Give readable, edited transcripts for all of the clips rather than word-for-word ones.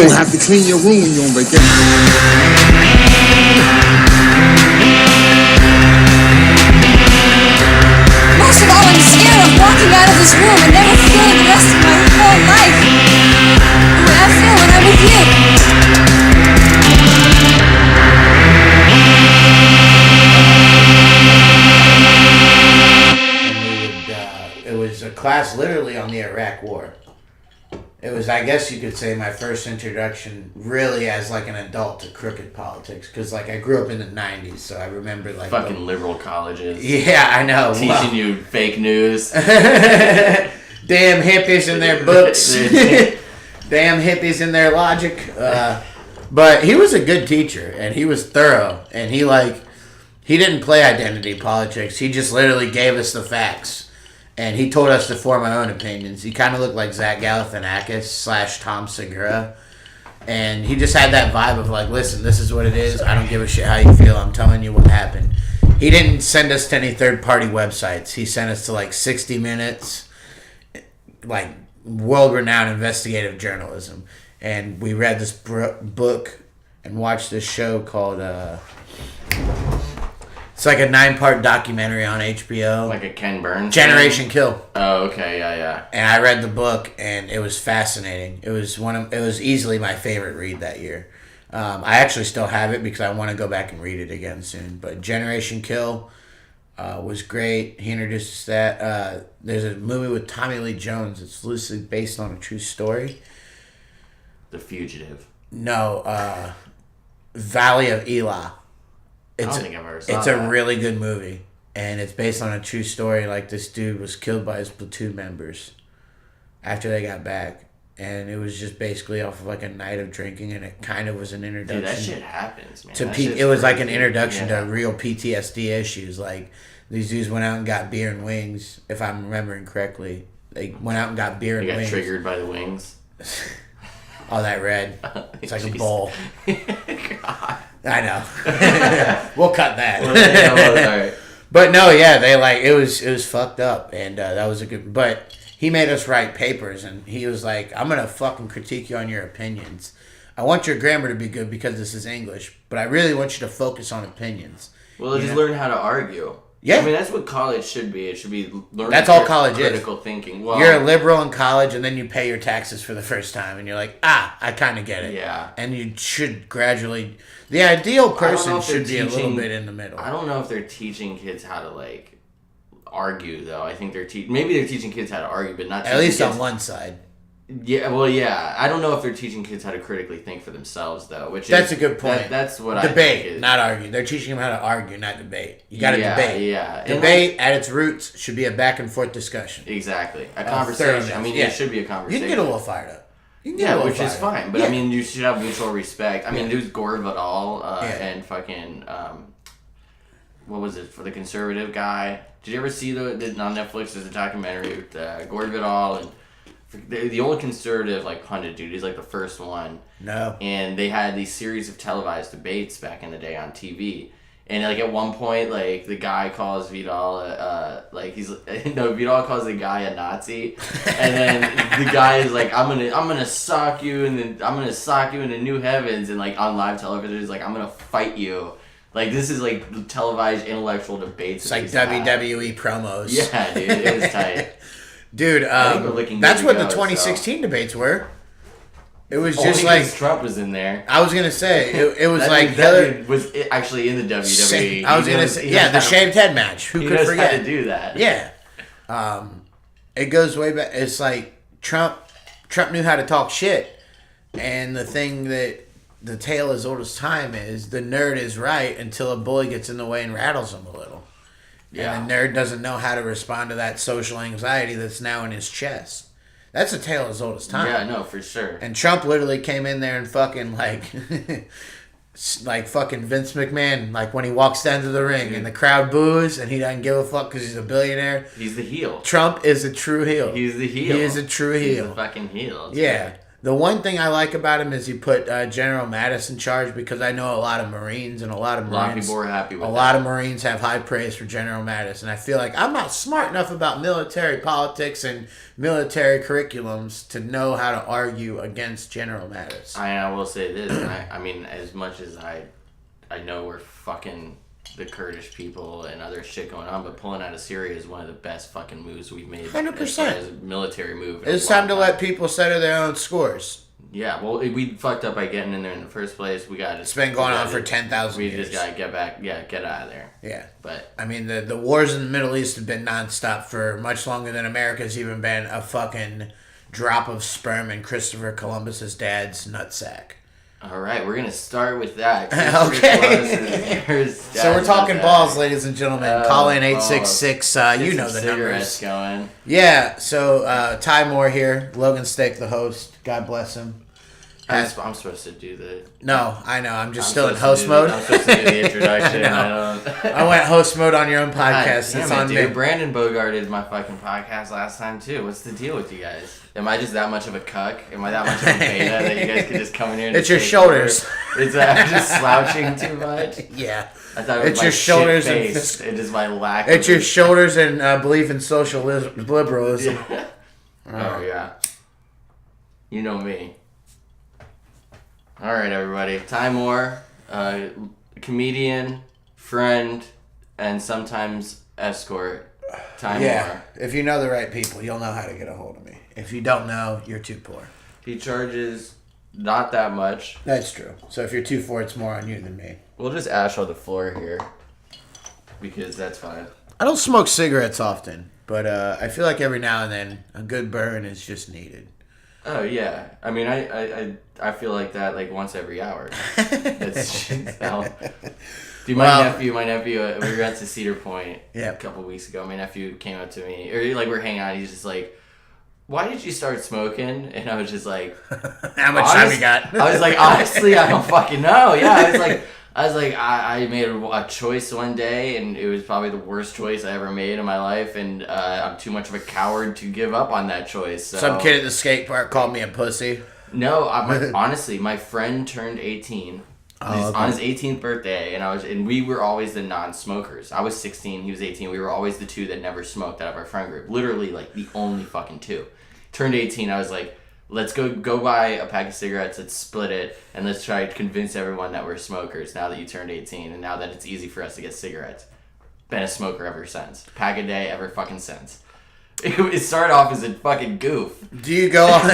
don't have to clean your room when you're on vacation. Most of all, I'm scared of walking out of this room and never feeling the rest of my whole life the way I feel when I'm with you. It was a class literally on the Iraq War. It was, I guess you could say, my first introduction really as like an adult to crooked politics. Because like I grew up in the 90s, so I remember like... Fucking liberal colleges. Yeah, I know. Teaching you fake news. Damn hippies and their books. Damn hippies and their logic. But he was a good teacher, and he was thorough. And he didn't play identity politics. He just literally gave us the facts. And he told us to form our own opinions. He kind of looked like Zach Galifianakis / Tom Segura. And he just had that vibe of like, listen, this is what it is. I don't give a shit how you feel. I'm telling you what happened. He didn't send us to any third-party websites. He sent us to like 60 Minutes, like world-renowned investigative journalism. And we read this book and watched this show called... It's like a 9-part documentary on HBO. Like a Ken Burns Generation thing? Kill. Oh, okay, yeah. And I read the book, and it was fascinating. It was easily my favorite read that year. I actually still have it because I want to go back and read it again soon. But Generation Kill was great. He introduced us that. There's a movie with Tommy Lee Jones. It's loosely based on a true story. The Fugitive. No, Valley of Elah. I don't think I've ever saw It's that. a really good movie, and it's based on a true story. Like, this dude was killed by his platoon members after they got back, and it was just basically off of like a night of drinking, and it kind of was an introduction. Dude, that shit happens, man. It was like an introduction to real PTSD issues. Like, these dudes went out and got beer and wings, if I'm remembering correctly. They went out and got beer and They got wings. triggered by the wings. All that red. It's like a bowl. God. I know. We'll cut that. Alright. But no, yeah, it was fucked up, and that was a good. But he made us write papers, and he was like, "I'm gonna fucking critique you on your opinions. I want your grammar to be good because this is English, but I really want you to focus on opinions." Well, just learn how to argue. Yeah. I mean, that's what college should be. It should be learning. That's all college is. Critical thinking. Well, you're a liberal in college, and then you pay your taxes for the first time, and you're like, I kind of get it. Yeah. And you should gradually. The ideal person should be a little bit in the middle. I don't know if they're teaching kids how to like argue, though. I think maybe they're teaching kids how to argue, but not at least kids. on one side. Yeah, well, yeah. I don't know if they're teaching kids how to critically think for themselves, though. That's a good point. That's what debate, I think not argue. They're teaching them how to argue, not debate. You got to debate. Yeah, Debate at its roots should be a back and forth discussion. Exactly, a conversation. I mean, it should be a conversation. You can get a little fired up. Which is fine. But I mean, you should have mutual respect. I mean, there's Gore Vidal and fucking what was it for the conservative guy? Did you ever see the on Netflix? There's a documentary with Gore Vidal and the old conservative like pundit dude. He's like the first one. No. And they had these series of televised debates back in the day on TV. And like at one point, like the guy calls Vidal, Vidal calls the guy a Nazi, and then the guy is like, I'm gonna sock you, and then I'm gonna sock you into new heavens, and like on live television, he's like, I'm gonna fight you. Like this is like televised intellectual debates. It's like WWE promos. Yeah, dude, it was tight. Dude, that's what the 2016 debates were. It was just like Trump was in there. I was gonna say it was like Hillary was actually in the WWE. I was gonna say the shaved head match. Who could forget how to do that? Yeah, it goes way back. It's like Trump knew how to talk shit, and the thing that the tale as old as time is the nerd is right until a bully gets in the way and rattles him a little. Yeah, and the nerd doesn't know how to respond to that social anxiety that's now in his chest. That's a tale as old as time. Yeah, no, for sure. And Trump literally came in there and fucking like fucking Vince McMahon, like when he walks down to the ring and the crowd boos and he doesn't give a fuck because he's a billionaire. He's the heel. Trump is a true heel. He's the heel. He is a true heel. He's a fucking heel. Yeah. The one thing I like about him is he put General Mattis in charge, because I know a lot of Marines and a lot of people were happy with a that. lot of Marines have high praise for General Mattis, and I feel like I'm not smart enough about military politics and military curriculums to know how to argue against General Mattis. I will say this, and I mean, as much as I know we're fucking the Kurdish people and other shit going on, but pulling out of Syria is one of the best fucking moves we've made. 100%. As a military move. It's time to let people settle their own scores. Yeah, well, we fucked up by getting in there in the first place. We got It's been going on for 10,000 years. We just gotta get back. Yeah, get out of there. Yeah. But I mean, the wars in the Middle East have been nonstop for much longer than America's even been a fucking drop of sperm in Christopher Columbus's dad's nutsack. all right, we're gonna start with that. Okay. So we're talking balls, ladies and gentlemen. Call in 866. You know the numbers. Going. Yeah. So Ty Moore here, Logan Steak, the host. God bless him. I'm supposed to do the. No, I know. I'm still in host mode. I'm supposed to do the introduction. I went host mode on your own podcast. It's on me. Brandon bogarted my fucking podcast last time too. What's the deal with you guys? Am I just that much of a cuck? Am I that much of a beta that you guys could just come in here and it's your shoulders. It's I'm just slouching too much. Yeah. I thought it was it's my your shoulders shit face. It is my lack. It's your shoulders and belief in social liberalism. Yeah. Oh yeah. You know me. All right, everybody. Ty Moore, comedian, friend, and sometimes escort. Ty Moore. If you know the right people, you'll know how to get a hold of me. If you don't know, you're too poor. He charges not that much. That's true. So if you're too poor, it's more on you than me. We'll just ash on the floor here because that's fine. I don't smoke cigarettes often, but I feel like every now and then a good burn is just needed. Oh yeah, I mean I feel like that like once every hour. That's dude, my nephew, we were at the Cedar Point a couple weeks ago. My nephew came up to me, or like we're hanging out. He's just like, "Why did you start smoking?" And I was just like, "How much time you got?" I was like, honestly, I don't fucking know. Yeah, I was like, I made a choice one day, and it was probably the worst choice I ever made in my life, and I'm too much of a coward to give up on that choice. So. Some kid at the skate park called me a pussy. No, honestly, my friend turned 18 on his 18th birthday, and we were always the non-smokers. I was 16, he was 18. We were always the two that never smoked out of our friend group. Literally, like the only fucking two. Turned 18, I was like, let's go buy a pack of cigarettes, let's split it, and let's try to convince everyone that we're smokers now that you turned 18 and now that it's easy for us to get cigarettes. Been a smoker ever since. Pack a day ever fucking since. It started off as a fucking goof. Do you go on?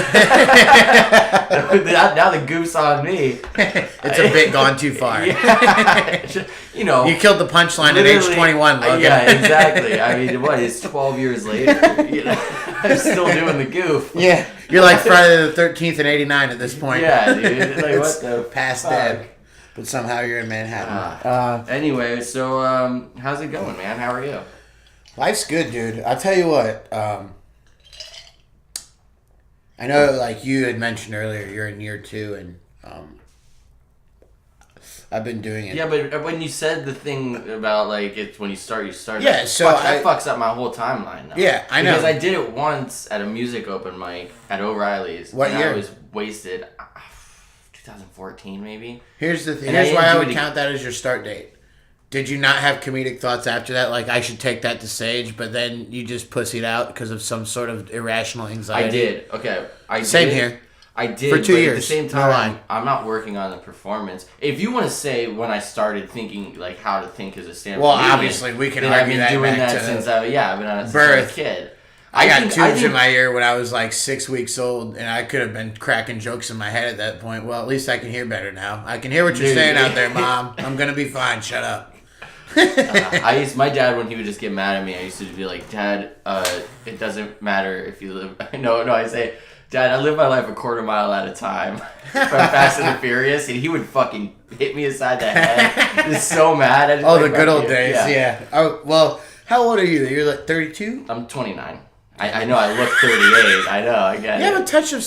Now the goof's on me. It's a bit gone too far. Yeah. You know. You killed the punchline at age 21, Logan. Yeah, exactly. I mean, what? It's 12 years later. You know, I'm still doing the goof. Yeah. You're like Friday the 13th and 89 at this point. Yeah, dude. Like, what the past fuck? dead. But somehow you're in Manhattan. Anyway, so how's it going, man? How are you? Life's good, dude. I'll tell you what. I know, like you had mentioned earlier, you're in year 2, and I've been doing it. Yeah, but when you said the thing about like it's when you start. Yeah, so that fucks up my whole timeline. Now. Yeah, I know. Because I did it once at a music open mic at O'Reilly's. What year? I was wasted. 2014 maybe. Here's the thing. Here's why I would count that as your start date. Did you not have comedic thoughts after that? Like, I should take that to stage, but then you just pussied out because of some sort of irrational anxiety? I did. Okay. Same here. I did. For 2 years. At the same time, I'm not working on the performance. If you want to say when I started thinking, like, how to think as a stand-up comedian, obviously, we can argue that. I've been doing back that to since I've been on it since birth. I was a kid. I got tubes in my ear when I was like 6 weeks old, and I could have been cracking jokes in my head at that point. Well, at least I can hear better now. I can hear what you're saying out there, Mom. I'm going to be fine. Shut up. My dad, when he would just get mad at me, I used to be like, Dad, it doesn't matter if you live. No, I say, Dad, I live my life a quarter mile at a time. From Fast and the Furious, and he would fucking hit me aside the head. Just so mad. The good old days. Yeah. Oh well, how old are you? You're like 32. I'm 29. I know I look 38. I know. I get You it. have a touch of,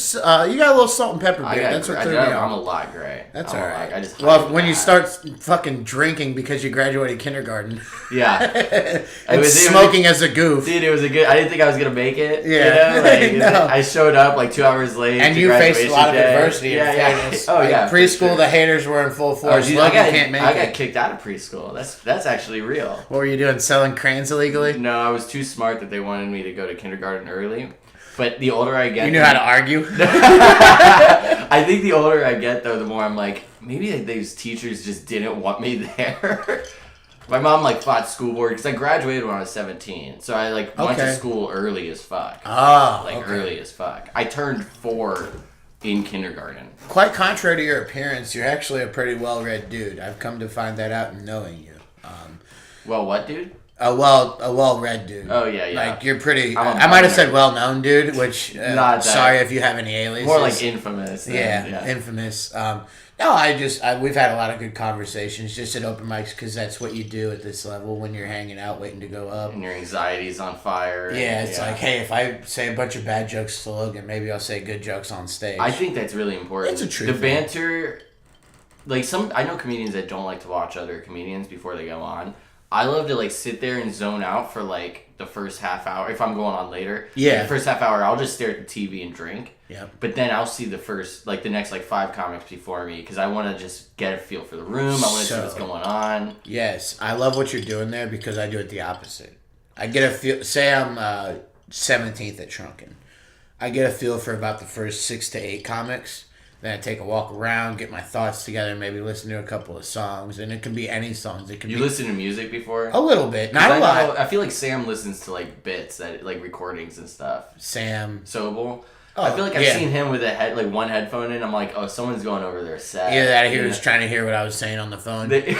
you got a little salt and pepper I beard. got, That's what I, threw me I'm a off. lot gray. That's I'm all a lot- right. I just Well, hide when you that. start fucking drinking because you graduated kindergarten Yeah. and smoking as a goof, Dude, it was a good. I didn't think I was gonna make it. Yeah. You know? Like, No. I showed up like 2 hours late. and to you faced a lot of graduation day. adversity. Yeah, in yeah. fairness. Oh Like, yeah. for preschool, sure. the haters were in full Oh, force. dude, Logan can't make I it. got kicked out of preschool. That's actually real. What were you doing? Selling crayons illegally? No, I was too smart that they wanted me to go to kindergarten early. But the older I get, You knew how to argue. I think the older I get, though, the more I'm like, maybe these teachers just didn't want me there. My mom like fought school board because I graduated when I was 17, so I like went to Okay. school early as fuck. Oh, Like okay. early as fuck. I turned 4 in kindergarten. Quite contrary to your appearance, you're actually a pretty well-read dude. I've come to find that out in knowing you. Well, what, dude? A well-read dude. Oh, yeah, yeah. Like you're pretty. I'm a I might have bummer. said well-known dude, which Not that. sorry if you have any aliases. More like infamous. than- yeah, infamous. No, we've had a lot of good conversations just at open mics because that's what you do at this level when you're hanging out waiting to go up. And your anxiety's on fire. Yeah, it's like, hey, if I say a bunch of bad jokes to Logan, maybe I'll say good jokes on stage. I think that's really important. It's a true The thing. banter, like I know comedians that don't like to watch other comedians before they go on. I love to like sit there and zone out for like the first half hour. If I'm going on later, Yeah. the first half hour I'll just stare at the TV and drink. Yep. But then I'll see the next like 5 comics before me because I want to just get a feel for the room. I want to see So- what's going on. Yes, I love what you're doing there because I do it the opposite. I get a feel. Say I'm 17th at Shrunken. I get a feel for about the first 6 to 8 comics. Then I take a walk around, get my thoughts together, maybe listen to a couple of songs, and it can be any songs. It can You be listen to music before? a little bit, not I a lot. I feel like Sam listens to like bits that like recordings and stuff. Sam, Sobel. Oh, I feel like I've yeah. seen him with one headphone in. I'm like, oh, someone's going over their set. either that or he You was know? trying to hear what I was saying on the phone. They-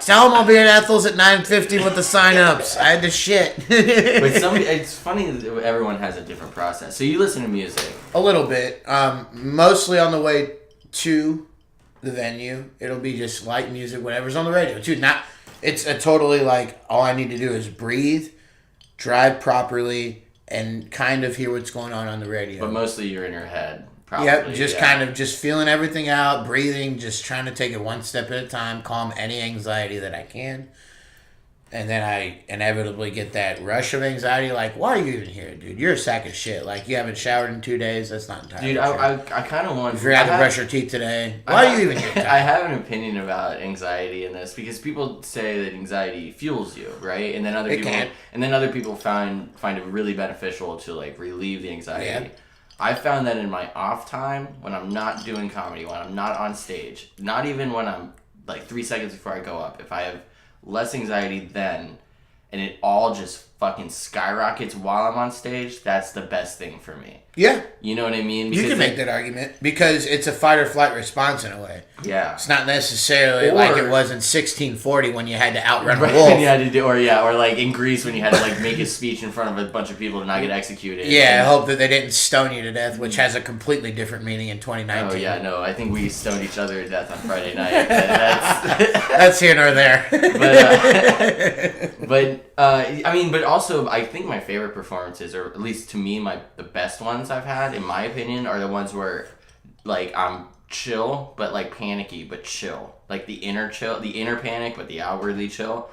Tell him I'll be at Ethel's at 9:50 with the sign-ups. I had to shit. but it's funny that everyone has a different process. So you listen to music. A little bit. Mostly on the way to the venue. It'll be just light music, whatever's on the radio. Too. It's a totally like all I need to do is breathe, drive properly, and kind of hear what's going on the radio. But mostly you're in your head. Probably. Yep, just yeah. kind of just feeling everything out, breathing, just trying to take it one step at a time, calm any anxiety that I can. And then I inevitably get that rush of anxiety, like, why are you even here, dude? You're a sack of shit. Like, you haven't showered in 2 days. That's not entirely Dude, true. I kind of want. You forgot to I brush have- your teeth today. Why are you even here? I have an opinion about anxiety in this because people say that anxiety fuels you, right? And then other It people, can. and then other people find it really beneficial to like relieve the anxiety. Yeah. I found that in my off time when I'm not doing comedy, when I'm not on stage, not even when I'm like 3 seconds before I go up, if I have less anxiety then, and it all just fucking skyrockets while I'm on stage, that's the best thing for me. Yeah, You know what I mean? you Because can make that argument because it's a fight or flight response in a way. Yeah. It's not necessarily Or- like it was in 1640 when you had to outrun a Right, wolf. and you had to do, or like in Greece when you had to like make a speech in front of a bunch of people to not get executed. Yeah, I And- hope that they didn't stone you to death, which has a completely different meaning in 2019. Oh yeah, no, I think we stoned each other to death on Friday night. That's, That's here nor there. I mean, but also I think my favorite performances, or at least to me, the best ones I've had, in my opinion, are the ones where like I'm chill but like panicky but chill, like the inner panic but the outwardly chill.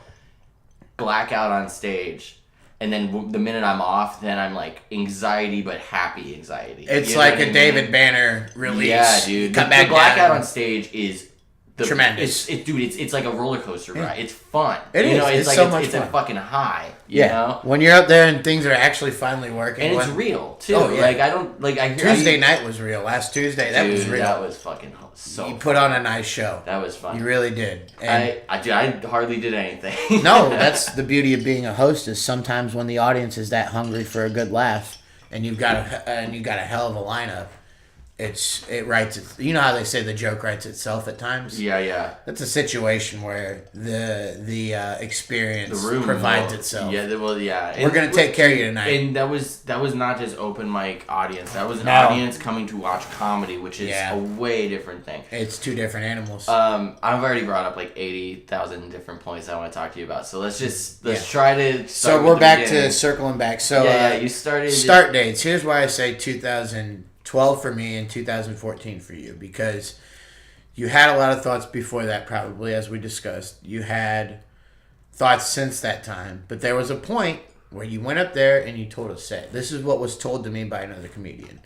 Blackout on stage. And then the minute I'm off, then I'm like anxiety, but happy anxiety. It's You know like what I a mean? David Banner release. Yeah, dude. Come The back blackout down. on stage is Tremendous. It's like a roller coaster ride. It's fun. It you know, is. it's It's like so much it's a fun. fucking high. You Yeah, know? when you're up there and things are actually finally working. And it's when- real too. Oh, yeah. Like I don't like I hear Tuesday night was real. Last Tuesday, that was Dude, real. That was fucking so. You put on a nice show. That was fun. You really did. And I hardly did anything. no, that's the beauty of being a host. Is sometimes when the audience is that hungry for a good laugh, and you've got a hell of a lineup, it writes it. You know how they say the joke writes itself at times. Yeah. That's a situation where the experience The room provides itself. Yeah, yeah. We're gonna take care of you tonight. And that was not just open mic audience. That was an No. audience coming to watch comedy, which is Yeah. a way different thing. It's two different animals. I've already brought up like 80,000 different points I want to talk to you about. So let's Yeah. try to. So we're back to circling back. So you started start dates. Here's why I say 2012 for me and 2014 for you, because you had a lot of thoughts before that, probably, as we discussed. You had thoughts since that time, but there was a point where you went up there and you told a set. This is what was told to me by another comedian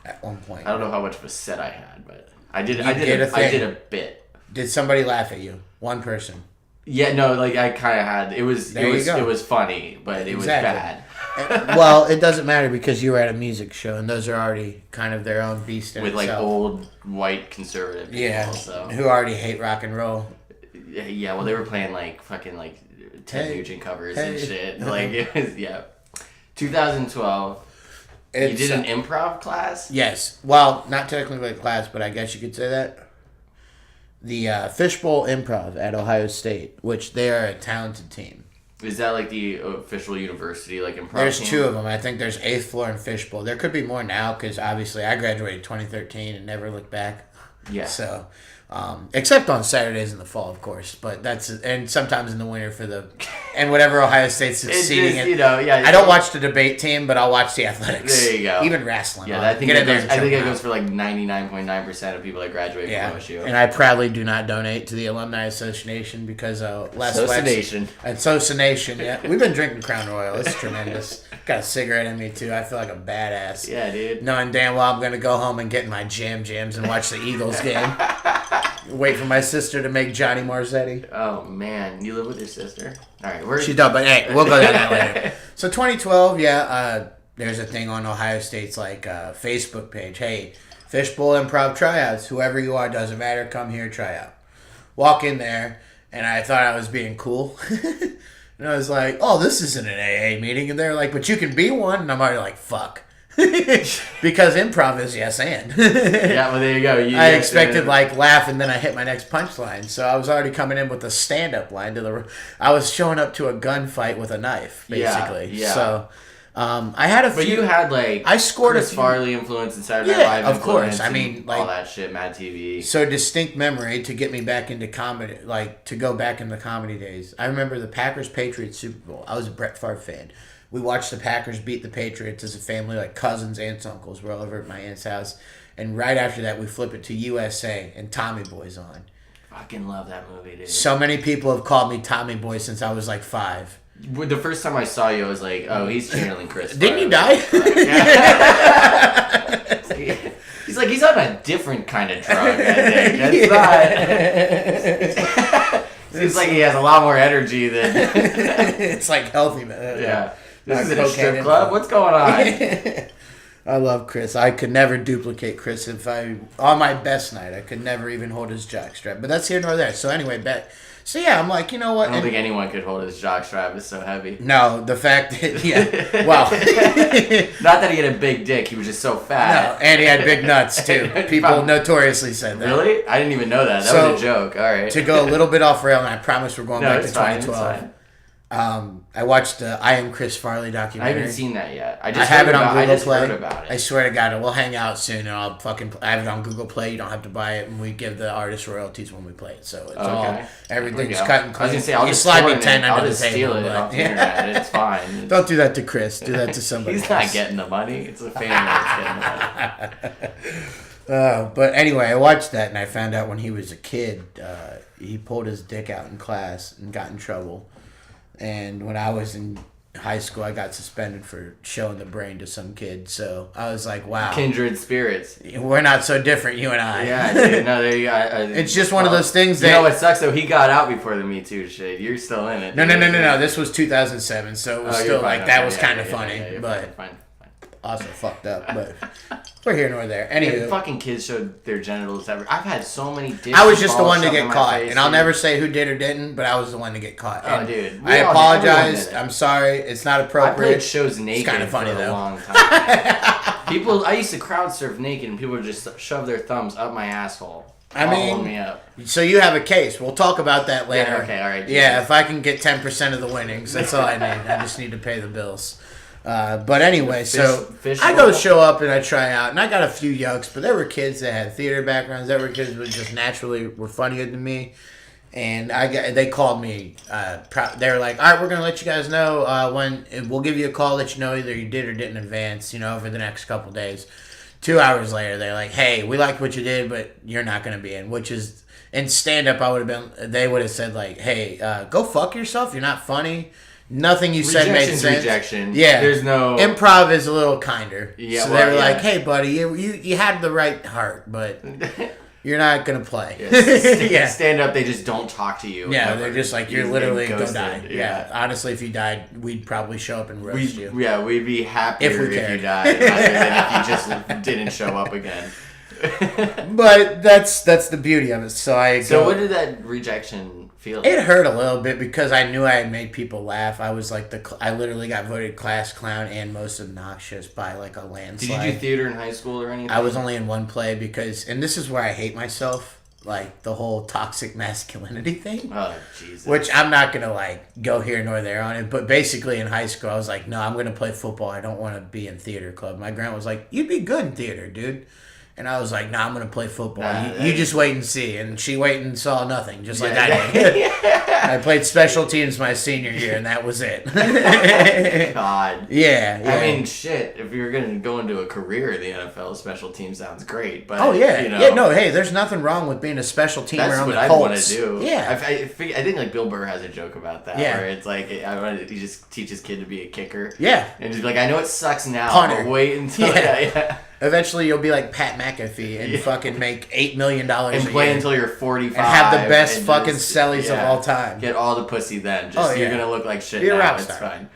at one point. I don't know how much of a set I had, but I did You did a thing. I did a bit. Did somebody laugh at you? One person. Yeah, no, like I kind of had. It was funny, but it was Exactly. bad. Well, it doesn't matter because you were at a music show, and those are already kind of their own beast in With like itself. old white conservative people. Yeah, So. who already hate rock and roll. Yeah, well, they were playing like fucking like Ted Hey, Nugent covers hey. and shit. Like it was 2012. You did an improv class? Yes. Well, not technically a class, but I guess you could say that. The Fishbowl Improv at Ohio State, which they are a talented team. Is that like the official university like improv? There's team? two of them. I think there's 8th Floor and Fishbowl. There could be more now because obviously I graduated 2013 and never looked back. Yeah. So, except on Saturdays in the fall, of course. But and sometimes in the winter and whatever Ohio State's succeeding in. I don't watch the debate team, but I'll watch the athletics. There you go. Even wrestling. Yeah, I'll I think get in there it and goes, I think check it them goes out. for like 99.9% of people that graduate Yeah, from OSU. and I proudly do not donate to the Alumni Association because Association. Association, yeah. We've been drinking Crown Royal. It's tremendous. Got a cigarette in me too. I feel like a badass. Yeah, dude. Knowing damn well I'm gonna go home and get in my jams and watch the Eagles game. Wait for my sister to make Johnny Marzetti. Oh man, you live with your sister? All right, She's done, but hey, we'll go down that later. So 2012, there's a thing on Ohio State's like Facebook page. Hey, Fishbowl Improv tryouts. Whoever you are, doesn't matter. Come here, try out. Walk in there, and I thought I was being cool. And I was like, oh, this isn't an AA meeting. And they're like, but you can be one. And I'm already like, fuck. Because improv is yes and. Yeah, well, there you go. I expected laugh, and then I hit my next punchline. So I was already coming in with a stand-up line I was showing up to a gunfight with a knife, basically. Yeah. So I had a few. But you had I scored Chris a few. Farley influence and Saturday Night Yeah, Live of course. influence I mean, and like- all that shit, Mad TV. So distinct memory to get me back into comedy, to go back in the comedy days. I remember the Packers-Patriots Super Bowl. I was a Brett Favre fan. We watched the Packers beat the Patriots as a family, like cousins, aunts, uncles. We're all over at my aunt's house. And right after that, we flip it to USA, and Tommy Boy's on. Fucking love that movie, dude. So many people have called me Tommy Boy since I was like 5. The first time I saw you, I was like, oh, he's channeling Chris. Didn't you Farley. die? He's like, he's on a different kind of drug, I think. That's not... Seems like he has a lot more energy than... It's like healthy, man. Yeah. This Not is in a cocaine strip and- club? What's going on? I love Chris. I could never duplicate Chris on my best night. I could never even hold his jockstrap. But that's here nor there. So anyway, back. So yeah, I'm like, you know what? I don't think anyone could hold his jockstrap. It's so heavy. No, the fact that well, Not that he had a big dick. He was just so no, fat. and he had big nuts too. People notoriously said that. Really? I didn't even know that. That So, was a joke. All right. To go a little bit off rail, and I promise we're going No, back to it's fine. It's 2012. fine. I watched the I Am Chris Farley I documentary. haven't seen that yet. I I just have heard it on about, I Google just Play. heard about it. I swear to God, we'll hang out soon, and I'll I have it on Google Play. You don't have to buy it, and we give the artist royalties when we play it. So it's all Okay. everything's There we go. cut and clean. I was gonna say, I'll you just slide me torrent 10 it. under I'll the just table. steal it but- off the internet. It's fine. Don't do that to Chris. Do that to somebody. He's not getting the money. It's the family that's getting the money. But anyway, I watched that, and I found out when he was a kid, he pulled his dick out in class and got in trouble. And when I was in high school, I got suspended for showing the brain to some kid. So I was like, wow. Kindred spirits. We're not so different, you and I. Yeah, dude. No, there you go. It's just one of those things You know that... what sucks though? He got out before the Me Too shit. You're still in it. No. This was 2007, so it was Oh, still you're fine, like, that okay, was yeah, kind of yeah, funny. yeah, you're But fine. also fucked up, but we're here nor there. Yeah, Anywho, fucking kids showed their genitals ever. I've had so many dicks. I was just the balls one to shoved in get my caught, face, and I'll dude. never say who did or didn't, but I was the one to get caught. Oh, And dude. I Everyone apologize. did. I'm sorry. It's not I appropriate. played shows naked kinda funny, for a though. long time. I used to crowd surf naked, and people would just shove their thumbs up my asshole. I while mean, holding me up. So you have a case. We'll talk about that later. Yeah, okay, all right. Yeah, if I can get 10% of the winnings, that's all I need. I just need to pay the bills. But anyway, fish I go bowl? show up and I try out, and I got a few yucks, but there were kids that had theater backgrounds. There were kids that just naturally were funnier than me. And they called me. They were like, "All right, we're gonna let you guys know when we'll give you a call, let you know either you did or didn't advance. Over the next couple days." 2 hours later, they're like, "Hey, we liked what you did, but you're not gonna be in." Which is in stand up, they would have said like, "Hey, go fuck yourself. You're not funny. Nothing you said made Rejection's sense." rejection. Yeah, There's no... improv is a little kinder. Yeah, so well, they were yeah. like, "Hey, buddy, you had the right heart, but you're not gonna play." Yeah. Stand up, they just don't talk to you. Yeah, ever. they're just like, you're You've literally been go ghosted. die. Yeah. Honestly, if you died, we'd probably show up and roast you. We'd be happier If we if you cared. died rather than if you just didn't show up again. But that's the beauty of it. So what did that rejection feel like? It hurt a little bit because I knew I had made people laugh. I was like I literally got voted class clown and most obnoxious by like a Did landslide. you do theater in high school or anything? I was only in one play and this is where I hate myself, like the whole toxic masculinity thing. Oh, Jesus. Which I'm not going to like go here nor there on it. But basically in high school, I was like, no, I'm going to play football. I don't want to be in theater club. My grandma was like, you'd be good in theater, dude. And I was like, no, I'm going to play football. You just wait and see. And she waited and saw nothing, just like I did. I played special teams my senior year, and that was it. God. Yeah. I mean, shit, if you're going to go into a career in the NFL, special team sounds great. But, Oh, yeah. you know, Yeah, no, hey, there's nothing wrong with being a special teamer that's on what the I Colts. want to do. Yeah. I think like Bill Burr has a joke about that. Yeah. Where it's like, he just teach his kid to be a kicker. Yeah. And just be like, I know it sucks now, Punter. but wait until... Yeah. Eventually, you'll be like Pat McAfee and fucking make $8 million And a play year. until you're 45. And have the best and fucking just- sellies of yeah. all time. Get all the pussy then. Just Oh, yeah. You're going to look like shit Be a now. rock It's star. fine.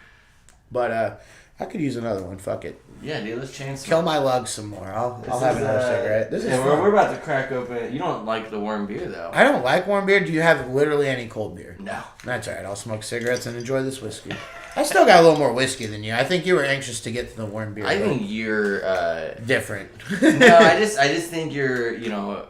But I could use another one. Fuck it. Yeah, dude, let's change some. Kill my lugs some more. I'll have another cigarette. This is yeah, fun. we're about to crack open. You don't like the warm beer, though. I don't like warm beer. Do you have literally any cold beer? No. That's alright. I'll smoke cigarettes and enjoy this whiskey. I still got a little more whiskey than you. I think you were anxious to get to the warm beer. I though. think you're... different. no, I just think your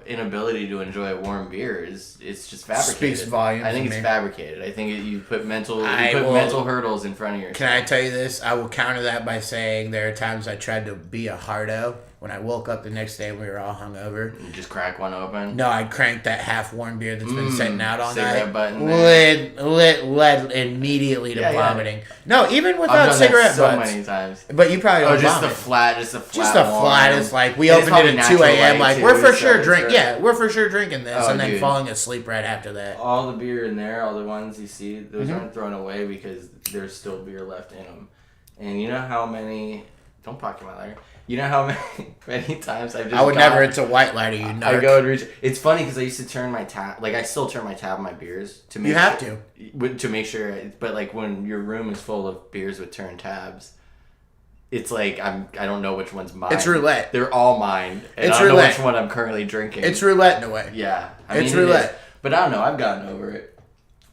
inability to enjoy a warm beer it's just fabricated. Speaks volumes I think to it's me. fabricated. I think you put mental I will- mental hurdles in front of yourself. Can I tell you this? I will counter that by saying there are times I tried to be a hardo. When I woke up the next day and we were all hungover. You just crack one open. No, I'd crank that half-warm beer that's been sitting out all cigarette night. button there. Led immediately to Yeah, yeah. vomiting. No, even I've without done cigarette that so butts. many times. But you probably don't Oh, just vomit. the flat Just warm. It's like we And it's opened it at probably 2 a.m. natural Like light, we're too, for so sure it's drink. right. Yeah, we're for sure drinking this, Oh, and then dude. falling asleep right after that. All the beer in there, all the ones you see, those Mm-hmm. aren't thrown away because there's still beer left in them. And you know how many... Don't pocket my lighter. You know how many times I've just I would gone- never. It's a white lighter. You know. I go and reach. It's funny because I used to turn my tab. Like I still turn my tab on my beers to make. You have to make sure. But like when your room is full of beers with turned tabs, it's like I don't know which one's mine. It's roulette. They're all mine. And It's I don't roulette. know which one I'm currently drinking. It's roulette in a way. Yeah. It's it is. roulette. But I don't know. I've gotten over it.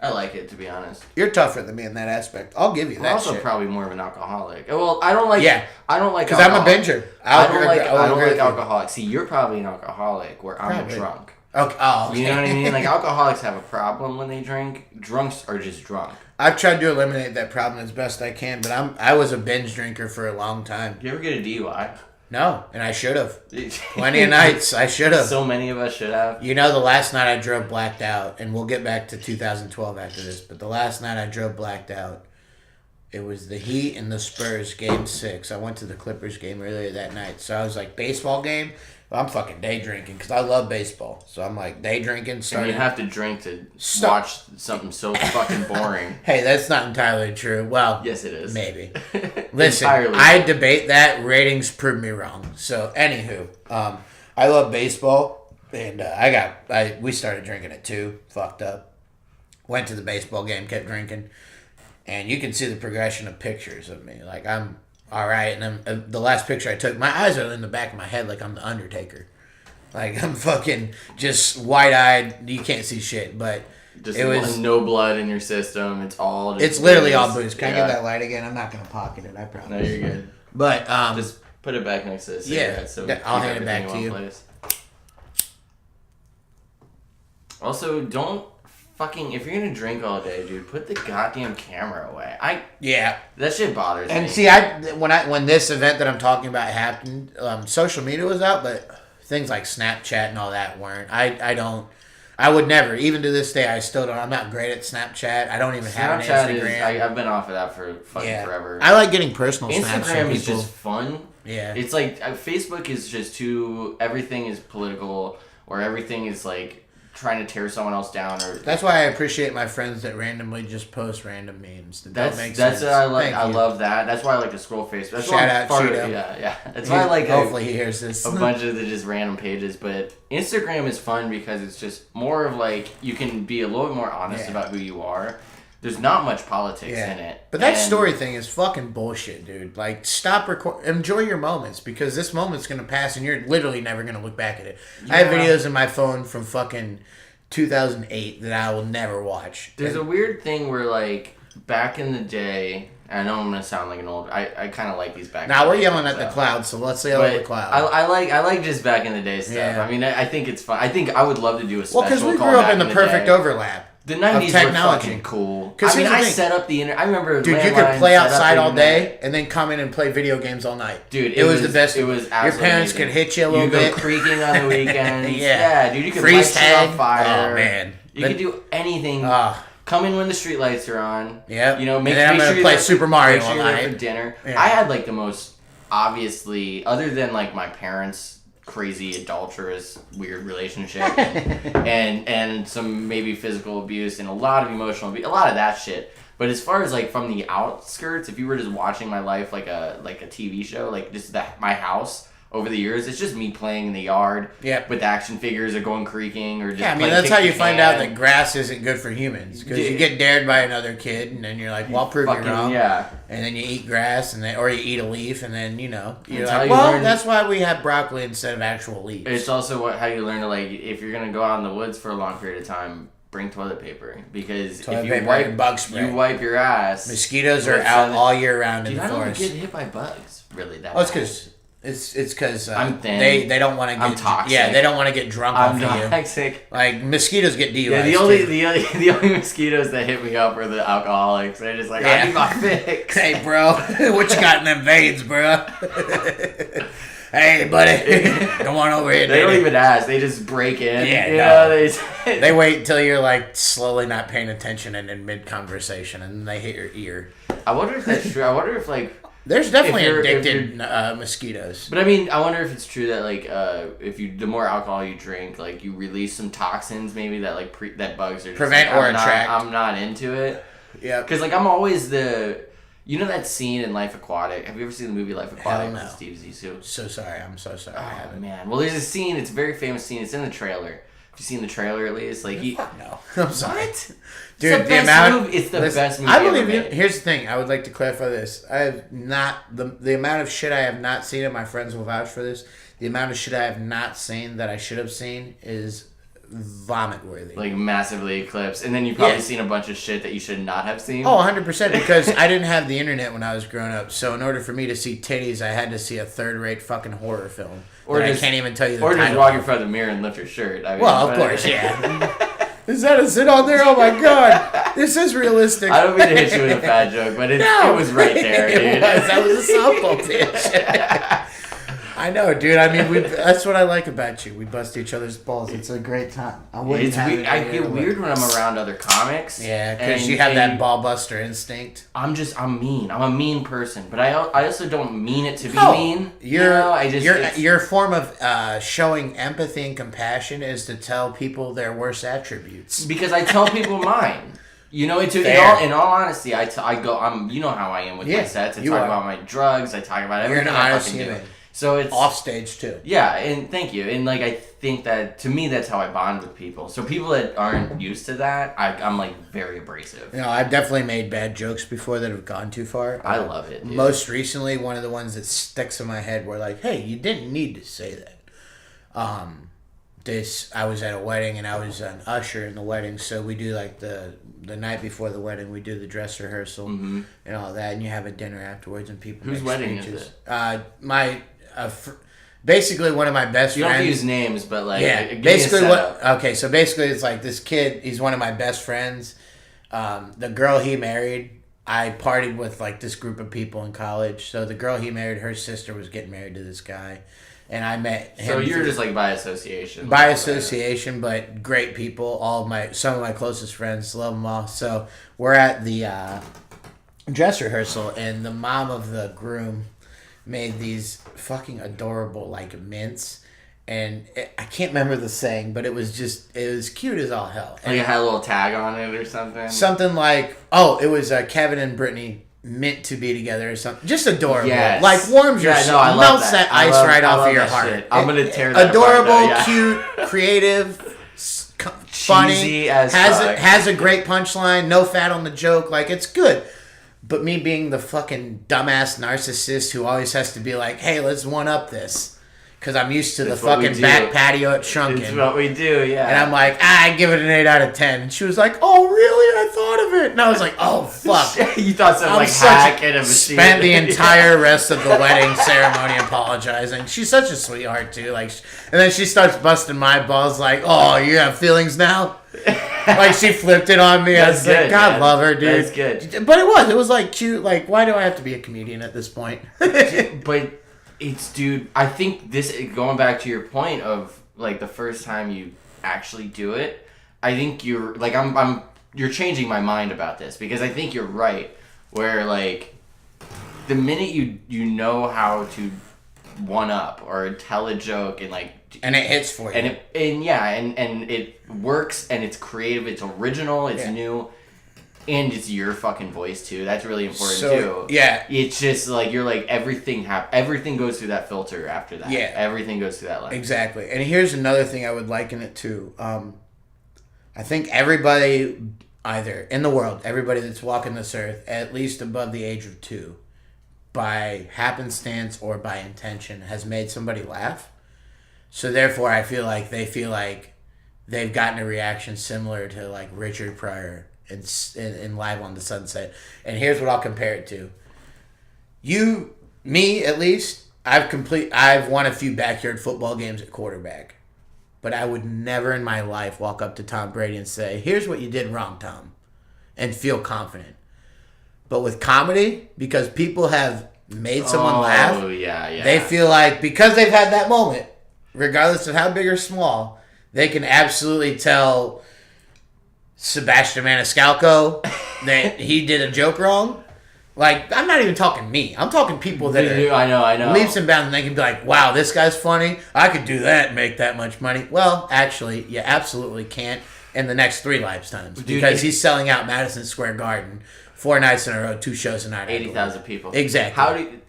I like it, to be honest. You're tougher than me in that aspect. I'll give you I'm that also shit. probably more of an alcoholic. Well, I don't like. Yeah. I don't like. Because I'm a alcohol. binger. I don't like alcohol. alcoholic. See, you're probably an alcoholic, where I'm Probably. a drunk. Okay. Oh, You know what I mean? Like alcoholics have a problem when they drink. Drunks are just drunk. I've tried to eliminate that problem as best I can, but I was a binge drinker for a long time. You ever get a DUI? No, and I should have. Plenty of nights I should have. So many of us should have. You know, the last night I drove blacked out, and we'll get back to 2012 after this, but the last night I drove blacked out, it was the Heat and the Spurs game 6. I went to the Clippers game earlier that night. So I was like, baseball game? Well, I'm fucking day drinking because I love baseball. So I'm like, day drinking, And starting. you have to drink to Stop. watch something so fucking boring. Hey, that's not entirely true. Well, Yes, it is. maybe. Listen, Entirely. I debate that. Ratings prove me wrong. So, anywho, I love baseball, and we started drinking at 2, fucked up. Went to the baseball game, kept drinking, and you can see the progression of pictures of me. Like, I'm all right. And then the last picture I took, my eyes are in the back of my head like I'm the Undertaker. Like, I'm fucking just wide-eyed. You can't see shit, but Just it was... no blood in your system. It's all just It's literally booze. all booze. Can I Yeah. get that light again? I'm not going to pocket it, I promise. No, you're good. But, Just put it back next to the Yeah, cigarette so I'll keep hand it back everything to in one you. place. Also, don't fucking... If you're gonna drink all day, dude, put the goddamn camera away. yeah. That shit bothers me. And see, when this event that I'm talking about happened, social media was out, but things like Snapchat and all that weren't. I would never, even to this day, I still don't. I'm not great at Snapchat. I don't even have an Snapchat Instagram. is... I've been off of that for fucking forever. I like getting personal snaps from Instagram is people. just fun. Yeah. It's like Facebook is just too... Everything is political, or everything is like trying to tear someone else down, or... That's why I appreciate my friends that randomly just post random memes. That's makes what sense. I like. Thank I you. love that. That's why I like to scroll Facebook. That's Shout why out Cheeto. Yeah. That's why I like Hopefully he hears this. a bunch of the just random pages. But Instagram is fun because it's just more of like you can be a little bit more honest Yeah. about who you are. There's not much politics in it. But that And story thing is fucking bullshit, dude. Like, stop enjoy your moments, because this moment's gonna pass and you're literally never gonna look back at it. I have Yeah. videos in my phone from fucking 2008 that I will never watch. There's a weird thing where like back in the day, I know I'm gonna sound like an old. I kind of like these back. Now in the we're day yelling things, at the though. cloud, so let's yell at the cloud. I like just back in the day stuff. Yeah. I mean, I think it's fun. I think I would love to do a special. Well, because we call grew up back in the perfect day. overlap. The of 90s were technology. fucking cool. 'Cause I mean, here's the I thing. set up the internet. I remember, Dude, you could landline, play set up outside the all internet. day and then come in and play video games all night. Dude, it was the best. It was Your absolutely parents amazing. could hit you a little you bit. go creaking on the weekends. Yeah. Dude, you could Freeze light shit on tag. fire. Oh, man. You could do anything. Ah. Come in when the street lights are on. Yep. You know, And then I'm make gonna sure play you're Super Mario make sure all you're there night. for dinner. Yeah. I had like the most obviously, other than like my parents' crazy adulterous weird relationship and some maybe physical abuse and a lot of emotional abuse, a lot of that shit. But as far as like from the outskirts, if you were just watching my life like a TV show, like just my house over the years, it's just me playing in the yard Yep. with action figures or going creaking or just Yeah, I mean, playing that's kick how the you find out can. that grass isn't good for humans. Because you Dude. get dared by another kid, and then you're like, well, I'll prove you Fucking, wrong. yeah. And then you eat grass, or you eat a leaf, and then, you're That's how like, you well, learn- that's why we have broccoli instead of actual leaves. It's also how you learn to, like, if you're gonna go out in the woods for a long period of time, bring toilet paper, because Toilet if you paper wipe and bug spray. you wipe your ass. Mosquitoes are with out some- all year round in Dude, the I don't forest. get hit by bugs really that. Oh, it's bad. because it's because I'm thin. they don't want to get I'm toxic. Yeah, they don't want to get drunk I'm off of you. toxic. Like mosquitoes get DUIs. Yeah, too. the only mosquitoes that hit me up are the alcoholics. They're just like, Yeah. I need my fix. Hey, bro, what you got in them veins, bro? Hey, buddy, come on over here. They don't dude. even ask. They just break in. Yeah, you no. know, They wait until you're like slowly not paying attention and in mid conversation, and then they hit your ear. I wonder if that's true. I wonder if like. There's definitely If you're- addicted mosquitoes. But I mean, I wonder if it's true that like the more alcohol you drink, like you release some toxins maybe that like that bugs are just Prevent like, or I'm not- attract. I'm not into it. Yeah, Because like I'm always you know that scene in Life Aquatic? Have you ever seen the movie Life Aquatic no. with Steve Zissou? so sorry. I'm so sorry. I Oh haven't. man, well there's a scene. It's a very famous scene. It's in the trailer. Have you seen the trailer at least? Like he. No, I'm sorry. What? Dude, It's the best movie. It's the best movie I ever believe you. made. Here's the thing. I would like to clarify this. I have not the amount of shit I have not seen, and my friends will vouch for this. The amount of shit I have not seen that I should have seen is vomit worthy. Like massively eclipsed, and then you've probably Yeah. seen a bunch of shit that you should not have seen. Oh, 100%, because I didn't have the internet when I was growing up. So in order for me to see titties, I had to see a third-rate fucking horror film. Or Or I just- can't even tell you the or title. just walk in front of the mirror and lift your shirt. I mean, Well, of but- course, yeah. Is that a sit on there? Oh my god, this is realistic. I don't mean to hit you with a fat joke, but it was right there, dude. It was. That was a softball pitch. I know, dude. I mean, that's what I like about you. We bust each other's balls. It's a great time. I wouldn't It's have weird. it I any get other way. weird when I'm around other comics. Yeah, because and- you have that and ball buster instinct. I'm mean. I'm a mean person, but I also don't mean it to be No, mean. Your your form of showing empathy and compassion is to tell people their worst attributes. because I tell people mine. You know, Fair. in all honesty, I go. You know how I am with my Yeah, sets. I you talk are. about my drugs. I talk about You're everything an I honest fucking do. human. So it's off stage too. Yeah, and thank you. And like I think that to me that's how I bond with people. So people that aren't used to that, I'm like very abrasive. You know, I've definitely made bad jokes before that have gone too far. I love it. Dude. Most recently, one of the ones that sticks in my head were like, "Hey, you didn't need to say that." I was at a wedding and I was an usher in the wedding, so we do like the night before the wedding, we do the dress rehearsal and all that, and you have a dinner afterwards, and people. Whose make wedding speeches. is it? Basically one of my best you friends. don't have to use names, but like basically so basically it's like this kid. He's one of my best friends. The girl he married, I partied with like this group of people in college. So the girl he married, her sister was getting married to this guy. And I met him. So you're just like by association. By association, but great people. Some of my closest friends, love them all. So we're at the dress rehearsal, and the mom of the groom made these fucking adorable like mints. And I can't remember the saying, but it was cute as all hell. And like it had a little tag on it or something. Something like, it was Kevin and Brittany meant to be together or something. Just adorable. Yes. Like warms your soul. Melts that ice right off of your heart. Shit. I'm going to tear that adorable, apart, cute, creative, funny. Cheesy as has a great punchline. No fat on the joke. Like, it's good. But me being the fucking dumbass narcissist who always has to be like, hey, let's one up this. Because I'm used to the fucking back patio at Shrunken. It's what we do, yeah. And I'm like, I give it an 8 out of 10. And she was like, oh, really? I thought of it. And I was like, oh, fuck. You thought something like hack and a machine. Spent the entire rest of the wedding ceremony apologizing. She's such a sweetheart, too. Like, and then she starts busting my balls like, oh, you have feelings now? Like, she flipped it on me. I was like, God love her, dude. That's good. But it was like cute. Like, why do I have to be a comedian at this point? But... dude, I think this, going back to your point of, like, the first time you actually do it, I think you're, like, you're changing my mind about this, because I think you're right, where, like, the minute you know how to one-up or tell a joke and, like... And it hits for you. And it works, and it's creative, it's original, it's new... And it's your fucking voice too. That's really important too. Yeah. It's just like you're like everything goes through that filter after that. Yeah. Everything goes through that line. Exactly. And here's another thing I would liken it to. I think everybody either in the world, everybody that's walking this earth, at least above the age of 2, by happenstance or by intention, has made somebody laugh. So therefore I feel like they've gotten a reaction similar to like Richard Pryor in Live on the Sunset. And here's what I'll compare it to. Me at least, I've won a few backyard football games at quarterback. But I would never in my life walk up to Tom Brady and say, here's what you did wrong, Tom. And feel confident. But with comedy, because people have made someone laugh, they feel like because they've had that moment, regardless of how big or small, they can absolutely tell Sebastian Maniscalco that he did a joke wrong. Like, I'm not even talking me. I'm talking people that are I know. leaps and bounds, and they can be like, wow, this guy's funny. I could do that and make that much money. Well, actually, you absolutely can't in the next 3 lifetimes. Because he's selling out Madison Square Garden 4 nights in a row, 2 shows a night. 80,000 people. Exactly.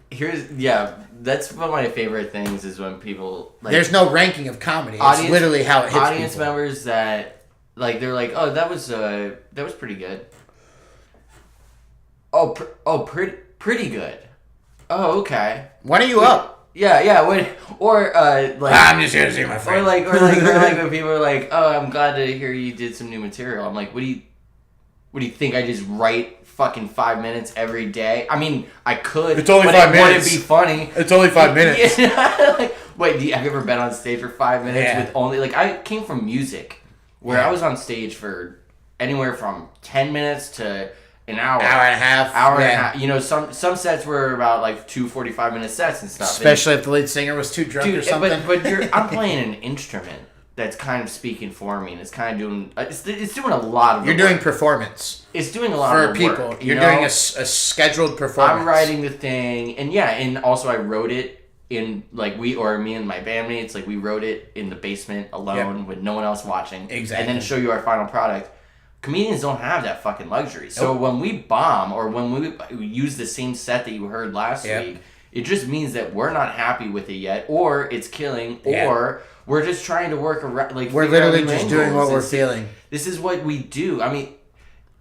That's one of my favorite things is when people... like, there's no ranking of comedy. It's literally how it hits audience people. Members that... like, they're like, oh, that was pretty good. Pretty good. Oh, okay. When are you up? Yeah. I'm just here to see my friend. Or like when people are like, oh, I'm glad to hear you did some new material. I'm like, what do you think? I just write fucking 5 minutes every day? I mean, I could. It's only but 5 minutes. Would it be funny? It's only 5 minutes. Like, wait, have you ever been on stage for 5 minutes with only like? I came from music, where I was on stage for anywhere from 10 minutes to an hour and a half. You know, some sets were about like 2 45-minute sets and stuff. Especially if the lead singer was too drunk or something. But I'm playing an instrument that's kind of speaking for me, and it's kind of doing it's doing a lot of. You're doing performance. It's doing a lot for of people. Work, You're doing a scheduled performance. I'm writing the thing, and also I wrote it in like me and my bandmates, like we wrote it in the basement alone with no one else watching. Exactly. And then show you our final product. Comedians don't have that fucking luxury. So when we bomb or when we use the same set that you heard last week, It just means that we're not happy with it yet, or it's killing, Yeah. or we're just trying to work around. Like We're figure out literally new just doing angles what we're and see- feeling. This is what we do. I mean,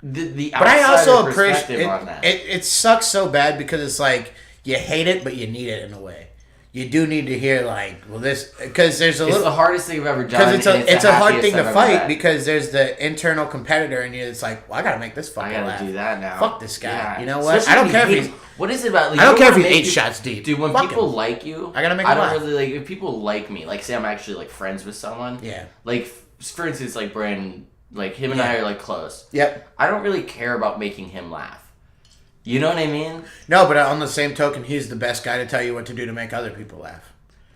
the But I outsider also perspective appreciate on that. it sucks so bad because it's like you hate it, but you need it in a way. You do need to hear like, well, this because there's a it's little the hardest thing I've ever done. because it's the a hard happiest thing to I've ever fight had. because there's the internal competitor in you that's like, well, I gotta make this I fucking gotta laugh. do that now. Fuck this guy. Yeah. You know what? Especially I don't when care you if hate- he's. What is it about? Like, I don't you care if wanna he's make 8 shots deep. Dude, when Fuck people him. like you, I gotta make I him don't laugh. really like if people like me. Like, say I'm actually like friends with someone. Yeah. Like, for instance, like Brandon, like him and I are like close. Yep. I don't really care about making him laugh. You know what I mean? No, but on the same token, he's the best guy to tell you what to do to make other people laugh.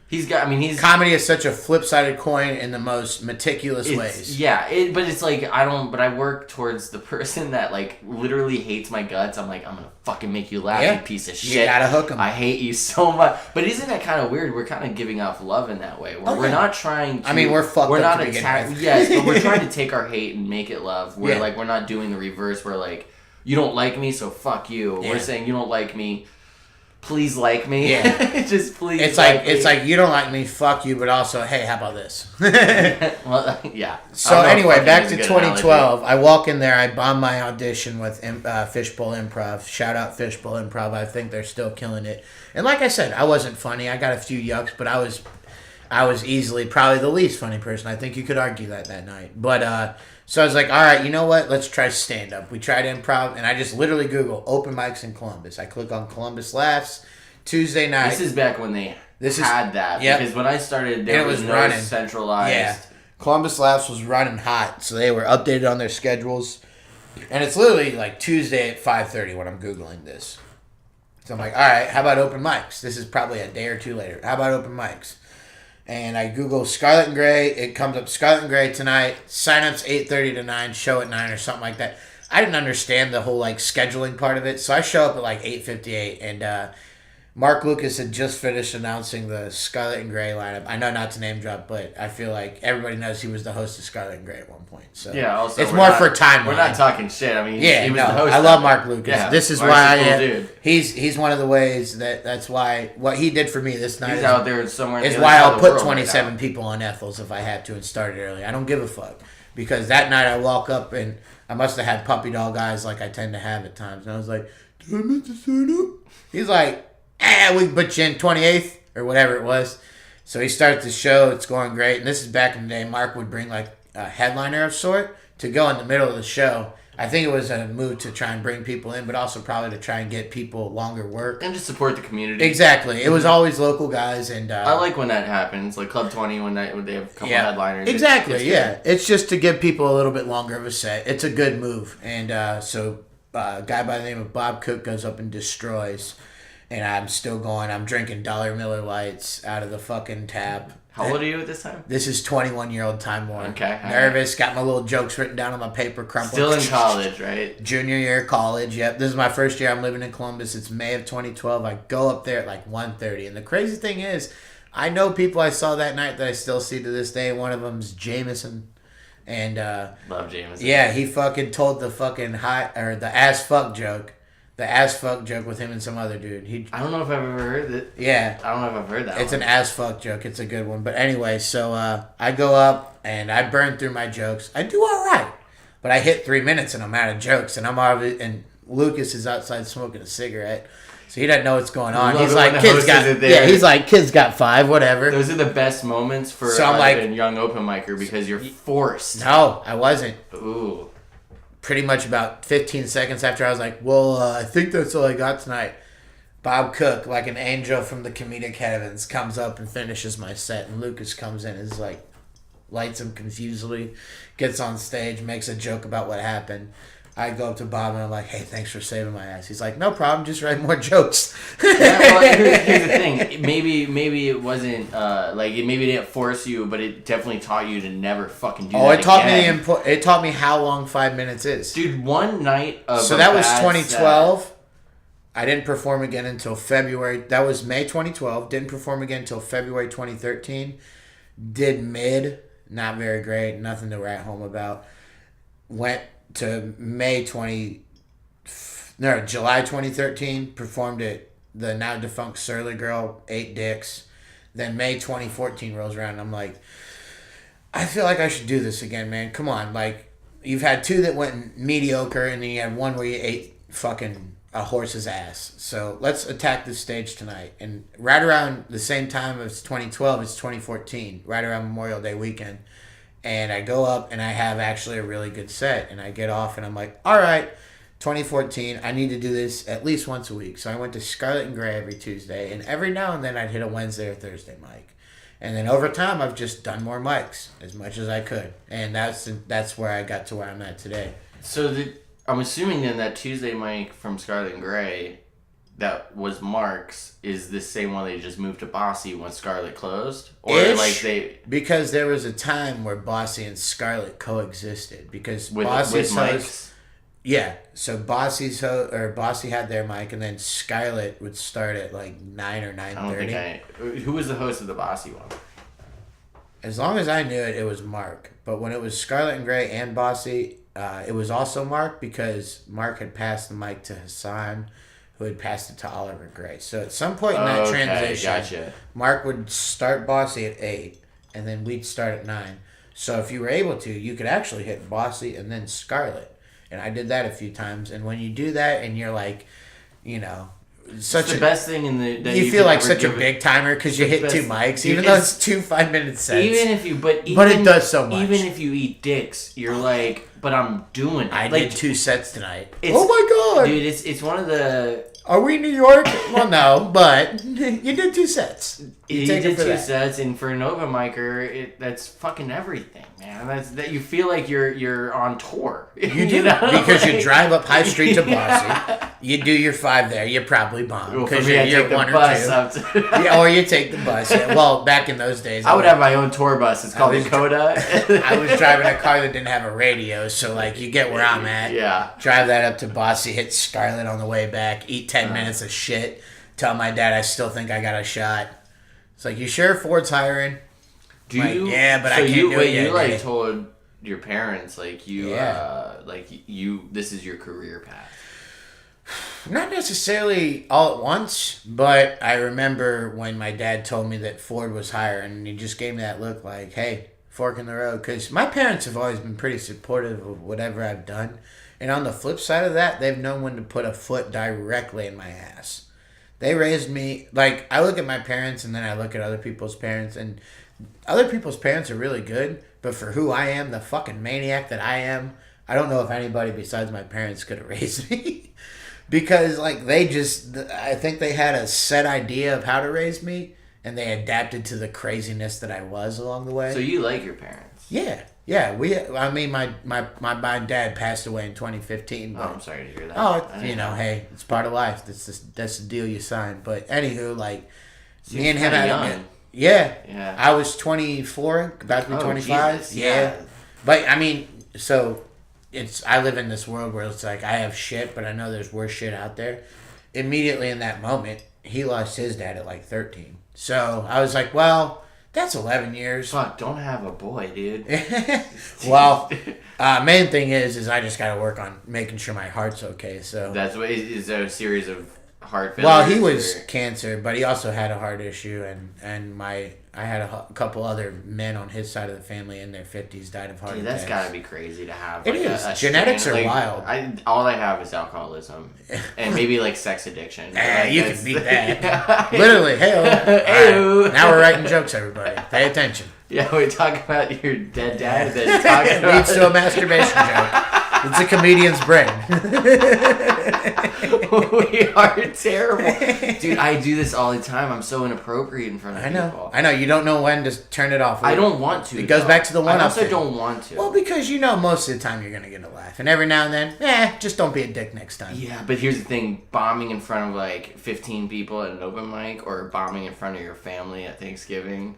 He's got. I mean, he's. Comedy is such a flip-sided coin in the most meticulous It's- ways. Yeah, but it's like I don't. But I work towards the person that like literally hates my guts. I'm like, I'm gonna fucking make you laugh, Yeah. you piece of You shit. gotta hook 'em. I hate you so much. But isn't that kind of weird? We're kind of giving off love in that way. Where Oh, we're yeah. not trying to. I mean, we're fucked We're up not to begin attacking. with. Yes, but we're trying to take our hate and make it love. Where Yeah. like we're not doing the reverse. Where like you don't like me, so fuck you. Yeah. We're saying you don't like me. Please like me. Yeah. Just please. It's like me. it's like you don't like me, fuck you, but also, hey, how about this? Well, yeah. I So don't know if anyway, fucking back is to a good 2012. I walk in there. I bomb my audition with Fishbowl Improv. Shout out Fishbowl Improv. I think they're still killing it. And like I said, I wasn't funny. I got a few yucks, but I was easily probably the least funny person. I think you could argue that night. But so I was like, all right, you know what? Let's try stand up. We tried improv, and I just literally Google open mics in Columbus. I click on Columbus Laughs Tuesday night. This is back when they This is- had that. yep. Because when I started, And there it was was no running. centralized. Yeah. Columbus Laughs was running hot, so they were updated on their schedules. And it's literally like Tuesday at 5:30 when I'm Googling this. So I'm like, all right, how about open mics? This is probably a day or two later. How about open mics? And I Google Scarlet and Gray. It comes up Scarlet and Gray tonight. Sign-ups 8:30 to 9, show at 9 or something like that. I didn't understand the whole like scheduling part of it, so I show up at like 8:58 and Mark Lucas had just finished announcing the Scarlet and Gray lineup. I know not to name drop, but I feel like everybody knows he was the host of Scarlet and Gray at one point. So Yeah, also, it's we're more not- for timeline. We're not talking shit. I mean, Yeah, he was no, the host. I of love it. Mark Lucas. Yeah, This is Mark's why a cool I dude. he's one of the ways that's why what he did for me this night He's is, out there somewhere. on is the why other I'll side of the put world right 27 now. people on Ethel's if I had to and start it early. I don't give a fuck because that night I walk up and I must have had puppy dog eyes like I tend to have at times, and I was like, "Did I miss the sign up?" He's like, we can put you in 28th or whatever it was. So he starts the show. It's going great. And this is back in the day. Mark would bring like a headliner of sort to go in the middle of the show. I think it was a move to try and bring people in, but also probably to try and get people longer work. And just support the community. Exactly. It was always local guys. And I like when that happens, like Club 20 when they have a couple headliners. Exactly, It's yeah. good. It's just to give people a little bit longer of a set. It's a good move. And so a guy by the name of Bob Cook goes up and destroys. And I'm still going. I'm drinking Dollar Miller Lights out of the fucking tap. How old are you at this time? This is 21-year-old Time Warner. Okay, all Nervous. Got my little jokes written down on my paper, crumpled. Still in college, right? Junior year of college. Yep. This is my first year I'm living in Columbus. It's May of 2012. I go up there at like 1:30. And the crazy thing is, I know people I saw that night that I still see to this day. One of them's Jameson. And Love Jameson. yeah, he fucking told the fucking the ass fuck joke. The ass fuck joke with him and some other dude. I don't know if I've ever heard it. Yeah. I don't know if I've heard that It's one. an ass fuck joke. It's a good one. But anyway, so I go up and I burn through my jokes. I do all right. But I hit 3 minutes and I'm out of jokes. And and Lucas is outside smoking a cigarette. So he doesn't know what's going on. Love He's it like, when the kids host got, isn't there. yeah, he's like, kids got 5, whatever. Those are the best moments for So I'm like- a young open micer because you're forced. No, I wasn't. Ooh. Pretty much about 15 seconds after I was like, well, I think that's all I got tonight. Bob Cook, like an angel from the comedic heavens, comes up and finishes my set. And Lucas comes in and is like, lights him confusedly, gets on stage, makes a joke about what happened. I go up to Bob and I'm like, hey, thanks for saving my ass. He's like, no problem, just write more jokes. Yeah, well, here's the thing. Maybe it wasn't maybe it didn't force you, but it definitely taught you to never fucking do Oh, that it taught again. it taught me how long 5 minutes is. Dude, one night of So a that was bad 2012. I didn't perform again until February. That was May 2012. Didn't perform again until February 2013. Did mid, not very great. Nothing to write home about. Went to July 2013. Performed at the now defunct Surly Girl, 8 dicks. Then May 2014 rolls around and I'm like, I feel like I should do this again, man. Come on. Like, you've had 2 that went mediocre and then you had 1 where you ate fucking a horse's ass. So let's attack this stage tonight. And right around the same time as 2012, it's 2014, right around Memorial Day weekend. And I go up and I have actually a really good set. And I get off and I'm like, all right, 2014, I need to do this at least once a week. So I went to Scarlet and Gray every Tuesday. And every now and then I'd hit a Wednesday or Thursday mic. And then over time, I've just done more mics as much as I could. And that's where I got to where I'm at today. So I'm assuming then that Tuesday mic from Scarlet and Gray that was Mark's is the same one they just moved to Bossy when Scarlet closed? Or because there was a time where Bossy and Scarlet coexisted. Because with Bossy's mics? host... Yeah, so Bossy had their mic, and then Scarlet would start at like 9 or 9:30. I don't think who was the host of the Bossy one? As long as I knew it, it was Mark. But when it was Scarlet and Gray and Bossy, it was also Mark because Mark had passed the mic to Hassan, who had passed it to Oliver Gray. So at some point in that transition, gotcha. Mark would start Bossy at 8, and then we'd start at 9. So if you were able to, you could actually hit Bossy and then Scarlet. And I did that a few times. And when you do that and you're like, you know, such the best thing in the you feel like such a big timer because you hit 2 mics, dude, even though it's 2 5-minute sets. But it does so much. Even if you eat dicks, you're like, but I'm doing it. I did 2 sets tonight. Oh my god, dude! It's one of the. Are we in New York? Well, no, but you did 2 sets. You did 2 sets, and for an open micer, that's fucking everything, man. That you feel like you're on tour. You do, know? Because you drive up High Street to Bossy. You do your 5 there. You probably bomb because you're 1 or 2. Yeah, or you take the bus. Yeah. Well, back in those days, I would have my own tour bus. It's called the Coda. I was driving a car that didn't have a radio, so like you get where I'm at. Yeah. Drive that up to Bossy, hit Scarlet on the way back, eat 10 minutes of shit, tell my dad I still think I got a shot. It's like, you sure Ford's hiring? Do you? Yeah, but I can't do it yet. You like told your parents like you this is your career path. Not necessarily all at once, but I remember when my dad told me that Ford was hiring, and he just gave me that look like, hey, fork in the road. Because my parents have always been pretty supportive of whatever I've done. And on the flip side of that, they've known when to put a foot directly in my ass. They raised me, like, I look at my parents and then I look at other people's parents, and other people's parents are really good, but for who I am, the fucking maniac that I am, I don't know if anybody besides my parents could have raised me. Because, like, I think they had a set idea of how to raise me, and they adapted to the craziness that I was along the way. So you like your parents? Yeah. My dad passed away in 2015. Oh, I'm sorry to hear that. Oh, hey, it's part of life. That's the deal you sign. But anywho, like, me and him had Yeah. I was 24, about to be 25. Jesus, yeah. But, I mean, so... I live in this world where it's like I have shit, but I know there's worse shit out there. Immediately in that moment, he lost his dad at like 13. So I was like, well, that's 11 years. Fuck, don't have a boy, dude. Well, main thing is I just got to work on making sure my heart's okay. So that's what is there a series of heart failures? Well, he was cancer, but he also had a heart issue, and I had a couple other men on his side of the family in their 50s died of heart attacks. That's gotta be crazy to have. It is. Genetics are wild. All I have is alcoholism and maybe like sex addiction. You can beat that. Literally, hey-o. Now we're writing jokes, everybody. Pay attention. Yeah, we talk about your dead dad, and then talk about leads to a masturbation joke. It's a comedian's brain. We are terrible. Dude, I do this all the time. I'm so inappropriate in front of people. I know. You don't know when to turn it off. I don't want to. It goes back to the one-up thing. I also don't want to. Well, because you know most of the time you're going to get a laugh. And every now and then, just don't be a dick next time. Yeah, but here's the thing. Bombing in front of like 15 people at an open mic or bombing in front of your family at Thanksgiving.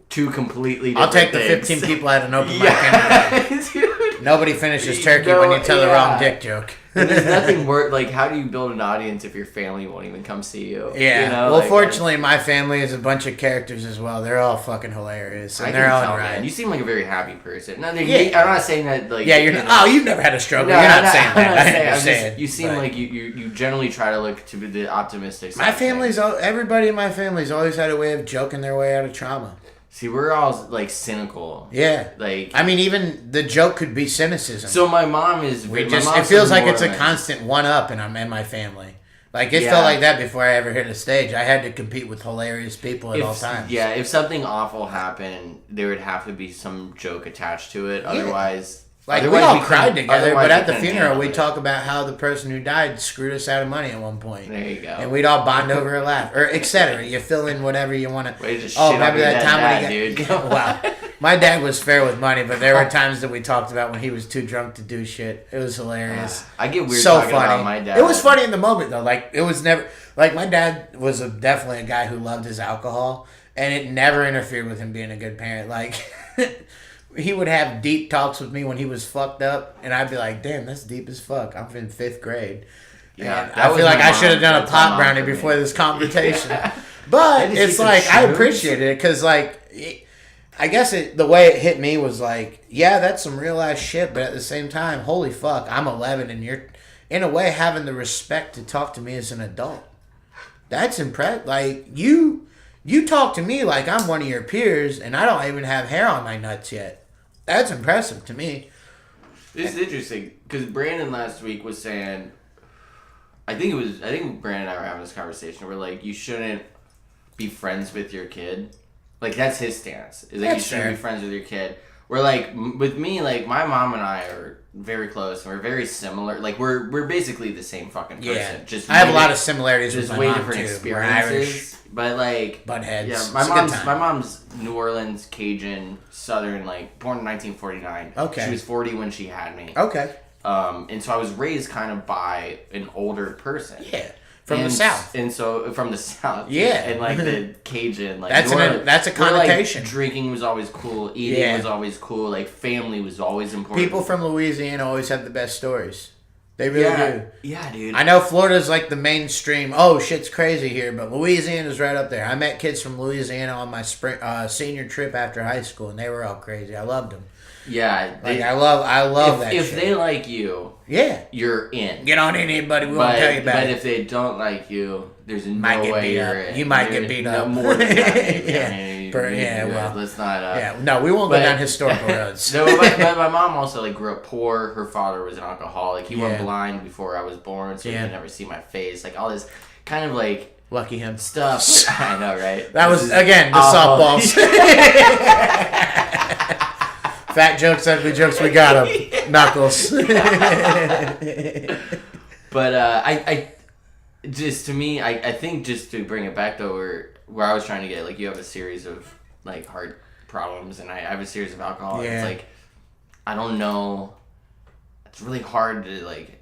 2 completely different I'll take things. the 15 people at an open mic anyway. Dude. Nobody finishes turkey when you tell the wrong dick joke. And there's nothing worse. Like, how do you build an audience if your family won't even come see you? Yeah. You know, well, like, fortunately, my family is a bunch of characters as well. They're all fucking hilarious, and I they're can all tell, right. man. You seem like a very happy person. No, Yeah. I'm not saying that. Like, Yeah, you're not. Oh, you've never had a struggle. You're not saying that. I'm just saying. You seem like you generally try to look to be the optimistic side. My family's everybody in my family's always had a way of joking their way out of trauma. See, we're all like cynical. Yeah. Like, I mean, even the joke could be cynicism. so my mom is. It feels like it's a constant one-up in my family. Like, it felt like that before I ever hit a stage. I had to compete with hilarious people at all times. Yeah, if something awful happened, there would have to be some joke attached to it. Otherwise, Like, we all couldn't- cried together, otherwise but we at the couldn't funeral, handle we it. talk about how the person who died screwed us out of money at one point. There you go. And we'd all bond over a laugh, or etc. You fill in whatever you want to. Way to just Oh, shit on remember your that dead time dad, when he dude. got? Wow, my dad was fair with money, but there were times that we talked about when he was too drunk to do shit. It was hilarious. I get weird So talking funny. about my dad. It was funny in the moment though. Like, it was never like my dad was definitely a guy who loved his alcohol, and it never interfered with him being a good parent. Like. He would have deep talks with me when he was fucked up, and I'd be like, "Damn, that's deep as fuck." I'm in 5th grade. Yeah, And that I was feel like my I mom. should have done a That's my pop mom brownie for me. before this conversation. Yeah. But Maybe it's she like could I choose. appreciate it because, like, I guess the way it hit me was like, yeah, that's some real ass shit. But at the same time, holy fuck, I'm 11, and you're in a way having the respect to talk to me as an adult. That's impressive. Like, you talk to me like I'm one of your peers, and I don't even have hair on my nuts yet. That's impressive to me. This is interesting because Brandon last week was saying, I think Brandon and I were having this conversation where, like, you shouldn't be friends with your kid. Like, that's his stance. Is that you shouldn't fair. be friends with your kid. Where, like, with me, like, my mom and I are very close and we're very similar. Like, we're basically the same fucking person. Yeah, Just I have a way lot di- of similarities with just my way mom different too. We're Irish, experiences. But, like, butt heads. yeah, It's a good time. my mom's New Orleans, Cajun, Southern, like, born in 1949. Okay. She was 40 when she had me. Okay. And so I was raised kind of by an older person. Yeah, from the And- South. And so from the South. Yeah. And like the Cajun, like That's a where, like, connotation. drinking was always cool. Eating Yeah. was always cool. Like family was always important. People from Louisiana always have the best stories. They really do. Yeah, dude. I know Florida's like the mainstream. Oh, shit's crazy here, but Louisiana's right up there. I met kids from Louisiana on my senior trip after high school, and they were all crazy. I loved them. Yeah. Like, I love that. If shit. they like you, yeah, you're in. get on in, anybody. We won't tell you about but it. if they don't like you, there's Might no get way beat you're up. in. You might You're- get beat no, up. more than that. Yeah. Well. Let's not. Yeah, no, we won't go but- down historical roads. No, but my mom also like grew up poor. Her father was an alcoholic. He went Yeah. blind before I was born, so he Yeah. could never see my face. Like all this kind of like Lucky him. stuff. I know, right? That This was is again the awful. softballs. Fat jokes, ugly jokes. We got them. Knuckles. But I just to me, I think just to bring it back though, where I was trying to get, like, you have a series of like heart problems, and I have a series of alcohol. And Yeah. it's like I don't know. It's really hard to like.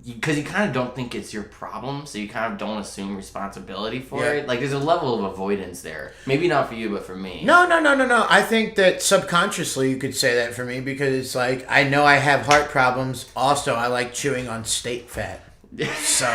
Because you kind of don't think it's your problem, so you kind of don't assume responsibility for Yeah. it. Like, there's a level of avoidance there. Maybe not for you, but for me. No. I think that subconsciously you could say that for me because it's like I know I have heart problems. Also, I like chewing on steak fat. So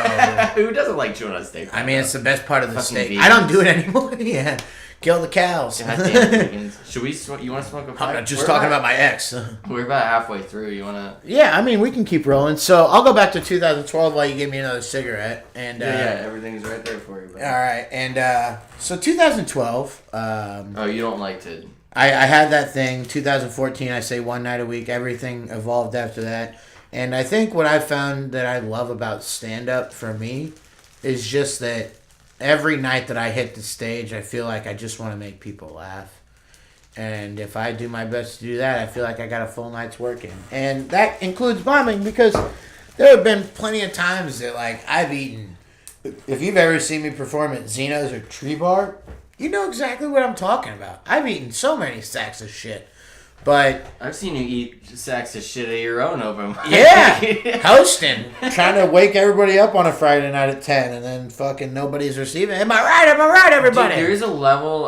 Who doesn't like chewing on steak? I mean, it's the best part of the Fucking steak. vegans. I don't do it anymore. Yeah, kill the cows. Goddamn vegans. Should we? You want to smoke a pipe? I'm not just We're talking about my ex. We're about halfway through. You want to? Yeah, I mean we can keep rolling. So I'll go back to 2012 while you give me another cigarette. And Yeah, everything's right there for you. Bro. all right, and so 2012. Oh, you don't like to? I had that thing. 2014, I say one night a week. Everything evolved after that. And I think what I found that I love about stand-up for me is just that every night that I hit the stage, I feel like I just want to make people laugh. And if I do my best to do that, I feel like I got a full night's work in. And that includes bombing because there have been plenty of times that, like, I've eaten. If you've ever seen me perform at Zeno's or Tree Bar, you know exactly what I'm talking about. I've eaten so many sacks of shit. But I've seen you eat sacks of shit at your own open mic. yeah, hosting, trying to wake everybody up on a Friday night at 10, and then fucking nobody's receiving. Am I right, everybody? Dude, there is a level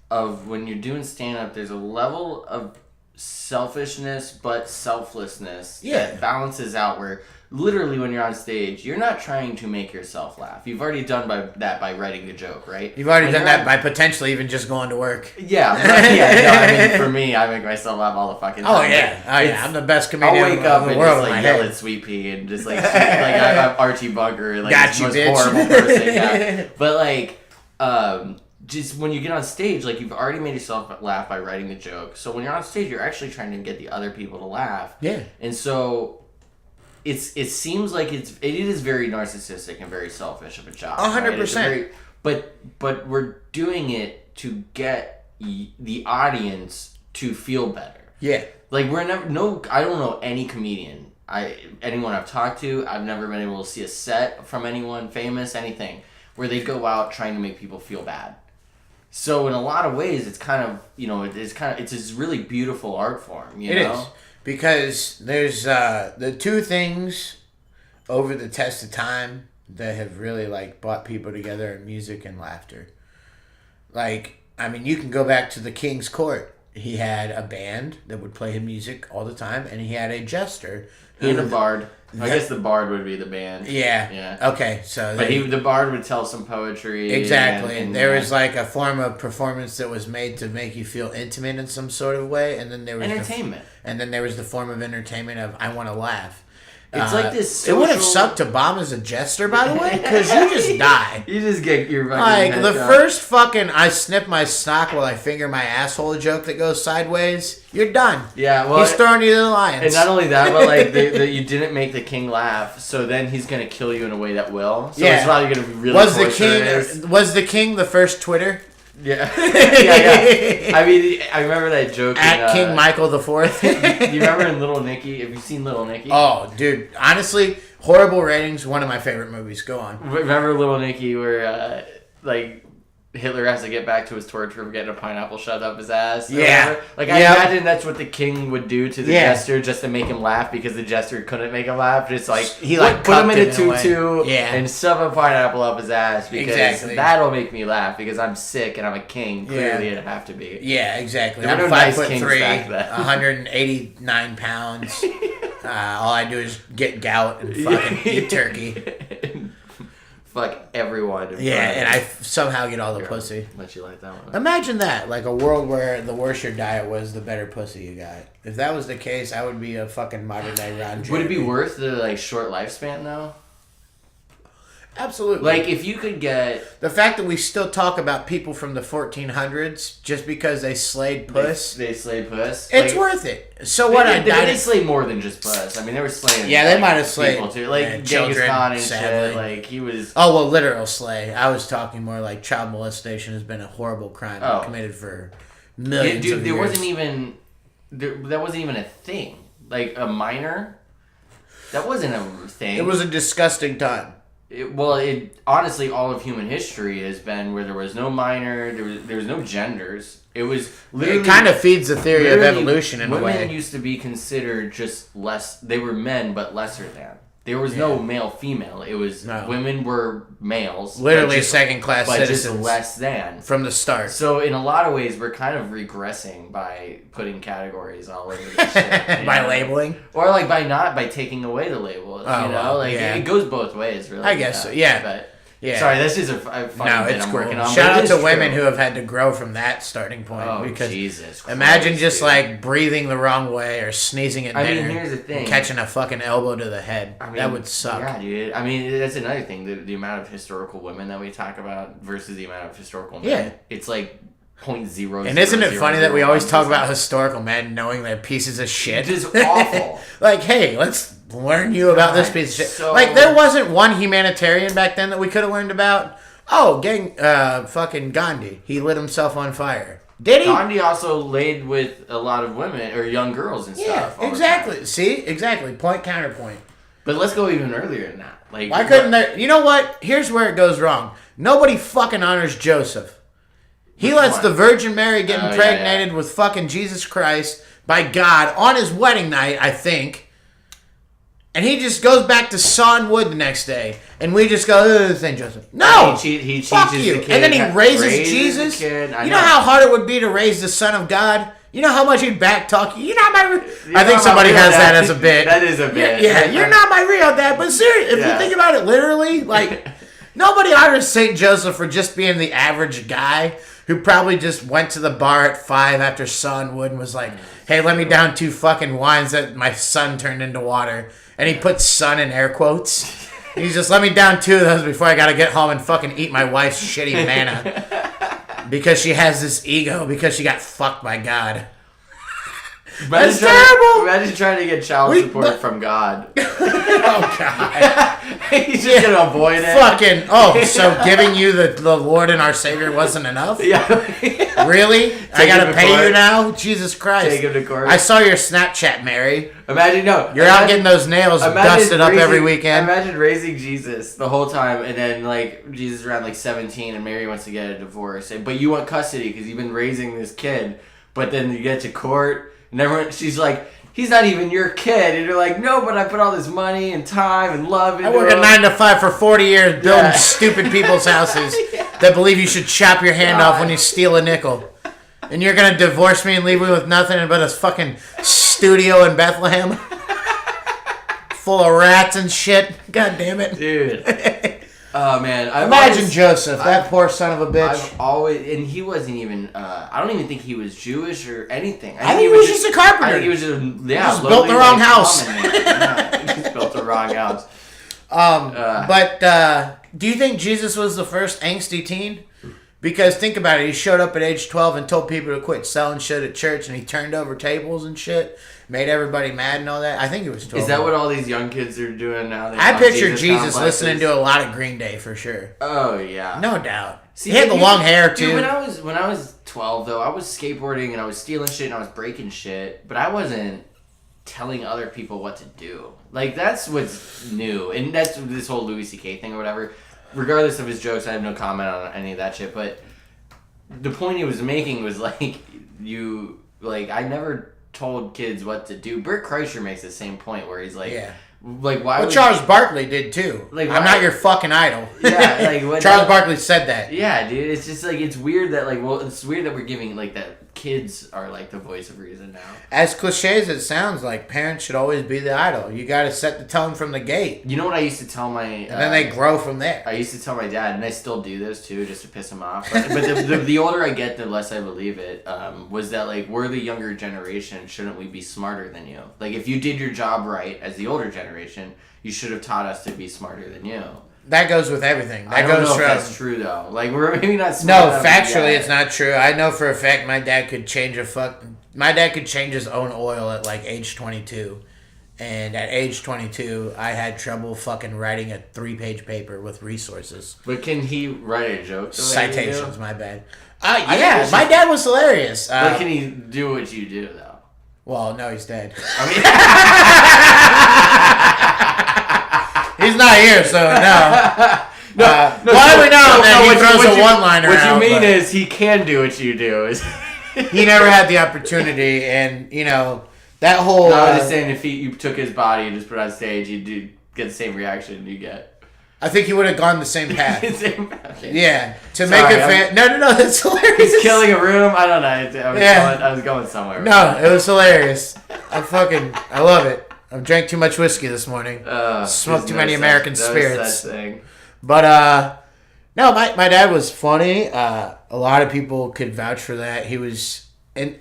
of when you're doing stand up. There's a level of selfishness but selflessness Yeah. that balances out where literally when you're on stage you're not trying to make yourself laugh. You've already done that by writing the joke, right? You've already When done you're that on- by potentially even just going to work. Yeah, I mean, for me, I make myself laugh all the fucking time. Oh yeah, It's- I'm the best I'll comedian wake in up the and world just in my like yell head. at Sweet Pea and just like I'm Archie Bunker, like Got the you, most bitch. horrible person. Yeah. But like, just when you get on stage, like you've already made yourself laugh by writing the joke. So when you're on stage, you're actually trying to get the other people to laugh. Yeah. And so it seems like it is very narcissistic and very selfish of a job. 100%. But we're doing it to get the audience to feel better. Yeah. Like I don't know any comedian, anyone I've talked to, I've never been able to see a set from anyone famous, anything, where they go out trying to make people feel bad. So in a lot of ways, it's kind of, it's this really beautiful art form, you know? It is. Because there's the two things over the test of time that have really like brought people together in music and laughter. Like, I mean, you can go back to the King's Court. He had a band that would play his music all the time, and he had a jester. And a bard. I guess the bard would be the band. Yeah. Yeah. Okay, so But the bard would tell some poetry. exactly. And There was like a form of performance that was made to make you feel intimate in some sort of way, and then there was entertainment. and then there was the form of entertainment of I want to laugh. It's like this It would have social- sucked to bomb as a jester, by the way, because you just die. You just get your fucking Like head the shot. first fucking I snip my sock while I finger my asshole joke that goes sideways, you're done. Yeah, well, He's throwing you to the lions. and not only that, but like you didn't make the king laugh, so then he's gonna kill you in a way that will. So Yeah. it's probably gonna be really was the king the first Twitter Yeah. yeah. I mean, I remember that joke at in, King Michael the Fourth? You remember in Little Nicky? Have you seen Little Nicky? Oh, dude, honestly, horrible ratings. One of my favorite movies. Go on. Remember Little Nicky where like Hitler has to get back to his torture of getting a pineapple shoved up his ass? Yeah. Like, I Yep. imagine that's what the king would do to the Yeah. jester just to make him laugh because the jester couldn't make him laugh. Just like, He, like, put him cupped in a it in a way. tutu Yeah. and shove a pineapple up his ass because Exactly. that'll make me laugh because I'm sick and I'm a king. Clearly Yeah. it'd have to be. Yeah, exactly. There were I'm no nice 5'3", kings back then. 189 pounds. All I do is get gout and fucking eat turkey. Fuck everyone. in Yeah, front and of I me. somehow get all the pussy. Let you like that one. Imagine that, like a world where the worse your diet was, the better pussy you got. If that was the case, I would be a fucking modern day Ron Jeremy. Would it be worth the like short lifespan though? Absolutely. Like if you could get the fact that we still talk about people from the 1400s just because they slayed puss, they slayed puss. it's Like, worth it. So what? I died. They slayed more than just puss. I mean, they were slaying. Yeah, they like, might have slayed, people too. Like Genghis children, Khan and sadly. shit. Like he was. Oh well, literal slay. I was talking more like child molestation has been a horrible crime Oh. committed for Yeah, millions dude, of there years. wasn't even. That wasn't even a thing. Like a minor. That wasn't a thing. It was a disgusting time. Honestly, all of human history has been where there was no minor, there was no genders. It was literally It kind of feeds the theory of literally, evolution in a women way. used to be considered just less. They were men, but lesser than. There was no male female. It was women were males, Literally but just, second class but just citizens less than. from the start. So in a lot of ways, we're kind of regressing by putting categories all over this shit. By know? labeling. Or like by taking away the labels. Oh, you know, well, like yeah. it goes both ways, really. I guess so, yeah. But Yeah. sorry, this is a funny No, bit it's I'm cool. working on. Shout but out it to is women true. who have had to grow from that starting point. Oh, because Jesus Christ, imagine just dude. like breathing the wrong way or sneezing at I mean, dinner. here's the thing. and catching a fucking elbow to the head. I mean, that would suck. Yeah, dude. I mean, that's another thing. The amount of historical women that we talk about versus the amount of historical men. Yeah. It's like 0.0. And isn't it funny that we always talk about historical men knowing they're pieces of shit? It is awful. Like, hey, let's learn you about this God, piece of shit. so- Like, there wasn't one humanitarian back then that we could have learned about. Oh, fucking Gandhi. He lit himself on fire. Did he? Gandhi also laid with a lot of women or young girls and Yeah, stuff. all the exactly. time. See? Exactly. Point, counterpoint. But let's go even earlier than that. Like, Why couldn't there... You know what? Here's where it goes wrong. Nobody fucking honors Joseph. He Which lets one? the Virgin Mary get Oh, yeah, impregnated with fucking Jesus Christ by God on his wedding night, I think. And he just goes back to sawing wood the next day. And we just go, St. Joseph. No! He Fuck teaches you. the kid. And then he raises the Jesus. kid. I You know how hard it would be to raise the Son of God? You know how much he'd back talk you? You're not my real... I not think my somebody real has dad. that as a bit. That is a bit. Yeah, you're not my real dad. But seriously, if you think about it literally, like, nobody honors St. Joseph for just being the average guy who probably just went to the bar at 5 after Sunwood and was like, hey, let me down 2 fucking wines that my son turned into water. And he put son in air quotes. He's just, let me down 2 of those before I gotta get home and fucking eat my wife's shitty manna. Because she has this ego, because she got fucked by God. That's terrible! Imagine trying to get child support from God. Oh, God. He's just gonna avoid it. Fucking, so giving you the Lord and our Savior wasn't enough? Yeah. Really? I gotta him to pay court. you now? Jesus Christ. Take him to court. I saw your Snapchat, Mary. You're out getting those nails dusted up every weekend. Imagine raising Jesus the whole time, and then like Jesus around like 17, and Mary wants to get a divorce, but you want custody because you've been raising this kid. But then you get to court, and everyone, she's like, he's not even your kid, and you're like, no, but I put all this money and time and love into I work him. a 9 to 5 for 40 years building stupid people's houses that believe you should chop your hand off when you steal a nickel. And you're gonna divorce me and leave me with nothing but a fucking studio in Bethlehem? Full of rats and shit. God damn it. Dude. Oh, man. Imagine Joseph, that poor son of a bitch. I've always, and he wasn't even, I don't even think he was Jewish or anything. I think he was just a carpenter. I think he was just, just built the wrong house. He just built the wrong house. But do you think Jesus was the first angsty teen? Because think about it, he showed up at age 12 and told people to quit selling shit at church, and he turned over tables and shit, made everybody mad and all that. I think he was 12. Is that what all these young kids are doing now? I picture Jesus listening to a lot of Green Day for sure. Oh yeah, no doubt. See, he had the long hair too. Dude, when I was 12 though, I was skateboarding and I was stealing shit and I was breaking shit, but I wasn't telling other people what to do. Like that's what's new, and that's this whole Louis C.K. thing or whatever. Regardless of his jokes, I have no comment on any of that shit. But the point he was making was like I never told kids what to do. Bert Kreischer makes the same point where he's like, like why? Well, Charles Barkley did too. Like, I'm not your fucking idol. Yeah, like what? Charles Barkley said that. Yeah, dude. It's just like it's weird that it's weird that we're giving like that kids are like the voice of reason now. As cliche as it sounds, like parents should always be the idol. You got to set the tone from the gate. You know what I used to tell my and then they grow from there. I used to tell my dad, and I still do this too, just to piss him off. But the older I get, the less I believe it. Was that like we're the younger generation? Shouldn't we be smarter than you? Like if you did your job right as the older generation, you should have taught us to be smarter than you. That goes with everything. I don't know if that's true though. Like we're maybe not smart enough factually it's not true. I know for a fact my dad could change his own oil at like age 22. And at age 22, I had trouble fucking writing a 3-page paper with resources. But can he write a joke? Citations, my bad. Yeah, my dad was hilarious. But can he do what you do though? Well, no, he's dead. I mean, he's not here, so no. Every now and then he throws a one-liner What out. You mean is he can do what you do. He never had the opportunity, and you know that whole. No, I was just saying, if you took his body and just put it on stage, you'd get the same reaction you get. I think he would have gone the same path. Okay. Yeah, to make it fan. No, that's hilarious. He's killing a room. I don't know. I was going somewhere. No, it was hilarious. I love it. I drank too much whiskey this morning. Smoked too many American spirits. But no, my dad was funny. A lot of people could vouch for that. He was, and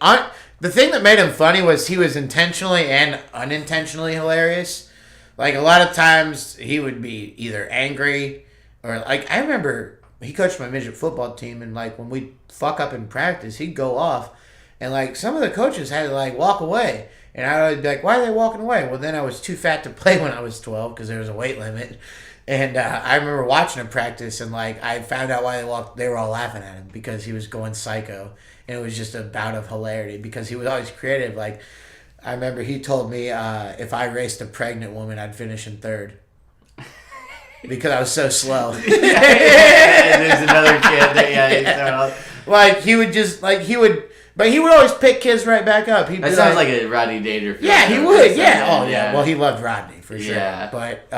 the thing that made him funny was he was intentionally and unintentionally hilarious. Like a lot of times he would be either angry or like I remember he coached my midget football team, and like when we fuck up in practice, he'd go off, and like some of the coaches had to like walk away. And I would be like, why are they walking away? Well, then I was too fat to play when I was 12 because there was a weight limit. And I remember watching him practice, and like I found out why they were all laughing at him because he was going psycho. And it was just a bout of hilarity because he was always creative. Like I remember he told me if I raced a pregnant woman, I'd finish in third because I was so slow. And there's another kid that like he would But he would always pick kids right back up. He'd That be sounds like a Rodney Dangerfield. yeah, he would. Yeah. Oh, yeah. Well, he loved Rodney for sure. Yeah. But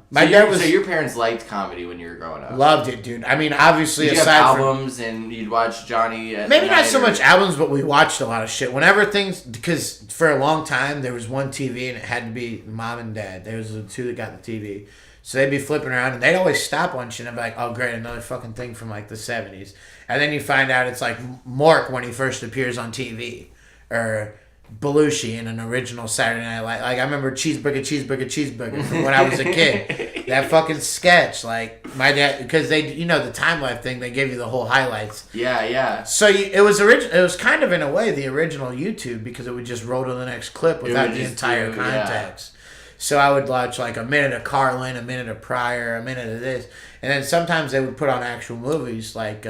my dad was So your parents liked comedy when you were growing up. loved it, dude. I mean, obviously, Did you have aside from albums and you'd watch Johnny? At maybe not night so or- much albums, but we watched a lot of shit. Whenever things, because for a long time there was one TV and it had to be mom and dad. There was the two that got the TV. So they'd be flipping around and they'd always stop on shit and be like, oh great, another fucking thing from like the 70s. And then you find out it's like Mork when he first appears on TV. Or Belushi in an original Saturday Night Live. Like I remember cheeseburger from when I was a kid. That fucking sketch. Like my dad, because they, the time life thing, they gave you the whole highlights. Yeah. So it was kind of in a way the original YouTube because it would just roll to the next clip without would the just entire do- context. So I would watch like a minute of Carlin, a minute of Pryor, a minute of this, and then sometimes they would put on actual movies. Like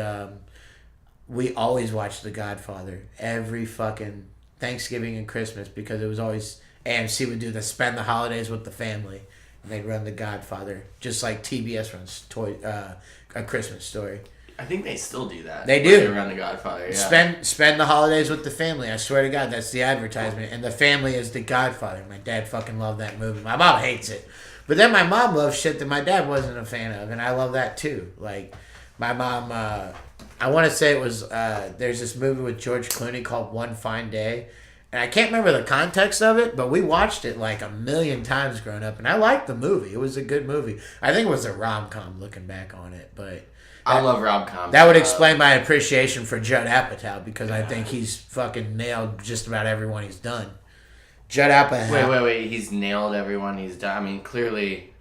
we always watched The Godfather every fucking Thanksgiving and Christmas because it was always AMC would do the spend the holidays with the family. And they'd run The Godfather just like TBS runs A Christmas Story. I think they still do that. They when do. They run The Godfather. Yeah. Spend the holidays with the family. I swear to God, that's the advertisement. And the family is The Godfather. My dad fucking loved that movie. My mom hates it. But then my mom loves shit that my dad wasn't a fan of. And I love that too. Like, my mom, I want to say it was, there's this movie with George Clooney called One Fine Day. And I can't remember the context of it, but we watched it like a million times growing up. And I liked the movie. It was a good movie. I think it was a rom-com looking back on it. But I love rom-coms. that would explain my appreciation for Judd Apatow because I think he's fucking nailed just about everyone he's done. Judd Apatow. Wait. He's nailed everyone he's done. I mean, clearly,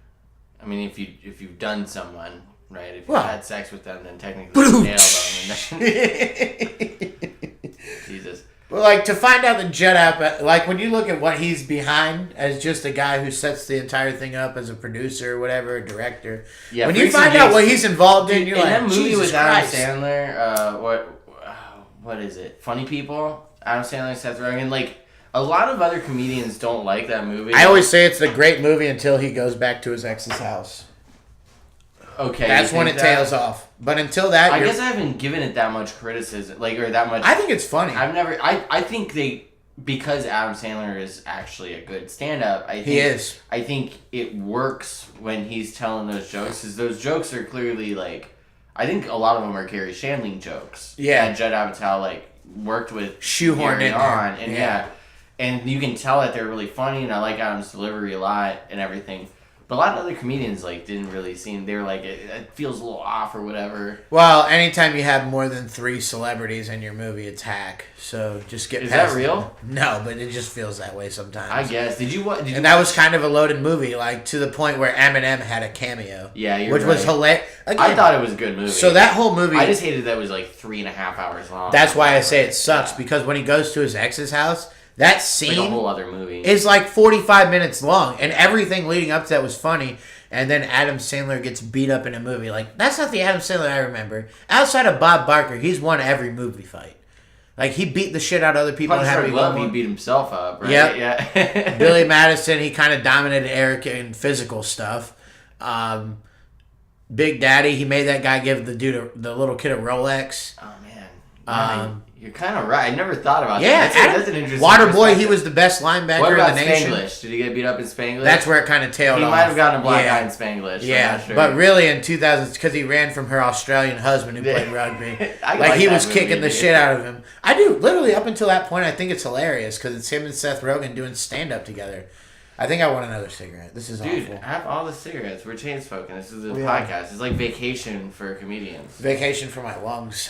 if you've done someone, right? If you've had sex with them, then technically you nailed them. And then, Jesus. Well, like, to find out that Judd Apatow, like, when you look at what he's behind as just a guy who sets the entire thing up as a producer or whatever, a director. Yeah, when you Freaks and find out Geeks- what he's involved in, you're in like, that movie Jesus with Adam Christ. Sandler, what is it? Funny People? Adam Sandler, Seth Rogen. Like, a lot of other comedians don't like that movie. I always say it's a great movie until he goes back to his ex's house. Okay. That's you when think it that? tails off. But until that, I guess I haven't given it that much criticism, or that much. I think it's funny. I think because Adam Sandler is actually a good stand-up. He is. I think it works when he's telling those jokes, because those jokes are clearly like, I think a lot of them are Gary Shandling jokes. Yeah. And Judd Apatow worked with Shoehorned Gary in there. on, and and you can tell that they're really funny, and I like Adam's delivery a lot and everything. But a lot of other comedians didn't really seem. They were like, it feels a little off or whatever. Well, anytime you have more than 3 celebrities in your movie, it's hack. So just get Is past that real? it. No, but it just feels that way sometimes. I guess. Did you what? And that was kind of a loaded movie, like to the point where Eminem had a cameo. Yeah, you're which was right. hilarious. I thought it was a good movie. So that whole movie. I just hated that it was 3.5 hours long. That's why I say it sucks, because when he goes to his ex's house, that It's scene like a whole other movie. is 45 minutes long, and everything leading up to that was funny. And then Adam Sandler gets beat up in a movie. That's not the Adam Sandler I remember. Outside of Bob Barker, he's won every movie fight. He beat the shit out of other people. Punch and had Drunk me Love, one he more. beat himself up, right? Yep. Yeah. Billy Madison, he kind of dominated Eric in physical stuff. Big Daddy, he made that guy give the little kid a Rolex. Oh man. You're kind of right. I never thought about Yeah, that. That's an interesting Waterboy, he perspective. was the best linebacker What about in the nation. Spanglish? Did he get beat up in Spanglish? That's where it kind of tailed he off. might have gotten a black Yeah. eye in Spanglish. Yeah, I'm not sure. but really in 2000s, because he ran from her Australian husband who played rugby. I like he that was movie, kicking the dude. shit out of him. I do. Literally, up until that point, I think it's hilarious because it's him and Seth Rogen doing stand-up together. I think I want another cigarette. This is Dude, awful. have all the cigarettes. We're chain smoking. This is a Yeah. podcast. It's like vacation for comedians. Vacation for my lungs.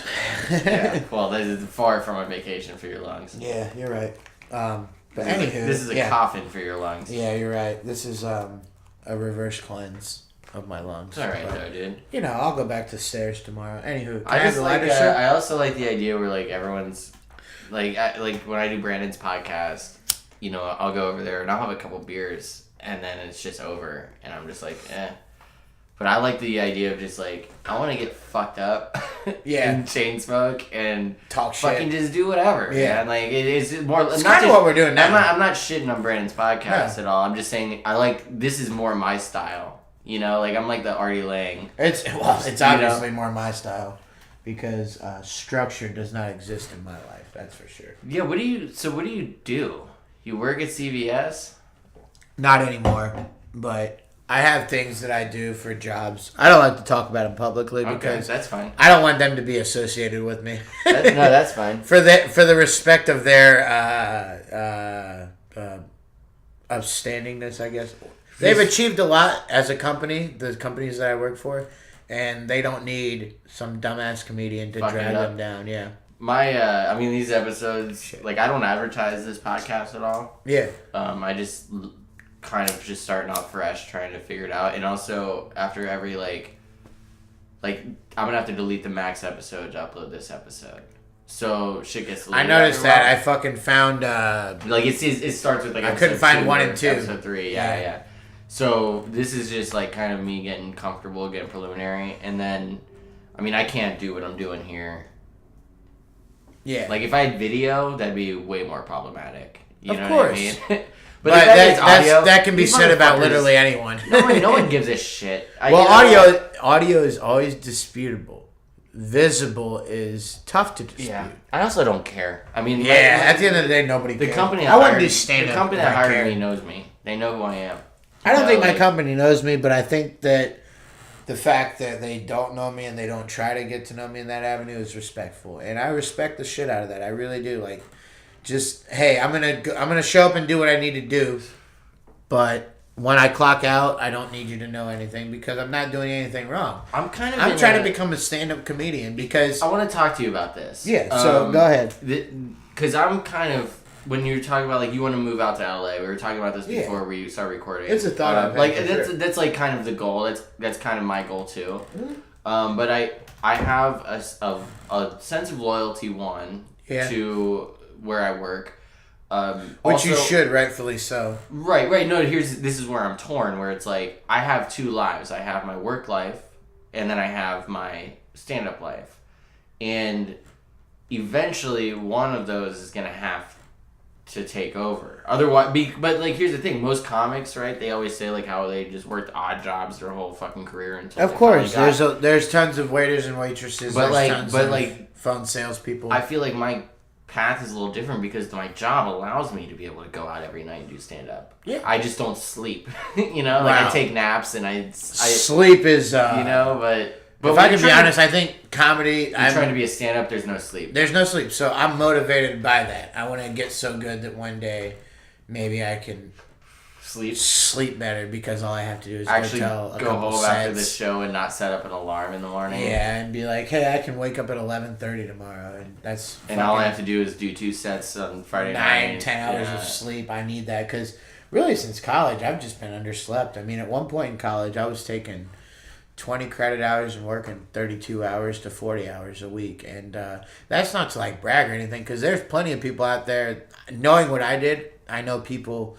Yeah. Well, this is far from a vacation for your lungs. Yeah, you're right. But This is anywho, this is a yeah. coffin for your lungs. Yeah, you're right. This is a reverse cleanse of my lungs. It's alright But, though, dude. I'll go back to stairs tomorrow. Anywho, can I have just the like. lighter, sir? I also like the idea where everyone's like when I do Brandon's podcast, I'll go over there and I'll have a couple beers and then it's just over and I'm just like, eh. But I like the idea of just I want to get fucked up, Yeah. and chain smoke and Talk shit. fucking just do whatever. Yeah. Man. It is more. It's not kind of just- what we're doing now. I'm not shitting on Brandon's podcast No. at all. I'm just saying this is more my style. I'm like the Artie Lang. It's You know? obviously more my style. because structure does not exist in my life. That's for sure. Yeah, what do you do? You work at CVS? Not anymore, but I have things that I do for jobs. I don't like to talk about them publicly because that's fine. I don't want them to be associated with me. No, that's fine. For the respect of their upstandingness, I guess. They've achieved a lot as a company, the companies that I work for, and they don't need some dumbass comedian to drag them down. Yeah. I mean, these episodes, like, I don't advertise this podcast at all. Yeah. I just kind of just starting off fresh, trying to figure it out. And also, after every, like, I'm going to have to delete the max episode to upload this episode. So, shit gets deleted. I noticed that. I fucking found... like, it starts with, like, I couldn't find 2 1 or and 2. Episode 3, yeah. So, this is just, like, kind of me getting comfortable, getting preliminary. And then, I mean, I can't do what I'm doing here. Yeah. Like, if I had video, that'd be way more problematic. You know course. what I mean? But that can be said about literally anyone. No one gives a shit. Audio is always disputable. Visible is tough to dispute. Yeah. I also don't care. I mean, at the end of the day, nobody cares. The company I wouldn't do stand-up. The company that hired me knows me. They know who I am. I don't think my company knows me, but I think that the fact that they don't know me and they don't try to get to know me in that avenue is respectful, and I respect the shit out of that. I really do. Like, just hey, I'm gonna show up and do what I need to do, but when I clock out, I don't need you to know anything because I'm not doing anything wrong. I'm trying to become a stand-up comedian because I want to talk to you about this. Yeah, so go ahead. Because I'm kind of. When you're talking about, like, you want to move out to LA, we were talking about this before we started recording. It's a thought I've had like, for that's like kind of the goal. That's kind of my goal too. Mm-hmm. But I have a sense of loyalty to where I work. Which also, you should, rightfully so. Right. No, this is where I'm torn. Where it's like I have 2 lives. I have my work life, and then I have my stand-up life, and eventually one of those is gonna have to take over. Otherwise, but like here's the thing: most comics, right? They always say like how they just worked odd jobs their whole fucking career until. Of course, there's tons of waiters and waitresses. But like phone salespeople. I feel like my path is a little different because my job allows me to be able to go out every night and do stand up. Yeah, I just don't sleep. You know, like I take naps and I sleep is but. But if I can be honest, I think comedy... I'm trying to be a stand-up, there's no sleep. There's no sleep, so I'm motivated by that. I want to get so good that one day maybe I can sleep better because all I have to do is actually go home sets. after the show and not set up an alarm in the morning. Yeah, and be like, hey, I can wake up at 11:30 tomorrow, and that's... And all I have to do is do 2 sets on Friday night. 10 hours of sleep. I need that because really since college, I've just been underslept. I mean, at one point in college, I was taking 20 credit hours and working 32 hours to 40 hours a week. And that's not to like brag or anything because there's plenty of people out there, knowing what I did, I know people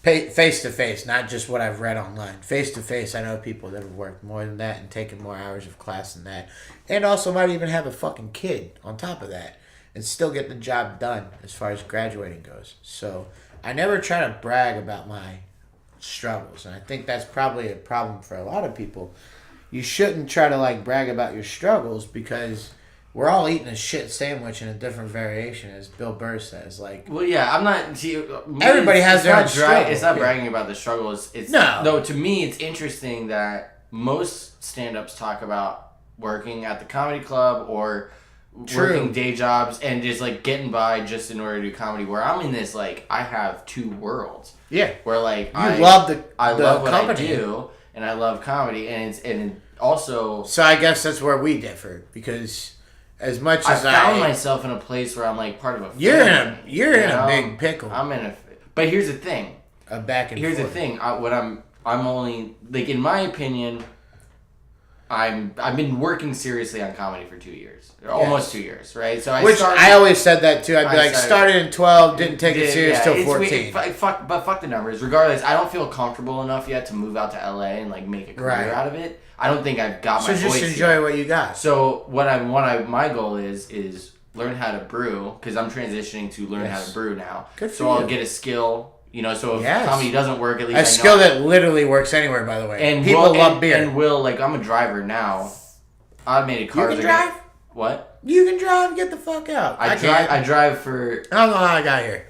face to face, not just what I've read online. Face to face, I know people that have worked more than that and taken more hours of class than that. And also might even have a fucking kid on top of that and still get the job done as far as graduating goes. So I never try to brag about my struggles. And I think that's probably a problem for a lot of people. You shouldn't try to like brag about your struggles because we're all eating a shit sandwich in a different variation, as Bill Burr says. Like, well, yeah, I'm not. Everybody has their own struggle. It's not bragging about the struggle. It's no. Though to me, it's interesting that most stand-ups talk about working at the comedy club or working day jobs and just like getting by just in order to do comedy. Where I'm in this, like, I have 2 worlds. Yeah. Where like I love what company. I do. And I love comedy, and also... So I guess that's where we differ, because as much as I found myself in a place where I'm like part of a family. You're in a big pickle. I'm in a... But here's the thing. Here's the thing. I'm only... Like, in my opinion, I've been working seriously on comedy for 2 years. Almost 2 years, right? So I always said that too. I'd be started in 12, didn't take it serious till 14. Fuck the numbers. Regardless, I don't feel comfortable enough yet to move out to LA and like make a career out of it. I don't think I've got my voice. So just enjoy what you got. So my goal is learn how to brew because I'm transitioning to learn how to brew now. Good for so you. I'll get a skill. You know, so if comedy doesn't work, at least a skill that literally works anywhere. By the way, and people love beer. And I'm a driver now. Automated cars. You can drive? What? You can drive. Get the fuck out. I can't. drive for. I don't know how I got here.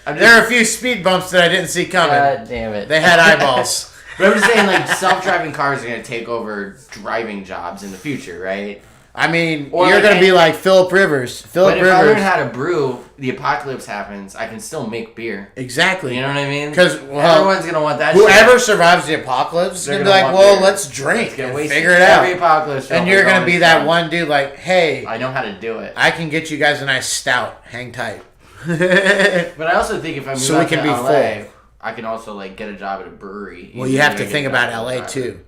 I'm There are a few speed bumps that I didn't see coming. God damn it. They had eyeballs. But I'm just saying, like, self-driving cars are going to take over driving jobs in the future, right? I mean, Or you're like going to be any- like Philip Rivers. Philip But if I learn Rivers. how to brew, the apocalypse happens, I can still make beer. Exactly. You know what I mean? 'Cause, well, everyone's going to want that Whoever shit. survives the apocalypse is They're going to be gonna like, want well, beer. let's drink Let's get and wasted. figure it Every out. apocalypse film And is you're going to always be that fun. one dude like, hey, I know how to do it. I can get you guys a nice stout. Hang tight. But I also think if I move So we out can to be LA, full. I can also like get a job at a brewery. Well, you have Maybe to get think a about job as a LA driver. too.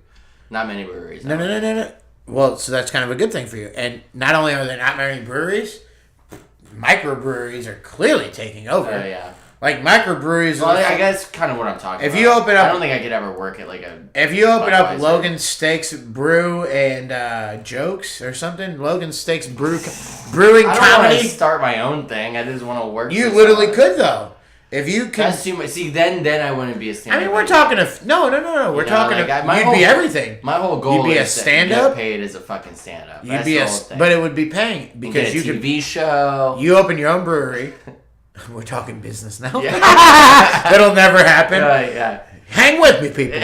Not many breweries. No. Well, so that's kind of a good thing for you. And not only are there not many breweries, microbreweries are clearly taking over. Oh yeah. Like microbreweries. Well, I guess kind of what I'm talking If about. you open up- I don't think I could ever work at like a. If you open up Budweiser. Logan Steaks Brew and Jokes or something, Logan Steaks Brewing I don't want Comedy, to start my own thing. I just want to work. you for literally someone. could though. If you can, That's too much. See, then I wouldn't be a I stand-up. mean, we're talking of no. We're know, talking. like, Of, my you'd whole- be everything. My whole goal You'd be a is to stand-up? get paid as a fucking stand-up. You'd That's be the a, whole thing. but it would be paying You because get you a could. TV show. You open your own brewery. We're talking business now. Yeah. That'll never happen. Yeah. Hang with me, people.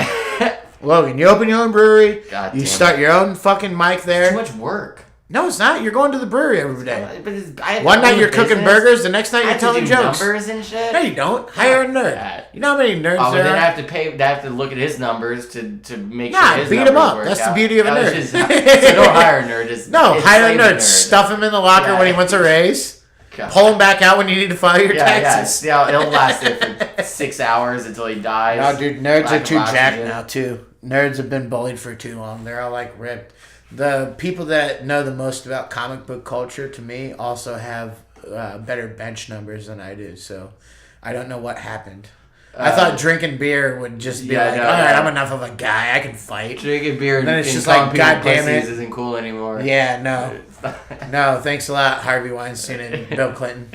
Logan, you open your own brewery. God you damn start your own fucking mic Too there. much work. No, it's not. You're going to the brewery every day. But I have One to night own you're a cooking business. burgers, the next night I you're have to telling do jokes. numbers and shit. No, you don't. Hire a nerd. Yeah. You know how many nerds Oh, but there then I are? have to pay. I have to look at his numbers to make Nah, sure his beat numbers him up. work That's the out. beauty of a No, nerd. it's just- so don't hire a nerd. Just No, it's hire a like nerd. Stuff him in the locker Yeah. when he wants a raise. God. Pull him back out when you need to file your Yeah, taxes. yeah. He'll last there for 6 hours until he dies. No, dude, nerds Lack are of too jacked oxygen. now, too. Nerds have been bullied for too long. They're all, like, ripped. The people that know the most about comic book culture, to me, also have better bench numbers than I do, so I don't know what happened. I thought drinking beer would just be yeah, like, no, all right, no. I'm enough of a guy. I can fight. Drinking beer and Then it's and just calling like, people God damn pussies it. isn't cool anymore. Yeah, no. No, thanks a lot, Harvey Weinstein and Bill Clinton.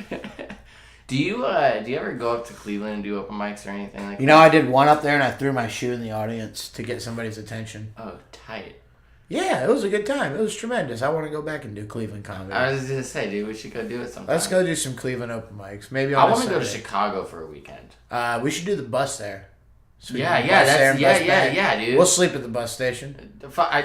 Do you ever go up to Cleveland and do open mics or anything like that? You know, I did one up there and I threw my shoe in the audience to get somebody's attention. Oh, tight. Yeah, it was a good time. It was tremendous. I want to go back and do Cleveland comedy. I was just gonna say, dude, we should go do it sometime. Let's go do some Cleveland open mics. Maybe I on want a to go to Sunday. Chicago for a weekend. We should do the bus there. So we Yeah, can yeah, bus there that's and yeah, bus yeah, back. yeah, dude. We'll sleep at the bus station.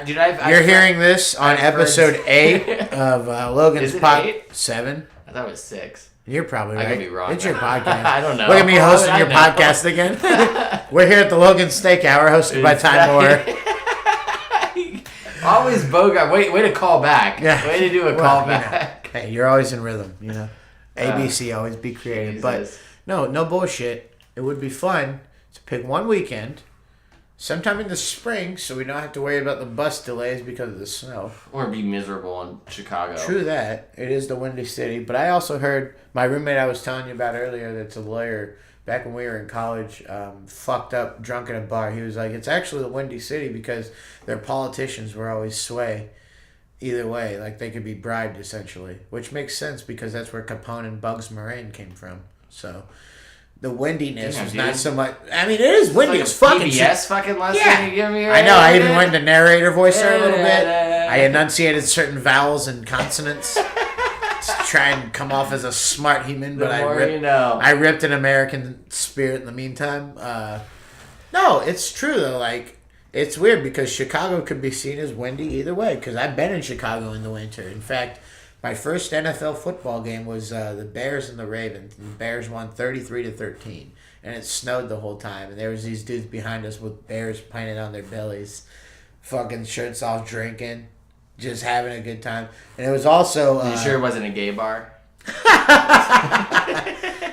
Dude, I've You're hearing this on I've heard- episode 8 of Logan's Is it pod. 8? 7. I thought it was 6. You're probably I right. could be wrong. It's your podcast. I don't know. Look at me hosting I your know. podcast again. We're here at the Logan Steak Hour, hosted by Time Moore. Always Bogart. Way to call back. Yeah. Way to do a Well, call you know, back. hey, you're always in rhythm, you know. ABC, always be creative. Jesus. But no bullshit. It would be fun to pick one weekend, sometime in the spring, so we don't have to worry about the bus delays because of the snow. Or be miserable in Chicago. True that. It is the Windy City. But I also heard my roommate I was telling you about earlier that's a lawyer, back when we were in college, fucked up drunk in a bar. He was like, it's actually the Windy City because their politicians were always sway either way. Like they could be bribed essentially, which makes sense because that's where Capone and Bugs Moran came from. So the windiness Damn, was dude. not so much. I mean, it is windy as fucking shit. PBS fucking lesson Yeah. you give me I know. I even went into narrator voice there a little bit. Yeah. I enunciated certain vowels and consonants to try and come off as a smart human, but The I more ripped, you know. I ripped an American spirit in the meantime. No, it's true though. Like it's weird because Chicago could be seen as windy either way. Because I've been in Chicago in the winter. In fact, my first NFL football game was the Bears and the Ravens. And the Bears won 33-13, and it snowed the whole time. And there was these dudes behind us with bears painted on their bellies, fucking shirts off, drinking, just having a good time. And it was also You sure it wasn't a gay bar?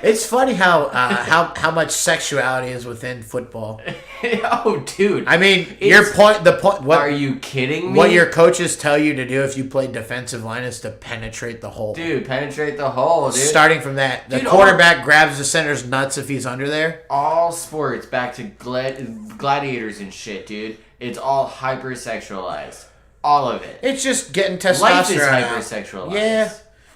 it's funny how much sexuality is within football. Oh, dude. I mean, It's- the point. What Are you kidding me? what your coaches tell you to do if you play defensive line is to penetrate the hole. Dude, penetrate the hole, dude. Starting from that, the Dude, quarterback grabs the center's nuts if he's under there. All sports, back to gladiators and shit, dude. It's all hypersexualized. All of it. It's just getting testosterone. Life is out. hypersexualized. Yeah,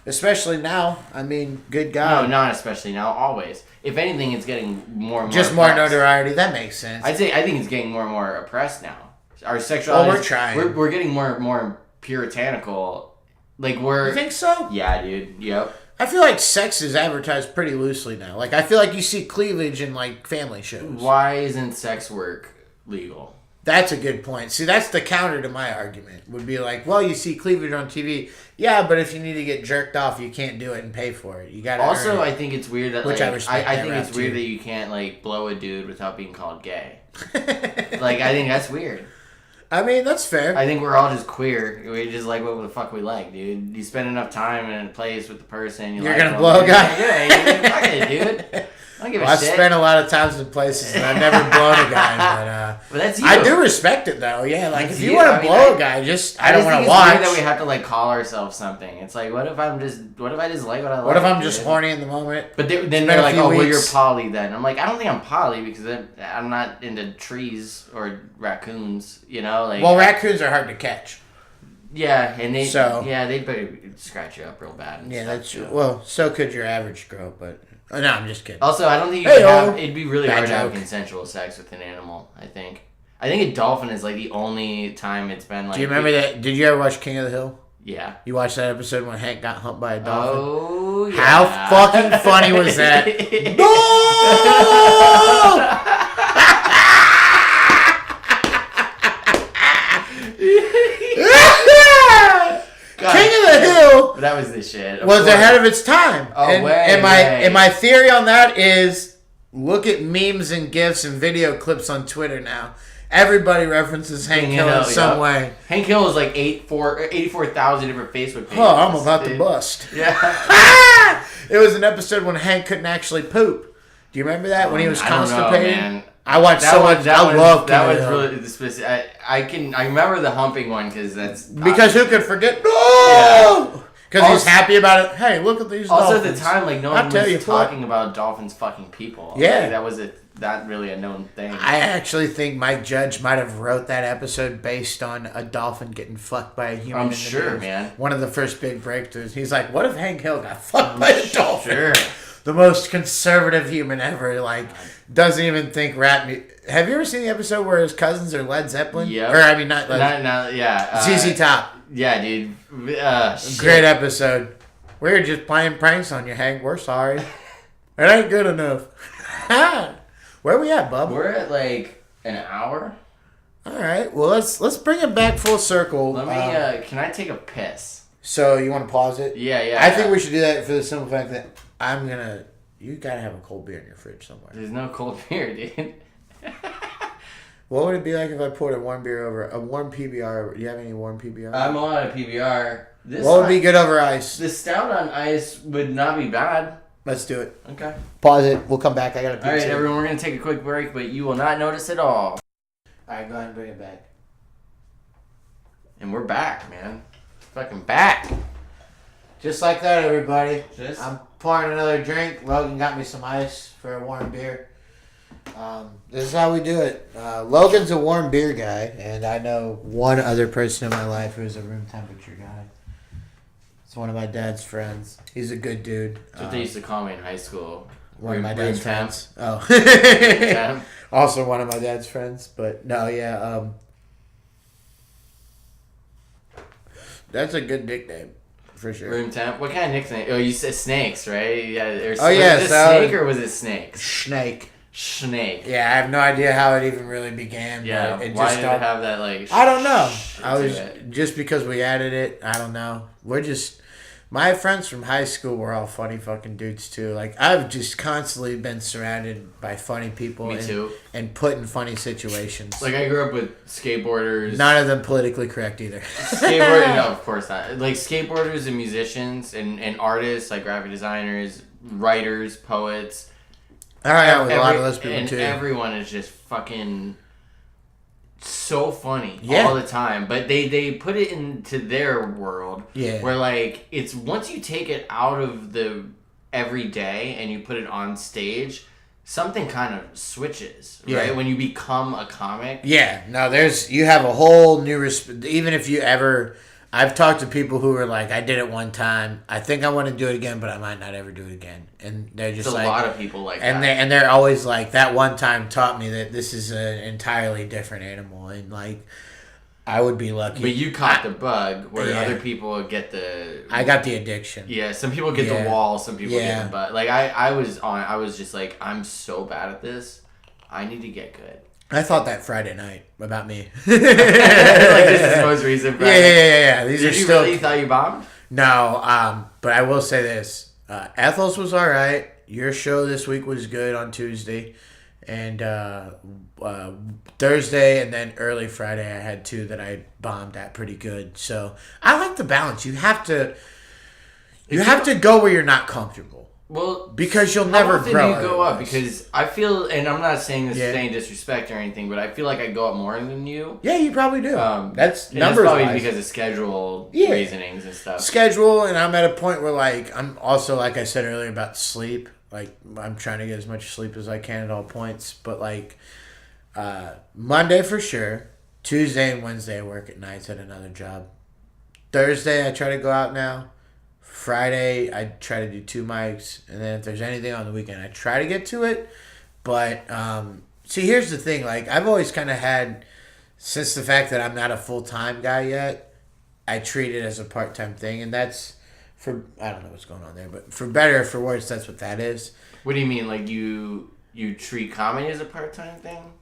especially now. I mean, good No, God. not especially now. Always. If anything, it's getting more and more. Just more oppressed. notoriety. That makes sense. I think it's getting more and more oppressed now. Our sexuality. Well, we're trying. We're getting more and more puritanical Like we're. You think so? Yeah, dude. Yep. I feel like sex is advertised pretty loosely now. Like I feel like you see cleavage in like family shows. Why isn't sex work legal? That's a good point. See, that's the counter to my argument. Would be like, well, you see cleavage on TV. Yeah, but if you need to get jerked off, you can't do it and pay for it. You got to. Also, I think it's weird that Which like, I respect I that think route, it's weird too. that you can't like blow a dude without being called gay. Like I think that's weird. I mean, that's fair. I think we're all just queer. We just like what the fuck we like, dude. You spend enough time in a place with the person. You're gonna blow a guy? Yeah, fuck it, dude. I don't give a I've shit. spent a lot of times in places and I've never blown a guy, But that's you. I do respect it though. Yeah, like That's if you you. want I to mean, blow a guy, just I don't just want think to it's watch. weird that we have to like call ourselves something. It's like, what if I just like what I like? What if I'm just dude? horny in the moment? But then been they're a like, few oh, well, you're weeks. poly then. I'm like, I don't think I'm poly because I'm not into trees or raccoons, you know? Like, Well, raccoons are hard to catch. yeah, and they'd better scratch you up real bad. And Yeah, stuff, that's too. true. Well, so could your average girl, but no, I'm just kidding. Also, I don't think you Hey, could have, yo. it'd be really Bad hard to have joke. consensual sex with an animal, I think. I think a dolphin is like the only time it's been like. Do you remember that? Did you ever watch King of the Hill? Yeah. You watched that episode when Hank got humped by a dolphin? Oh, yeah. How fucking funny was that? God, King of the Hill That was the shit. Of was course. ahead of its time. Oh, and, way, and my way. and my theory on that is look at memes and gifs and video clips on Twitter now. Everybody references Hank Hill in some way. Hank Hill is like 84,000 different Facebook pages. Oh, I'm about to dude. bust. Yeah. It was an episode when Hank couldn't actually poop. Do you remember that when he was I don't know, constipated? man. I watched so much. I love that King of was the Hill. really specific. I remember the humping one because that's Because who could forget? No! Because he's Also- happy about it. Hey, look at these also dolphins. at the time like no I'll one tell you was what. talking about dolphins fucking people. Yeah. Like, that was not really a known thing. I actually think Mike Judge might have wrote that episode based on a dolphin getting fucked by a human. I'm in the sure, news. man. One of the first big breakthroughs. He's like, what if Hank Hill got fucked by a dolphin? Sure. The most conservative human ever. Like, doesn't even think rap music. Have you ever seen the episode where his cousins are Led Zeppelin? Yep. Or, I mean, not Led Yeah. ZZ Top. Yeah, dude. Shit. Great episode. We're just playing pranks on you, Hank. We're sorry. It ain't good enough. Where we at, bub? We're at like an hour. All right. Well, let's bring it back full circle. Let me. Can I take a piss? So you want to pause it? Yeah. I think we should do that for the simple fact that you gotta have a cold beer in your fridge somewhere. There's no cold beer, dude. What would it be like if I poured a warm PBR over? Do you have any warm PBR? I'm on a PBR. What would be good over ice? The stout on ice would not be bad. Let's do it. Okay. Pause it. We'll come back. I got a pizza. All right, everyone. We're gonna take a quick break, but you will not notice at all. All right, go ahead and bring it back. And we're back, man. Fucking back. Just like that, everybody. Just- I'm pouring another drink. Logan got me some ice for a warm beer. This is how we do it. Logan's a warm beer guy, and I know one other person in my life who's a room temperature guy. It's one of my dad's friends. He's a good dude. That's what they used to call me in high school. One of my Room dad's temp. friends. Oh. Temp. Also one of my dad's friends. But no, yeah. That's a good nickname. For sure. Room temp. What kind of nickname? Oh, you said snakes, right? Yeah. Oh, yeah, Was it so- snake or was it snakes? Snake. Snake. Yeah, I have no idea how it even really began. Yeah. But it Why just did don't- it have that like? I don't know. I to was it? just because we added it. I don't know. We're just my friends from high school were all funny fucking dudes too. Like I've just constantly been surrounded by funny people. Me and, too. And put in funny situations. Like I grew up with skateboarders. None of them politically correct either. Skateboarders, no, of course not. Like skateboarders and musicians and artists, like graphic designers, writers, poets. All right, with a lot of those people and too. everyone is just fucking so funny Yeah. all the time. But they put it into their world. Yeah. Where like it's once you take it out of the everyday and you put it on stage, something kind of switches, Yeah. right? When you become a comic. Yeah, no, you have a whole new even if you ever, I've talked to people who were like, I did it one time, I think I want to do it again, but I might not ever do it again, and they're just There's a like, lot of people like and that. they're always like, that one time taught me that this is an entirely different animal, and like, I would be lucky. But you caught the bug where Yeah. other people get the. I got the addiction. Yeah, some people get Yeah. the wall, some people Yeah. get the butt. Like I was just like, I'm so bad at this. I need to get good. I thought that Friday night about me. Like this is the most recent. Yeah. These Did are you still really thought you bombed? no. But I will say this: Ethel's was all right. Your show this week was good on Tuesday, and Thursday, and then early Friday. I had two that I bombed at pretty good. So I like the balance. You have to go where you're not comfortable. Well, Because you'll how never often grow. do you go up? otherwise. Because I feel, and I'm not saying this Yeah. is any disrespect or anything, but I feel like I go up more than you. Yeah, you probably do. That's And numbers that's probably wise. because of schedule Yeah. reasonings and stuff. Schedule, and I'm at a point where like I'm also, like I said earlier, about sleep. Like I'm trying to get as much sleep as I can at all points. But like Monday for sure. Tuesday and Wednesday I work at nights at another job. Thursday I try to go out now. Friday I try to do 2 mics, and then if there's anything on the weekend I try to get to it. But see, here's the thing: like I've always kind of had, since the fact that I'm not a full-time guy yet, I treat it as a part-time thing, and that's for, I don't know what's going on there, but for better or for worse, that's what that is. What do you mean? Like you treat comedy as a part-time thing?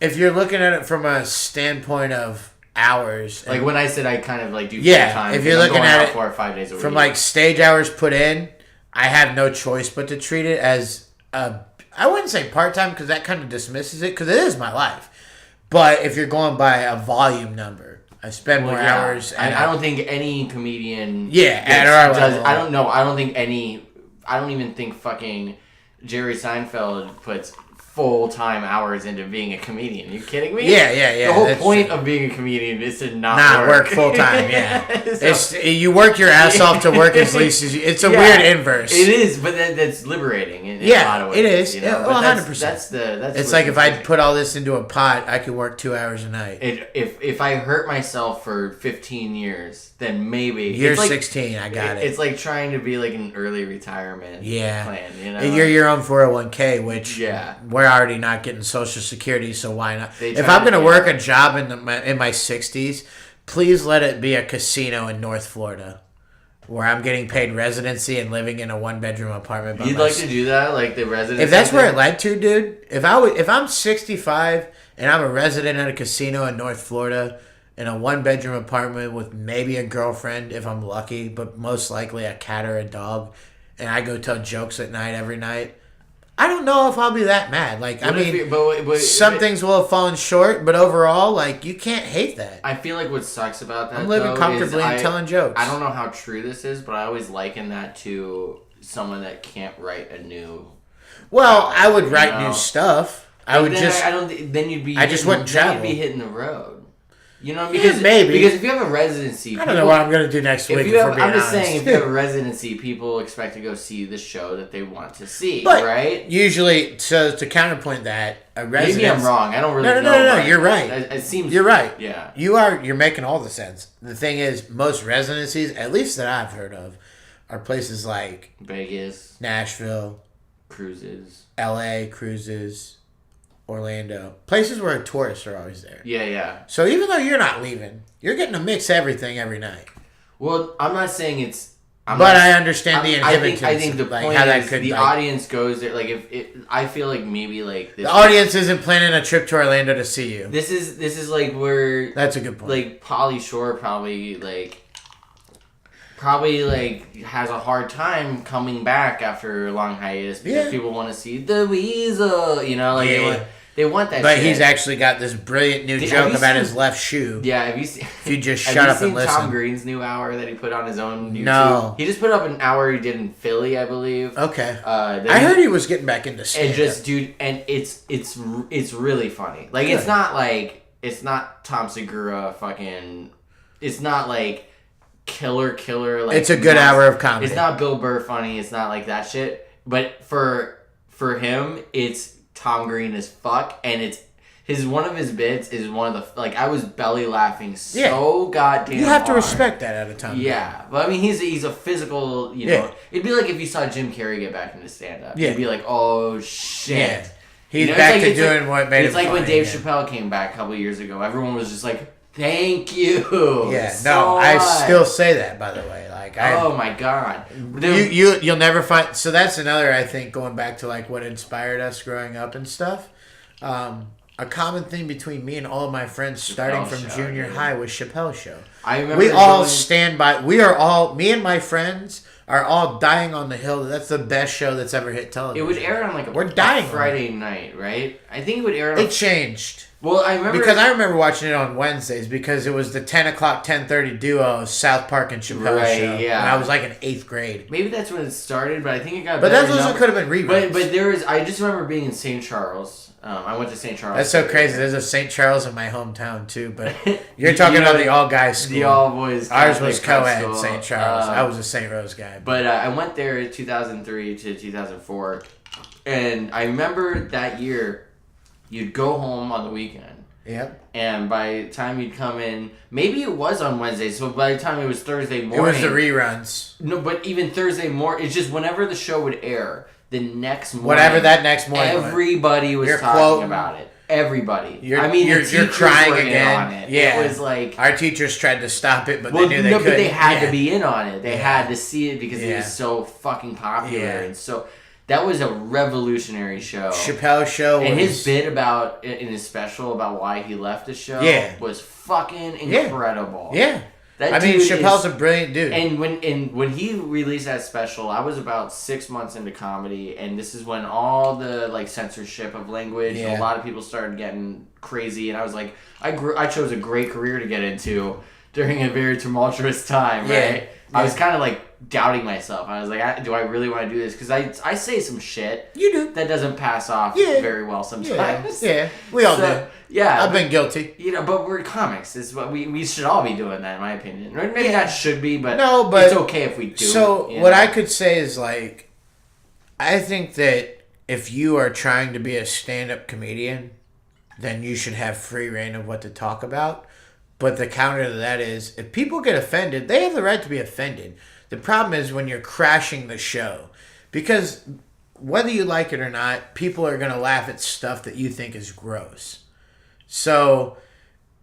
If you're looking at it from a standpoint of hours, Like and when I said I kind of like do Yeah, full-time, if you're I'm looking going at out it 4 or 5 days a week. from like stage hours put in, I have no choice but to treat it as I wouldn't say part-time because that kind of dismisses it, because it is my life. But if you're going by a volume number, I spend more hours. And I don't think any comedian. Yeah, at our does. level. I don't know. I don't think any. I don't even think fucking Jerry Seinfeld puts full-time hours into being a comedian. Are you kidding me? Yeah. The whole that's point true. of being a comedian is to Not work full time, yeah. So- You work your ass off to work as least as you. It's a Yeah, weird inverse. It is, but that's liberating in Yeah, a lot of ways. it is. You know? Yeah, But 100%. That's It's what's like if I interesting. put all this into a pot, I could work 2 hours a night. If I hurt myself for 15 years, then maybe You're it's like, 16. I got it. It's like trying to be like an early retirement Yeah. plan. You know, And you're your own 401k, which Yeah. we're already not getting Social Security, so why not? They If try I'm to- going to yeah. work a job in my 60s, please let it be a casino in North Florida where I'm getting paid residency and living in a 1-bedroom apartment by You'd like myself. to do that, like the resident. If that's where it led to, dude, if I'm 65 and I'm a resident at a casino in North Florida in a 1-bedroom apartment with maybe a girlfriend if I'm lucky, but most likely a cat or a dog, and I go tell jokes at night every night, I don't know if I'll be that mad. Like, I mean, some things will have fallen short, but overall, like, you can't hate that. I feel like what sucks about that. I'm living though, comfortably is and telling jokes. I don't know how true this is, but I always liken that to someone that can't write a new. Well, I would write No. new stuff. I would then just. I don't. Then you'd be. I just wouldn't then travel. You'd be hitting the road. You know, Yeah, because maybe. because if you have a residency, I don't know what I'm going to do next week. If you have, we're being I'm just honest. saying, if you have a residency, people expect to go see the show that they want to see, But right? usually, so to counterpoint that, a residence. Maybe I'm wrong. I don't really know. No. but You're right. It seems You're right. Yeah. You're making all the sense. The thing is, most residencies, at least that I've heard of, are places like Vegas, Nashville, cruises. LA, cruises, Orlando. Places where tourists are always there. Yeah. So even though you're not leaving, you're getting to mix everything every night. Well, I'm not saying it's. But I understand the inhibitants. I think the like, point how that is could, the like, audience goes there. Like if it, I feel like maybe like this, the audience isn't planning a trip to Orlando to see you. This is like where That's a good point. like Pauly Shore probably has a hard time coming back after a long hiatus because Yeah. people want to see the Weasel. You know, like Yeah. they want that. But shit. he's actually got this brilliant new Have joke you about seen- his left shoe. Yeah, have you seen? If you just have shut you up and seen listen. Tom Green's new hour that he put on his own YouTube? No. He just put up an hour he did in Philly, I believe. Okay. That I he- heard he was getting back into And stand-up. just dude, and it's really funny. Like Good. it's not Tom Segura fucking. It's not like killer. Like It's a good hour of comedy. It's not Bill Burr funny. It's not like that shit. But for him, it's Tom Green as fuck, and it's one of his bits is one of the like I was belly laughing so goddamn. You have to hard. respect that at a time. Yeah, but I mean, he's a physical. You know, Yeah. it'd be like if you saw Jim Carrey get back into stand up. Yeah. You'd be like, oh shit. Yeah. He's You know, back it's to like- doing what made It's him like when funny Dave again. Chappelle came back a couple years ago. Everyone was just like, Thank you. Yeah, so no, I much. still say that, by the way. Like, Oh my god. you'll never find. So that's another, I think, going back to like what inspired us growing up and stuff. A common thing between me and all of my friends, starting from Show, junior dude. high, was Chappelle Show. I remember We all going- stand by. We are all. Me and my friends are all dying on the hill. That's the best show that's ever hit television. It would air on like We're dying on Friday night, right? I think it would air on. It changed. Well, I remember Because I remember watching it on Wednesdays because it was the 10 o'clock, 10:30 duo South Park and Chappelle Right, show. yeah. When I was like in 8th grade. maybe that's when it started, but I think it got. But better that also number- could have been reruns. But there was. I just remember being in St. Charles. I went to St. Charles. That's so crazy. There's a St. Charles in my hometown too, but you're You talking know, about the all guys school. The all boys. Ours was Catholic co-ed school. St. Charles. I was a St. Rose guy. But I went there in 2003 to 2004, and I remember that year, you'd go home on the weekend, Yep. and by the time you'd come in, maybe it was on Wednesday, so by the time it was Thursday It morning. was the reruns. No, but even Thursday morning, it's just whenever the show would air, the next morning. Whatever that next morning was. Everybody was You're talking quoting- about it. Everybody. You're, I mean, you're, the you're teachers crying were in again. on it. Yeah. It was like. Our teachers tried to stop it, but Well, they knew they no, couldn't. but they had Yeah. to be in on it. They Yeah. had to see it because it Yeah. was so fucking popular, Yeah. and so that was a revolutionary show. Chappelle show and was, his bit about in his special about why he left the show Yeah. was fucking Yeah. incredible. Yeah. That I mean, dude Chappelle's is- a brilliant dude. And when he released that special, I was about 6 months into comedy, and this is when all the like censorship of language, Yeah. a lot of people started getting crazy, and I was like, I chose a great career to get into during a very tumultuous time, Yeah. right? I was kind of like doubting myself. I was like, do I really want to do this? Because I say some shit You do. that doesn't pass off Yeah. very well Yeah. sometimes. Yeah. We all So, do. Yeah, I've been guilty. you know, but we're comics. Is what we should all be doing that, in my opinion. Or maybe not should be, but No, but- it's okay if we do. So you what know? I could say is like, I think that if you are trying to be a stand-up comedian, then you should have free reign of what to talk about. But the counter to that is, if people get offended, they have the right to be offended. The problem is when you're crashing the show, because whether you like it or not, people are gonna laugh at stuff that you think is gross. So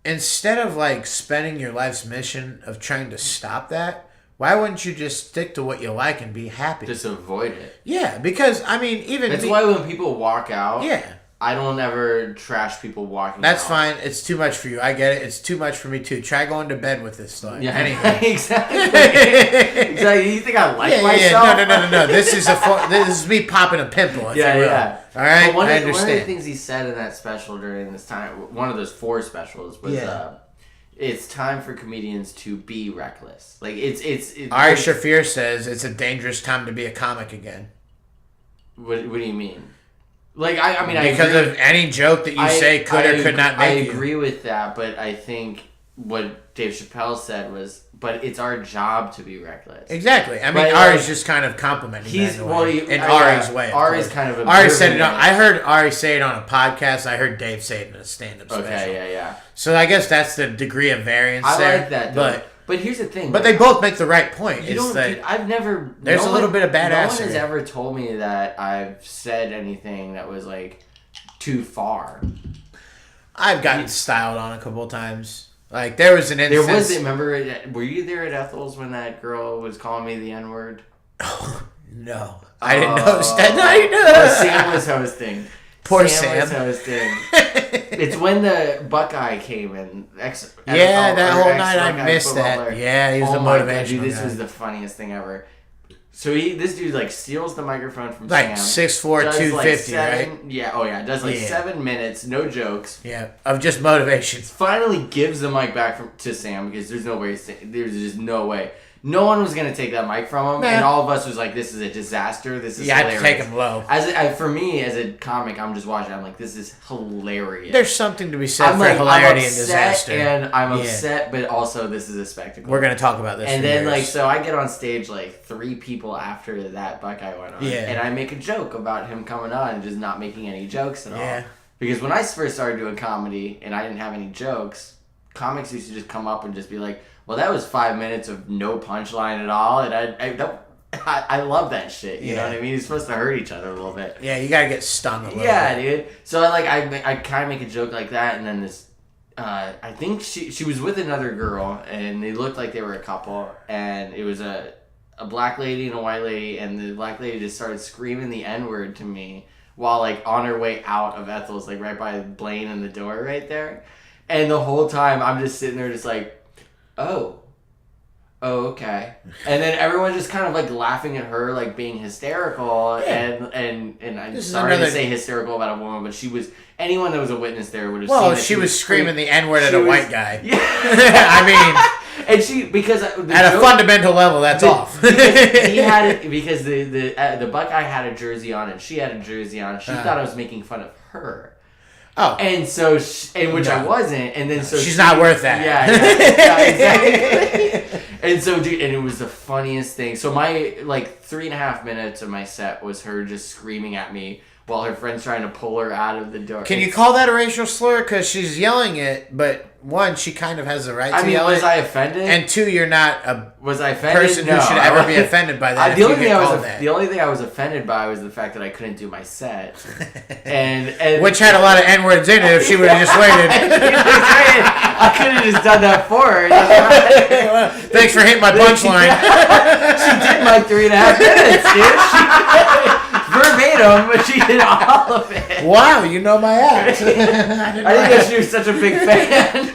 instead of like spending your life's mission of trying to stop that, why wouldn't you just stick to what you like and be happy? just avoid it. Yeah, because I mean, even That's why when people walk out, yeah, I don't ever trash people walking. that's out. fine. It's too much for you. I get it. It's too much for me too. Try going to bed with this thought. Yeah, Anyway. exactly. Exactly. You think I like Yeah, myself? No. This is this is me popping a pimple. If Yeah, you will. yeah. All right, But one I of the understand. things he said in that special during this time, one of those 4 specials, was Yeah. it's time for comedians to be reckless. Like it's Ari Shafir says it's a dangerous time to be a comic again. What do you mean? Like I mean Because I agree. of any joke that you say could or could not make I you. agree with that, but I think what Dave Chappelle said was, but it's our job to be reckless. Exactly. I mean, But, Ari's like, just kind of complimenting he's- that in a well, way. he- in yeah, Ari's way. of Ari's course. kind of Ari said it on. observing I heard Ari say it on a podcast. I heard Dave say it in a stand-up special. Okay, yeah. So I guess that's the degree of variance I there. like that, though. But here's the thing. But they both make the right point. You It's don't. that Dude, I've never. there's a little bit of No one badassery. has ever told me that I've said anything that was like too far. I've gotten styled on a couple of times. Like there was an There instance. was. Remember? Were you there at Ethel's when that girl was calling me the N word? No, I didn't know. I didn't know. Well, Sam was hosting. Poor was Sam. hosting. It's when the Buckeye came in. Yeah, that whole night I Buckeye missed football that. player. Yeah, he was the my God, motivational dude, this guy. was the funniest thing ever. So this dude like steals the microphone from Like Sam. 6'4", does, 250, like, right? Yeah, oh yeah, does like Yeah. 7 minutes, no jokes. Yeah, of just motivation. Finally gives the mic back to Sam because there's no way, there's just no way. No one was gonna take that mic from him, Nah. and all of us was like, "This is a disaster. This is You have to hilarious." take him low. For me, as a comic, I'm just watching. I'm like, "This is hilarious." There's something to be said I'm for like, hilarity I'm and upset, disaster. and I'm Yeah. upset, but also this is a spectacle. We're gonna talk about this. And for then, years. like, so I get on stage, like, 3 people after that Buckeye went on. Yeah. And I make a joke about him coming on and just not making any jokes at all. Yeah. Because when I first started doing comedy and I didn't have any jokes, comics used to just come up and just be like, well, that was 5 minutes of no punchline at all. And I love that shit. You know Yeah. what I mean? You're supposed to hurt each other a little bit. Yeah, you gotta get stung a little Yeah, bit. dude. So I kind of make a joke like that, and then this I think she was with another girl, and they looked like they were a couple, and it was a black lady and a white lady, and the black lady just started screaming the N-word to me while, like, on her way out of Ethel's, like, right by Blaine and the door right there. And the whole time, I'm just sitting there just like, oh, okay. And then everyone's just kind of, like, laughing at her, like, being hysterical. Yeah. And I'm sorry to say hysterical about a woman, but she was... Anyone that was a witness there would have seen that she was screaming the N-word at a white guy. Yeah. I mean... And she... Because... At a fundamental level, that's off. He had it... Because the Buckeye had a jersey on, and she had a jersey on. She thought I was making fun of her. Oh. And so... which I wasn't. And then so... She's not worth that. Yeah, exactly. And so, dude... And it was the funniest thing. So my, like, 3.5 minutes of my set was her just screaming at me while her friend's trying to pull her out of the door. Can you call that a racial slur? Because she's yelling it, but one, she kind of has the right to yell it. Was I offended? And two, you're not a person who should ever be offended by that. The only thing I was offended by was the fact that I couldn't do my set. and which had a lot of N-words in it if she would have just waited. I could have just done that for her. Thanks for hitting my punchline. She did my 3.5 minutes, dude. Verbatim, but she did all of it. Wow, you know my act. I didn't know she was such a big fan.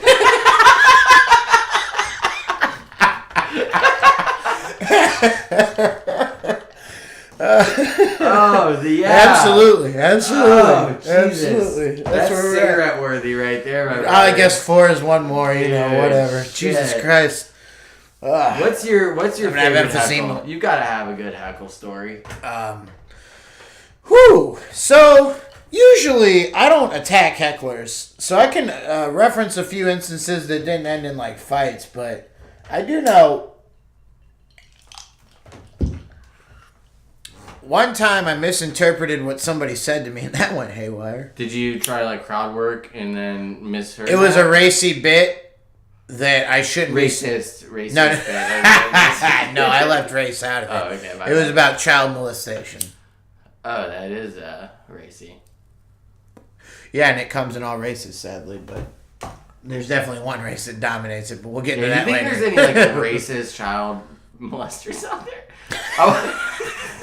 Absolutely. Oh, Absolutely. That's where cigarette worthy right there. I guess 4 is one more. Whatever. Shit. Jesus Christ. What's your favorite heckle? You gotta have a good heckle story. So, usually, I don't attack hecklers. So, I can reference a few instances that didn't end in, like, fights. But I do know... One time, I misinterpreted what somebody said to me, and that went haywire. Did you try, like, crowd work and then misheard It was a racy bit that I shouldn't... Racist bit. No, I left race out of it. Oh, okay. It was about child molestation. Oh, that is racy. Yeah, and it comes in all races, sadly, but there's definitely one race that dominates it, but we'll get into that later. Do you think there's any, like, racist child molesters out there?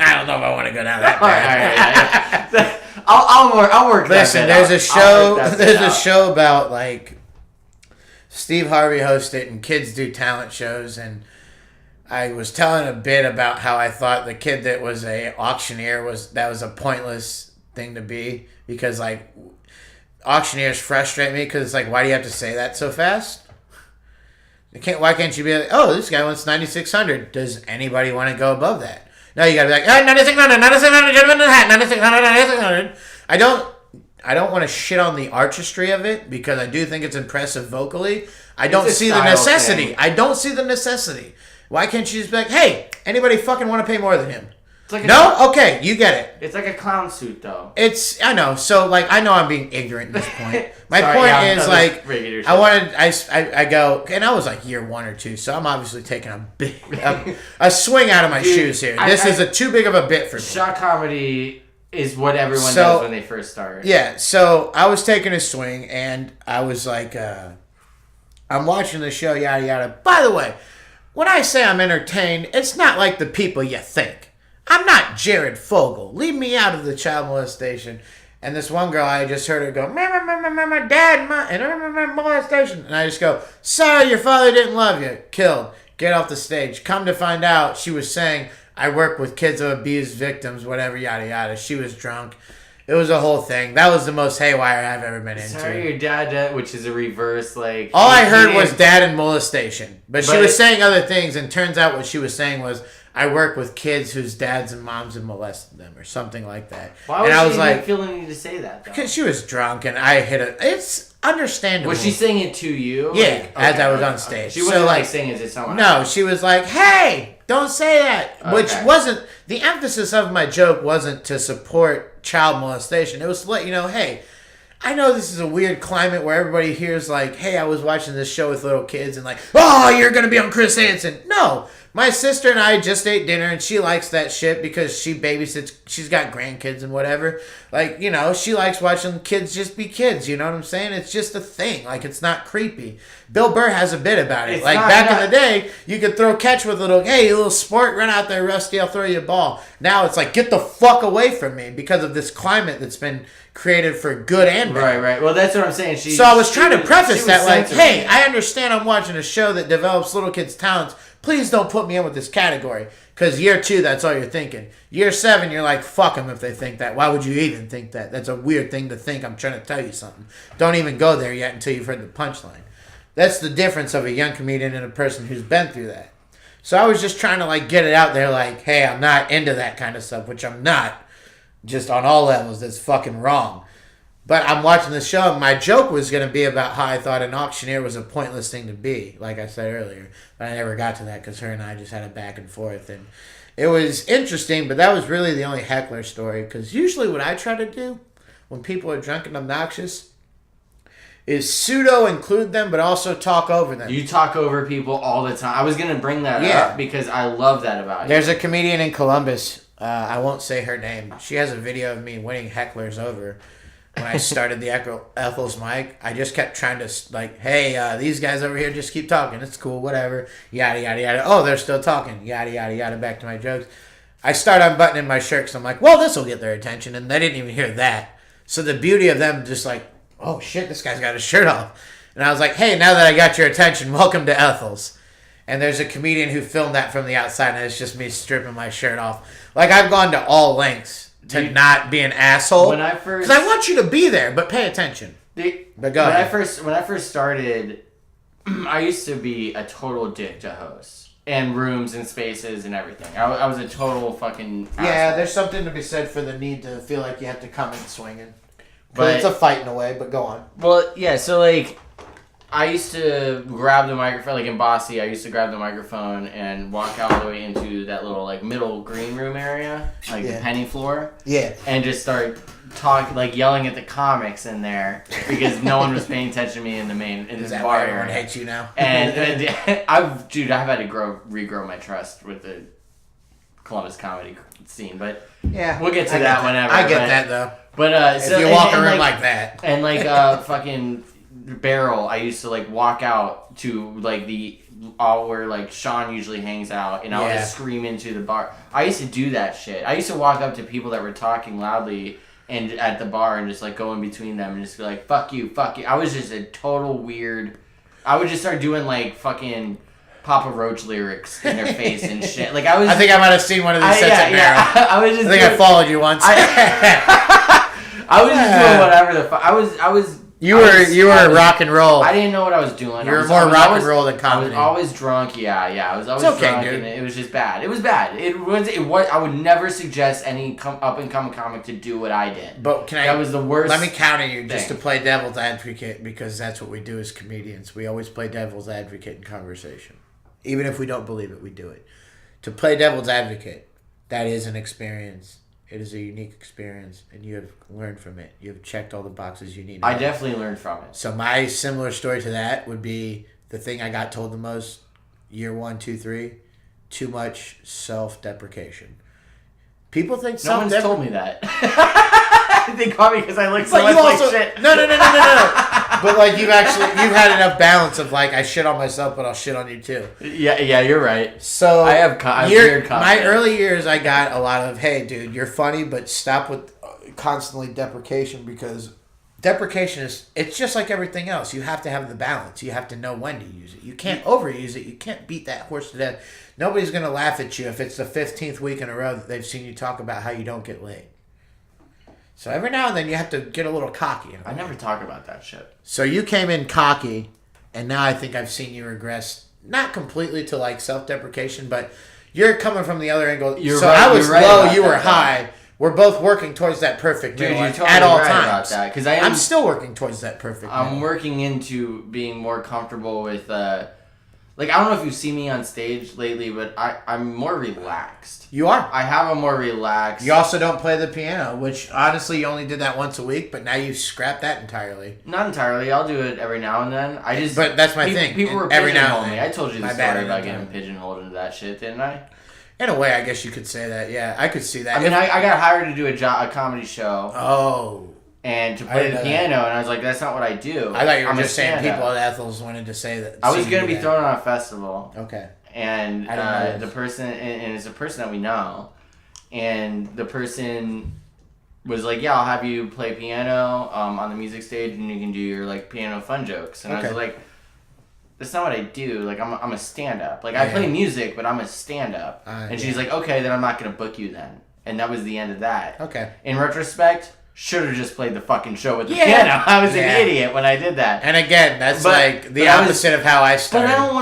I don't know if I want to go down that path. All right. I'll work Listen, that there's a show about, like, Steve Harvey hosts it, and kids do talent shows, and I was telling a bit about how I thought the kid that was a auctioneer was a pointless thing to be, because, like, auctioneers frustrate me because it's like, why do you have to say that so fast? Why can't you be like, oh, this guy wants 9,600. Does anybody want to go above that? No, you gotta be like, 9,600, 9,600, gentlemen in the hat, 9,600, 9,600. I don't want to shit on the artistry of it because I do think it's impressive vocally. I don't see the necessity. I don't see the necessity. Why can't you just be like, hey, anybody fucking want to pay more than him? No? Okay, you get it. It's like a clown suit, though. I know. So, like, I know I'm being ignorant at this point. My point is, like, I go, and I was like year 1 or 2, so I'm obviously taking a swing out of my shoes here. This is too big of a bit for me. Shot comedy is what everyone does when they first start. Yeah, so I was taking a swing, and I was like, I'm watching the show, yada, yada. By the way, when I say I'm entertained, it's not like the people you think. I'm not Jared Fogle. Leave me out of the child molestation. And this one girl, I just heard her go, my dad, and molestation. And I just go, sorry, your father didn't love you. Killed. Get off the stage. Come to find out, she was saying, I work with kids of abused victims, whatever, yada, yada. She was drunk. It was a whole thing. That was the most haywire I've ever been into. Sorry, your dad, which is a reverse, like... All I heard was dad and molestation. But she was saying other things, and turns out what she was saying was, I work with kids whose dads and moms have molested them, or something like that. Why would she even feel the need to say that, though? Because she was drunk, and I hit it. It's understandable. Was she saying it to you? Yeah, as I was on stage. Okay. She wasn't, like, saying it to someone else? No, she was like, hey, don't say that. Okay. Which wasn't... The emphasis of my joke wasn't to support child molestation. It was to let you know, hey, I know this is a weird climate where everybody hears like, hey, I was watching this show with little kids and like, oh, you're going to be on Chris Hansen. No, My sister and I just ate dinner, and she likes that shit because she babysits. She's got grandkids and whatever. Like, you know, she likes watching kids just be kids. You know what I'm saying? It's just a thing. Like, it's not creepy. Bill Burr has a bit about it. It's like, not- back not- in the day, you could throw catch with a little, hey, you little sport, run out there, Rusty, I'll throw you a ball. Now it's like, get the fuck away from me because of this climate that's been created for good and bad. Right. Well, that's what I'm saying. So I was trying to preface she that, was like, censoring hey, it. I understand I'm watching a show that develops little kids' talents. Please don't put me in with this category. Because year 2, that's all you're thinking. Year 7, you're like, fuck them if they think that. Why would you even think that? That's a weird thing to think. I'm trying to tell you something. Don't even go there yet until you've heard the punchline. That's the difference of a young comedian and a person who's been through that. So I was just trying to, like, get it out there, like, hey, I'm not into that kind of stuff, which I'm not. Just on all levels, that's fucking wrong. But I'm watching the show, and my joke was going to be about how I thought an auctioneer was a pointless thing to be, like I said earlier. But I never got to that because her and I just had a back and forth. And it was interesting, but that was really the only heckler story. Because usually what I try to do when people are drunk and obnoxious is pseudo include them, but also talk over them. You talk over people all the time. I was going to bring that up because I love that about you. There's a comedian in Columbus. I won't say her name. She has a video of me winning hecklers over. When I started the Ethel's mic, I just kept trying to, like, hey, these guys over here just keep talking. It's cool, whatever. Yada, yada, yada. Oh, they're still talking. Yada, yada, yada. Back to my jokes. I start unbuttoning my shirt because I'm like, well, this will get their attention. And they didn't even hear that. So the beauty of them just like, oh, shit, this guy's got his shirt off. And I was like, hey, now that I got your attention, welcome to Ethel's. And there's a comedian who filmed that from the outside, and it's just me stripping my shirt off. Like, I've gone to all lengths to not be an asshole. When I first... Because I want you to be there, but pay attention. But go ahead. When I first started, I used to be a total dick to hosts. And rooms and spaces and everything. I was a total fucking asshole. Yeah, there's something to be said for the need to feel like you have to come in swinging. But But- it's a fight in a way, but go on. Well, yeah, so, like... I used to grab the microphone, like in Bossy, I used to grab the microphone and walk all the way into that little, like, middle green room area, like the penny floor, Yeah. and just start talking, like, yelling at the comics in there because no one was paying attention to me in the Is the that bar why everyone area. hates you now? And I've had to regrow my trust with the Columbus comedy scene, but yeah, we'll get to that whenever. I get that, though. But, If so, you walk and, a room like, like that. and like fucking Barrel, I used to like walk out to like the where like Sean usually hangs out, and I would just scream into the bar. I used to do that shit. I used to walk up to people that were talking loudly and at the bar and just like go in between them and just be like, fuck you, fuck you. I was just a total weird. I would just start doing like fucking Papa Roach lyrics in their face and shit. Like I think I might have seen one of these sets at Barrel. I was just. I think I followed you once. I was just doing whatever the fuck. I was. You were rock and roll. I didn't know what I was doing. You were more rock and roll than comedy. I was always drunk. Yeah. I was always okay, drunk, dude. and it was just bad. It was bad. It was. I would never suggest any up and coming comic to do what I did. But that was the worst. Let me counter you just to thing. play devil's advocate, because that's what we do as comedians. We always play devil's advocate in conversation. Even if we don't believe it, we do it. To play devil's advocate, that is an experience. It is a unique experience, and you have learned from it. You have checked all the boxes you need. I definitely learned from it. So my similar story to that would be the thing I got told the most, year 1, 2, 3, too much self-deprecation. People think No one's self-deprecation... told me that. They caught me because I look so much like shit. No. But like you've had enough balance of like I shit on myself, but I'll shit on you too. Yeah, you're right. So I have weird confidence. My early years, I got a lot of, hey, dude, you're funny, but stop with constantly deprecation, because deprecation it's just like everything else. You have to have the balance. You have to know when to use it. You can't overuse it. You can't beat that horse to death. Nobody's gonna laugh at you if it's the 15th week in a row that they've seen you talk about how you don't get laid. So every now and then you have to get a little cocky. I never talk about that shit. So you came in cocky, and now I think I've seen you regress, not completely to like self-deprecation, but you're coming from the other angle. You're so right, I was you're right low, about you were that, high. We're both working towards that perfect Dude, middle you're totally at all right times. about that, 'cause I'm still working towards that perfect I'm middle. working into being more comfortable with Like, I don't know if you see me on stage lately, but I'm more relaxed. You are. I have a more relaxed... You also don't play the piano, which honestly you only did that once a week, but now you've scrapped that entirely. Not entirely. I'll do it every now and then. But that's my thing. People were every now pigeonholing and me. then. I told you the My bad, story about every getting time. pigeonholed into that shit, didn't I? In a way, I guess you could say that. Yeah, I could see that. I mean, I got hired to do a comedy show Oh. and to I play didn't the know that. piano, and I was like, that's not what I do. I thought you were I'm a just saying stand-up. people at Ethel's wanted to say that. I was see going to you be there. thrown on a festival. Okay. And I didn't know the this. person, and it's a person that we know, and the person was like, yeah, I'll have you play piano on the music stage, and you can do your like piano fun jokes. And I Okay. was like, that's not what I do. Like, I'm a stand-up. Like, I Yeah. play music, but I'm a stand-up. And she's yeah. like, okay, then I'm not going to book you then. And that was the end of that. Okay. In retrospect, should have just played the fucking show with the Yeah. piano. I was Yeah. an idiot when I did that. And again, that's But- like the but I was- opposite of how I But started. I don't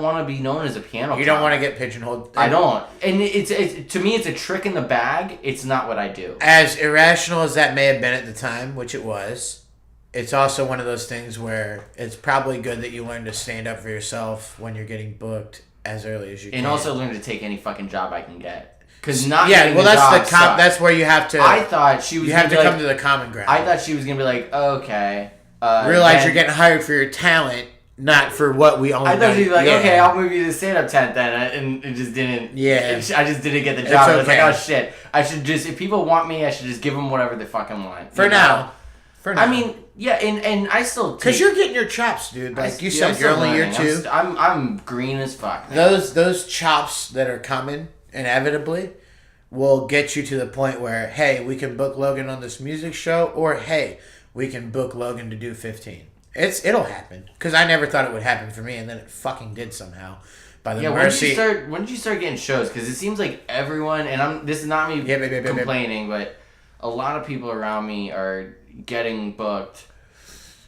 want to be known as a piano You don't want comic. to get pigeonholed. I don't. And it's to me, it's a trick in the bag. It's not what I do. As irrational as that may have been at the time, which it was, it's also one of those things where it's probably good that you learn to stand up for yourself when you're getting booked as early as you can. And also learn to take any fucking job I can get. Because not yeah, getting well, the that's job the sucked. that's where you have to. I thought she was you have gonna to be come to like, the common ground. I thought she was going to be like, okay. Realize then- you're getting hired for your talent, not for what we only. I thought she'd be like, yeah. okay, I'll move you to stand-up tent then, and it just didn't. Yeah. I just didn't get the job. I was like, okay. oh shit, I should just if people want me, I should just give them whatever they fucking want. For you know? now. For now. I mean, yeah, and I still because you're getting your chops, dude. Like you dude, said, I'm you're still only year learning. 2. I'm green as fuck. Man. Those chops that are coming inevitably will get you to the point where, hey, we can book Logan on this music show, or hey, we can book Logan to do 15. It'll happen because I never thought it would happen for me, and then it fucking did somehow. By the Yeah, mercy. when did you start getting shows? Because it seems like everyone, and this is not me complaining, but a lot of people around me are getting booked,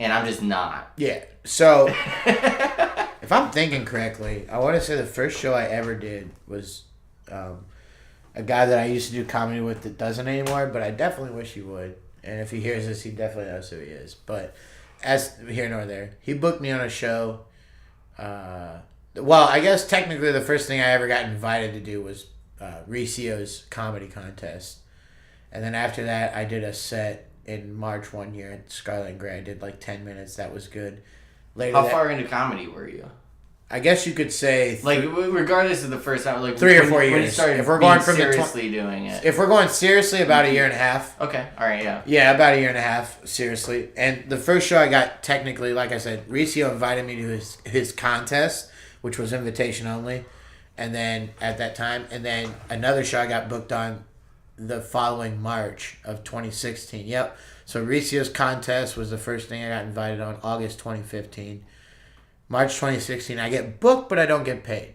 and I'm just not. Yeah. So, if I'm thinking correctly, I want to say the first show I ever did was a guy that I used to do comedy with that doesn't anymore, but I definitely wish he would. And if he hears this, he definitely knows who he is. But as here nor there, he booked me on a show. Well, I guess technically the first thing I ever got invited to do was Ricio's comedy contest. And then after that, I did a set in March one year at Scarlet and Gray. I did like 10 minutes. That was good. Later How far into comedy were you? I guess you could say... Like, regardless of the first time, like 3 or 4 when you years. started If we're going being from the seriously doing it. If we're going seriously, about a year and a half. Okay, all right, yeah. Yeah, about a year and a half, seriously. And the first show I got, technically, like I said, Ricio invited me to his contest, which was invitation only. And then, at that time, and then another show I got booked on the following March of 2016. Yep. So Ricio's contest was the first thing I got invited on, August 2015. March 2016, I get booked, but I don't get paid.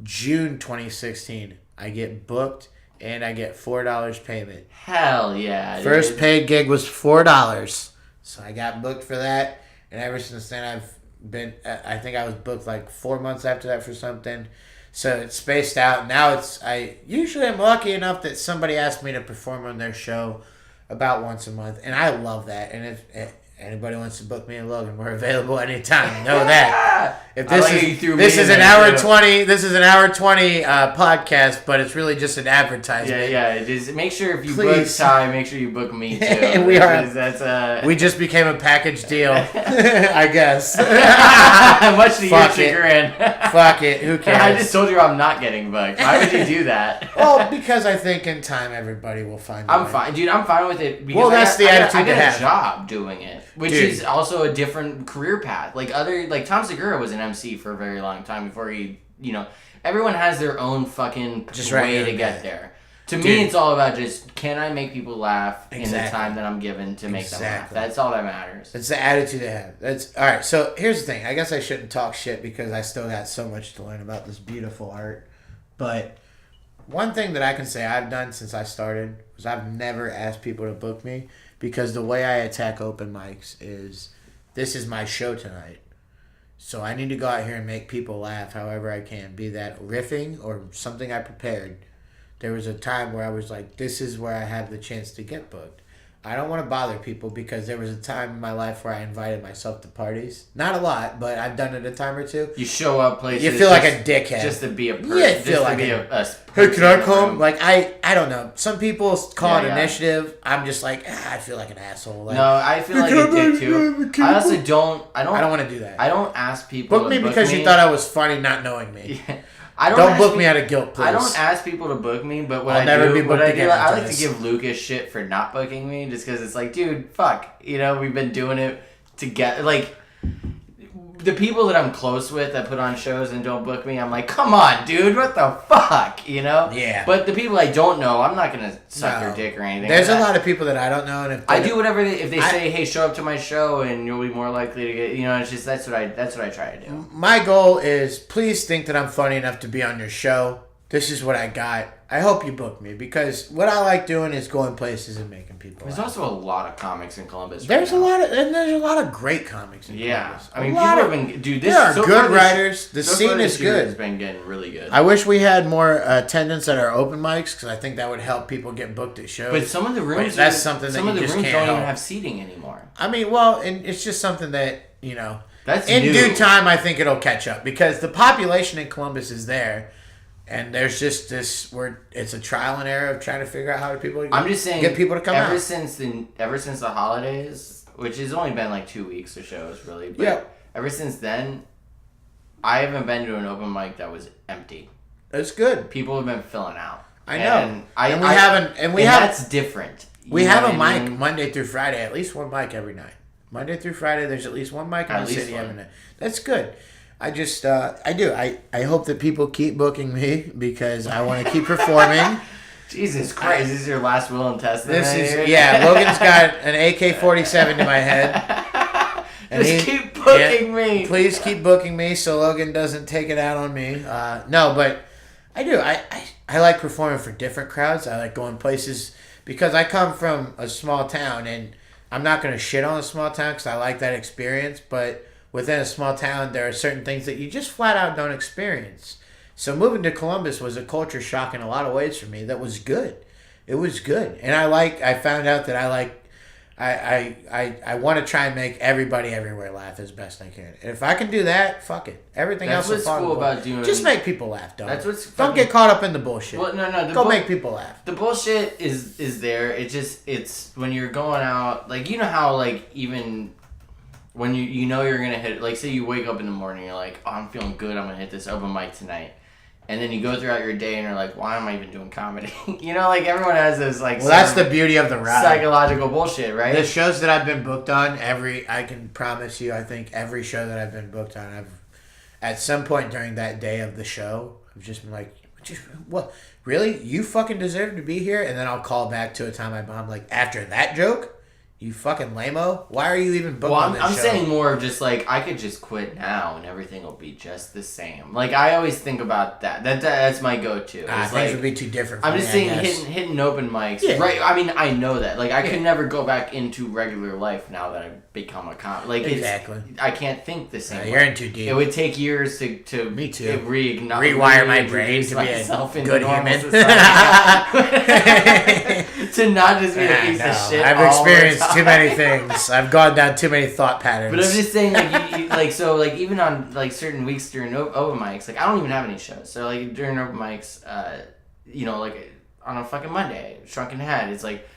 June 2016, I get booked, and I get $4 payment. Hell yeah. First dude. paid gig was $4. So I got booked for that, and ever since then I've been, I think I was booked like 4 months after that for something. So it's spaced out. Now I usually am lucky enough that somebody asks me to perform on their show about once a month, and I love that. And if anybody wants to book me and Logan, we're available anytime. Know that. If I this like how you is threw this me is in an there, hour too. 20, this is an hour 20 podcast, but it's really just an advertisement. Yeah, it is. Make sure if you Please. book Ty, make sure you book me too. We are- Because that's We just became a package deal, I guess. much to your Fuck it. chagrin. Fuck it. Who cares? I just told you I'm not getting booked. Why would you do that? Well, because I think in time everybody will find. a I'm way. fine, dude. I'm fine with it. Because Well, that's the attitude I to got have. a job doing it, which Dude. is also a different career path. Like Tom Segura was an MC for a very long time before he, everyone has their own fucking Just right way here, to get man. there. To Dude. me, it's all about just can I make people laugh in the Exactly. time that I'm given to make them laugh. Exactly. That's all that matters. It's the attitude to have. That's all right. So here's the thing. I guess I shouldn't talk shit because I still got so much to learn about this beautiful art. But one thing that I can say I've done since I started was I've never asked people to book me because the way I attack open mics is this is my show tonight. So I need to go out here and make people laugh however I can, be that riffing or something I prepared. There was a time where I was like, this is where I have the chance to get booked. I don't want to bother people because there was a time in my life where I invited myself to parties. Not a lot, but I've done it a time or two. You show up places. You feel like a dickhead. Just to be a person. Yeah, you feel like hey, can I come? Like, I don't know. Some people call it initiative. I'm just like, I feel like an asshole. Like, no, I feel like a dick too. I also don't. I don't want to do that. I don't ask people book me because you thought I was funny not knowing me. Yeah. Don't book me out of guilt, please. I don't ask people to book me, but what I'll never be I like to give Lucas shit for not booking me, just because it's like, dude, fuck, we've been doing it together. Like, the people that I'm close with that put on shows and don't book me, I'm like, come on, dude, what the fuck, Yeah. But the people I don't know, I'm not gonna suck their dick or anything. There's a lot of people that I don't know, and if I do whatever if they say, hey, show up to my show, and you'll be more likely to get, it's just that's what I try to do. My goal is, please think that I'm funny enough to be on your show. This is what I got. I hope you book me because what I like doing is going places and making people There's laugh. also a lot of comics in Columbus. There's a lot of great comics in Columbus. I mean, people have been, dude. There are good writers. The scene is good. It's been getting really good. I wish we had more attendance at our open mics because I think that would help people get booked at shows. But some of the rooms, that's something that you just can't don't help. even have seating anymore. I mean, well, and it's just something that That's in new. due time. I think it'll catch up because the population in Columbus is there. And there's just this where it's a trial and error of trying to figure out how people. I'm just saying, get people to come out. Ever since the holidays, which has only been like 2 weeks of shows, really. But ever since then, I haven't been to an open mic that was empty. It's good. People have been filling out. I know. And that's different. We have a mic Monday through Friday, at least one mic every night. Monday through Friday, there's at least one mic in the city every night. That's good. I just, I hope that people keep booking me because I want to keep performing. Jesus Christ, this is your last will and testament. Logan's got an AK-47 to my head. And keep booking me. Please keep booking me so Logan doesn't take it out on me. No, but I do. I like performing for different crowds. I like going places because I come from a small town and I'm not going to shit on a small town because I like that experience, but within a small town, there are certain things that you just flat out don't experience. So moving to Columbus was a culture shock in a lot of ways for me. That was good. It was good, and I found out that I want to try and make everybody everywhere laugh as best I can. And if I can do that, fuck it. Everything else will fall. That's what's cool about doing. Just make people laugh, dog. That's what's. Don't get caught up in the bullshit. Well, no. Go make people laugh. The bullshit is there. It's when you're going out, like how even. When you're going to hit, like, say you wake up in the morning, you're like, oh, I'm feeling good, I'm going to hit this open mic tonight. And then you go throughout your day and you're like, why am I even doing comedy? Everyone has this, like... Well, that's the beauty of the ride. Psychological bullshit, right? The shows that I've been booked on, I can promise you, I think every show that I've been booked on, at some point during that day of the show, I've just been like, what? Really? You fucking deserve to be here? And then I'll call back to a time I'm like, after that joke? You fucking lame-o? Why are you even booked on this show? I'm saying more of just like, I could just quit now and everything will be just the same. Like, I always think about that. That's my go-to. Things would be too different for I'm just saying hitting open mics. Yeah. Right? I mean, I know that. Like, I could never go back into regular life now that I've become a comic. Like, exactly. I can't think the same way. You're in too deep. It would take years to Me too. rewire my brain to be a good human. To not just be a piece of shit. I've experienced too many things. I've gone down too many thought patterns. But I'm just saying, like, even on, like, certain weeks during open mics, like, I don't even have any shows. So, like, during open mics, like, on a fucking Monday, Shrunken Head, it's like,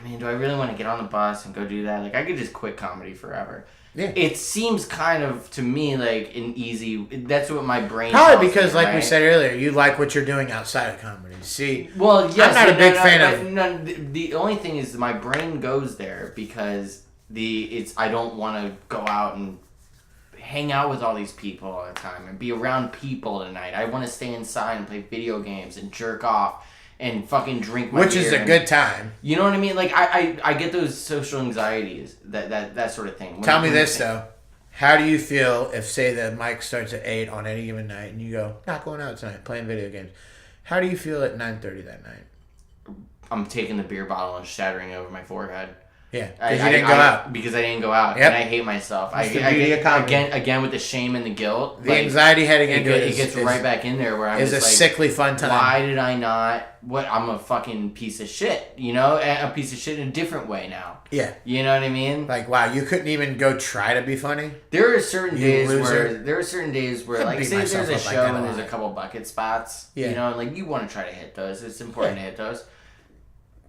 man, do I really want to get on the bus and go do that? Like, I could just quit comedy forever. Yeah. It seems kind of, to me, like an easy... That's what my brain probably because, like we said earlier, you like what you're doing outside of comedy. See, well, yes, I'm not a big fan of... The only thing is my brain goes there because I don't want to go out and hang out with all these people all the time and be around people tonight. I want to stay inside and play video games and jerk off and fucking drink my beer. Which is a good time. You know what I mean? Like, I get those social anxieties, that sort of thing. Tell me this, though. How do you feel if, say, the mic starts at 8 on any given night and you go, not going out tonight, playing video games. How do you feel at 9:30 that night? I'm taking the beer bottle and shattering it over my forehead. Yeah, because you didn't go out. Because I didn't go out, Yep. and I hate myself. That's the beauty of comedy. Again with the shame and the guilt. The anxiety heading into it gets right back in there where I'm just a sickly fun time. Why did I not? I'm a fucking piece of shit. You know, a piece of shit in a different way now. Yeah. You know what I mean? Like, wow, you couldn't even go try to be funny? There are certain days loser. where like, beat say there's myself a up like show that a and there's lot. a couple bucket spots. Yeah. You know, and like you want to try to hit those. It's important to hit those.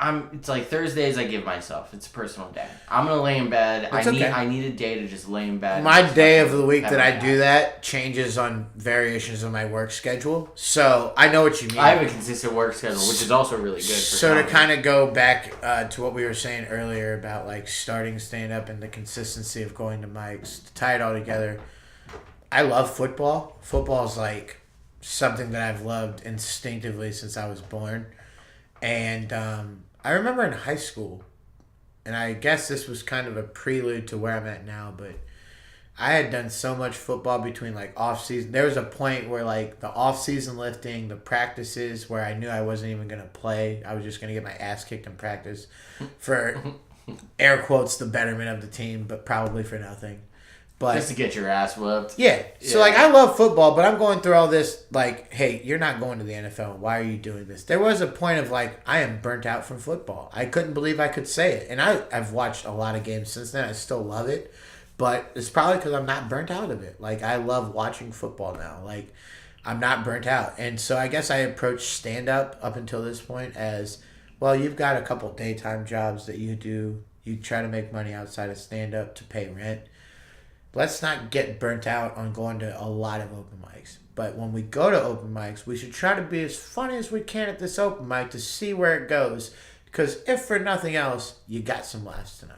It's like Thursdays I give myself. It's a personal day. I'm gonna lay in bed. I need a day to just lay in bed. My day of the week have that a I nap. do that changes on variations of my work schedule. So I know what you mean. I have a consistent work schedule, which is also really good. For So to comedy. kind of go back to what we were saying earlier about like starting stand up and the consistency of going to mics, to tie it all together, I love football. Football is like something that I've loved instinctively since I was born. And I remember in high school, and I guess this was kind of a prelude to where I'm at now, but I had done so much football between like off season. There was a point where like the off season lifting, the practices where I knew I wasn't even gonna play. I was just gonna get my ass kicked in practice for air quotes the betterment of the team, but probably for nothing. But just to get your ass whooped. yeah. So like I love football, but I'm going through all this like, hey, you're not going to the NFL. Why are you doing this? There was a point of like I am burnt out from football. I couldn't believe I could say it. And I've watched a lot of games since then. I still love it. But it's probably because I'm not burnt out of it. Like I love watching football now. Like I'm not burnt out. And so I guess I approached stand up until this point as, well, you've got a couple daytime jobs that you do. You try to make money outside of stand up to pay rent. Let's not get burnt out on going to a lot of open mics. But when we go to open mics, we should try to be as funny as we can at this open mic to see where it goes. Because if for nothing else, you got some laughs tonight.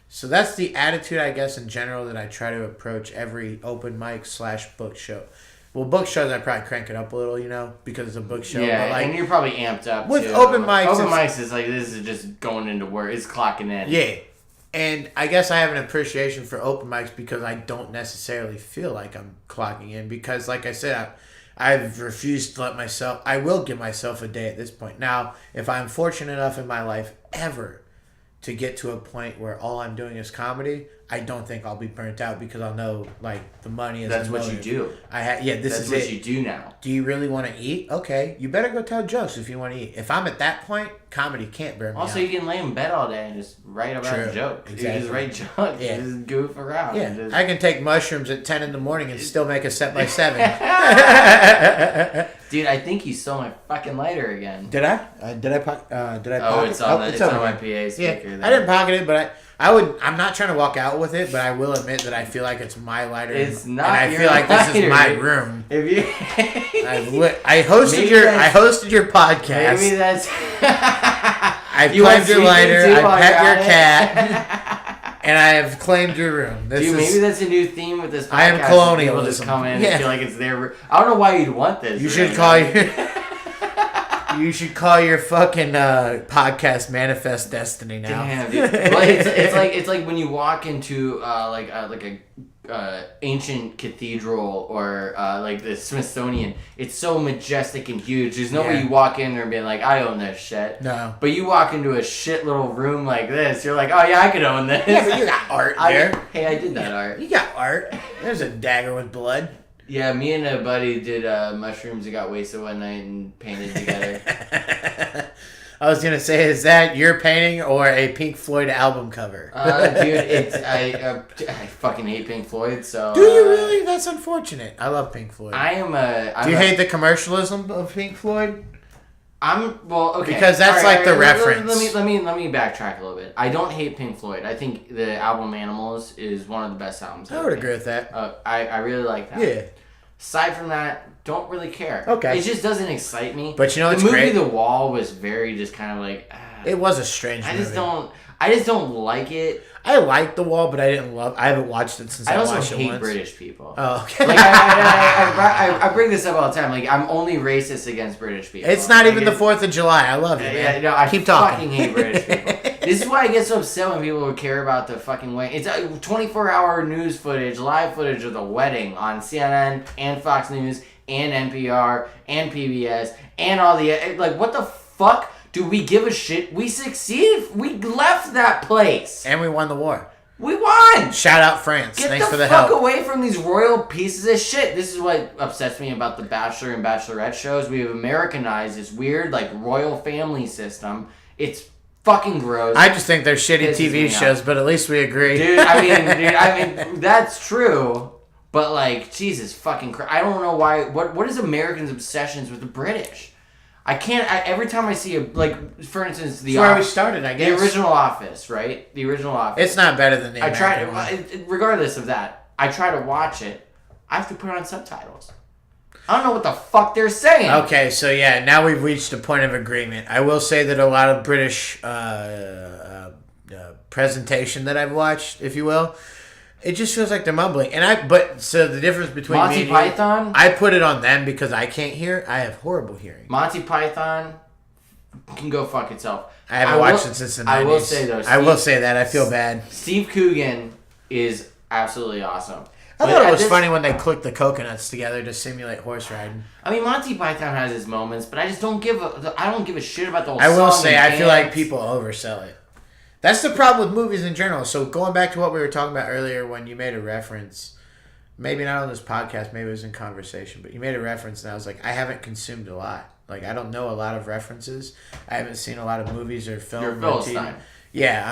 So that's the attitude, I guess, in general that I try to approach every open mic / book show. Well, book shows, I probably crank it up a little, you know, because it's a book show. Yeah, but like, and you're probably amped up, with too. open mics, Open it's- mics is like, this is just going into work. It's clocking in. yeah. And I guess I have an appreciation for open mics because I don't necessarily feel like I'm clocking in. Because, like I said, I've refused to let myself... I will give myself a day at this point. Now, if I'm fortunate enough in my life ever to get to a point where all I'm doing is comedy, I don't think I'll be burnt out because I'll know, like, the money is That's the what you motive. do. This That's is what it. you do now. Do you really want to eat? Okay, you better go tell jokes if you want to eat. If I'm at that point, comedy can't burn me Also, out. you can lay in bed all day and just write about True. jokes. Exactly. You just write jokes. Yeah. You just goof around. Yeah, Just... I can take mushrooms at 10 in the morning and still make a set by 7. Dude, I think you stole my fucking lighter again. Did I? Did I pocket? Oh, it's on it's on over my here. PA speaker. Yeah, there. I didn't pocket it, but I'm not trying to walk out with it, but I will admit that I feel like it's my lighter. It's not and I your feel like this is my lighter. room. If you, I hosted Maybe I hosted your podcast. maybe that's. I You claimed went your sweeping lighter. too I while pet you're your at cat, and I have claimed your room. This Dude, is, maybe that's a new theme with this podcast. I am is People colonialism. just come in Yeah. and feel like it's their room. I don't know why you'd want this. You room, should call man. You should call your fucking podcast Manifest Destiny now. Damn, dude. Well, it's like when you walk into like a ancient cathedral or like the Smithsonian. It's so majestic and huge. There's no way Yeah. you walk in there and be like, I own this shit. No. But you walk into a shit little room like this, you're like, oh yeah, I could own this. Yeah, but you got art there. Hey, I did that art. You got art. There's a dagger with blood. Yeah, me and a buddy did mushrooms that got wasted one night and painted together. I was gonna say, is that your painting or a Pink Floyd album cover? Dude, I fucking hate Pink Floyd. So Do you really? That's unfortunate. I love Pink Floyd. Do Do you hate the commercialism of Pink Floyd? Okay. Because that's All right, like the reference. Let me backtrack a little bit. I don't hate Pink Floyd. I think the album Animals is one of the best albums. I would agree with that. I really like that. Yeah. Aside from that, don't really care. Okay. It just doesn't excite me. But you know the what's movie great? The Wall was very just kind of like. It was a strange movie. I just don't like it. I liked The Wall, but I haven't watched it since I also watched it hate once. British people. Oh, okay. Like I bring this up all the time. Like I'm only racist against British people. It's not Like, even the 4th of July. I love you, man. Yeah, no, I Keep talking. fucking hate British people. This is why I get so upset when people would care about the fucking wedding. It's 24-hour news footage, live footage of the wedding on CNN and Fox News and NPR and PBS and all the like. What the fuck Do we give a shit? We succeeded. We left that place. And we won the war. We won. Shout out France. Get Thanks the for the fuck help. away from these royal pieces of shit. This is what upsets me about the Bachelor and Bachelorette shows. We have Americanized this weird, like, royal family system. It's fucking gross. I just think they're shitty Pisses me TV off. shows, but at least we agree. I mean, that's true. But, like, Jesus fucking Christ. I don't know why. What is Americans' obsessions with the British? I can't. Every time I see for instance, That's where we started, I guess. The original Office, right? The original Office. It's not better than the I American one. try. Regardless of that, I try to watch it. I have to put on subtitles. I don't know what the fuck they're saying. Okay, so yeah, now we've reached a point of agreement. I will say that a lot of British presentation that I've watched, if you will, it just feels like they're mumbling. So the difference between Monty me and Python? you, I put it on them because I can't hear. I have horrible hearing. Monty Python can go fuck itself. I haven't watched it since the 90s. I will say though. I will say that. I feel bad. Steve Coogan is absolutely awesome. I But thought it at was this- funny when they clicked the coconuts together to simulate horse riding. I mean, Monty Python has his moments, but I just don't give a shit about the whole I will song say, and I feel like dance. people oversell it. That's the problem with movies in general. So going back to what we were talking about earlier when you made a reference, maybe not on this podcast, maybe it was in conversation, but you made a reference and I was like, I haven't consumed a lot. Like, I don't know a lot of references. I haven't seen a lot of movies or film. You're a or Philistine. TV. Yeah,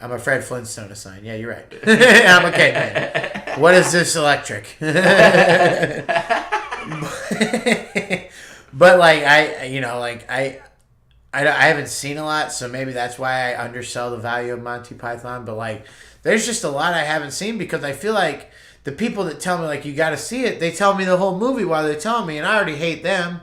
I'm a Fred Flintstone sign. Yeah, you're right. I'm a caveman. What is this electric? But like, I haven't seen a lot, so maybe that's why I undersell the value of Monty Python. But like, there's just a lot I haven't seen because I feel like the people that tell me like you got to see it, they tell me the whole movie while they're telling me, and I already hate them.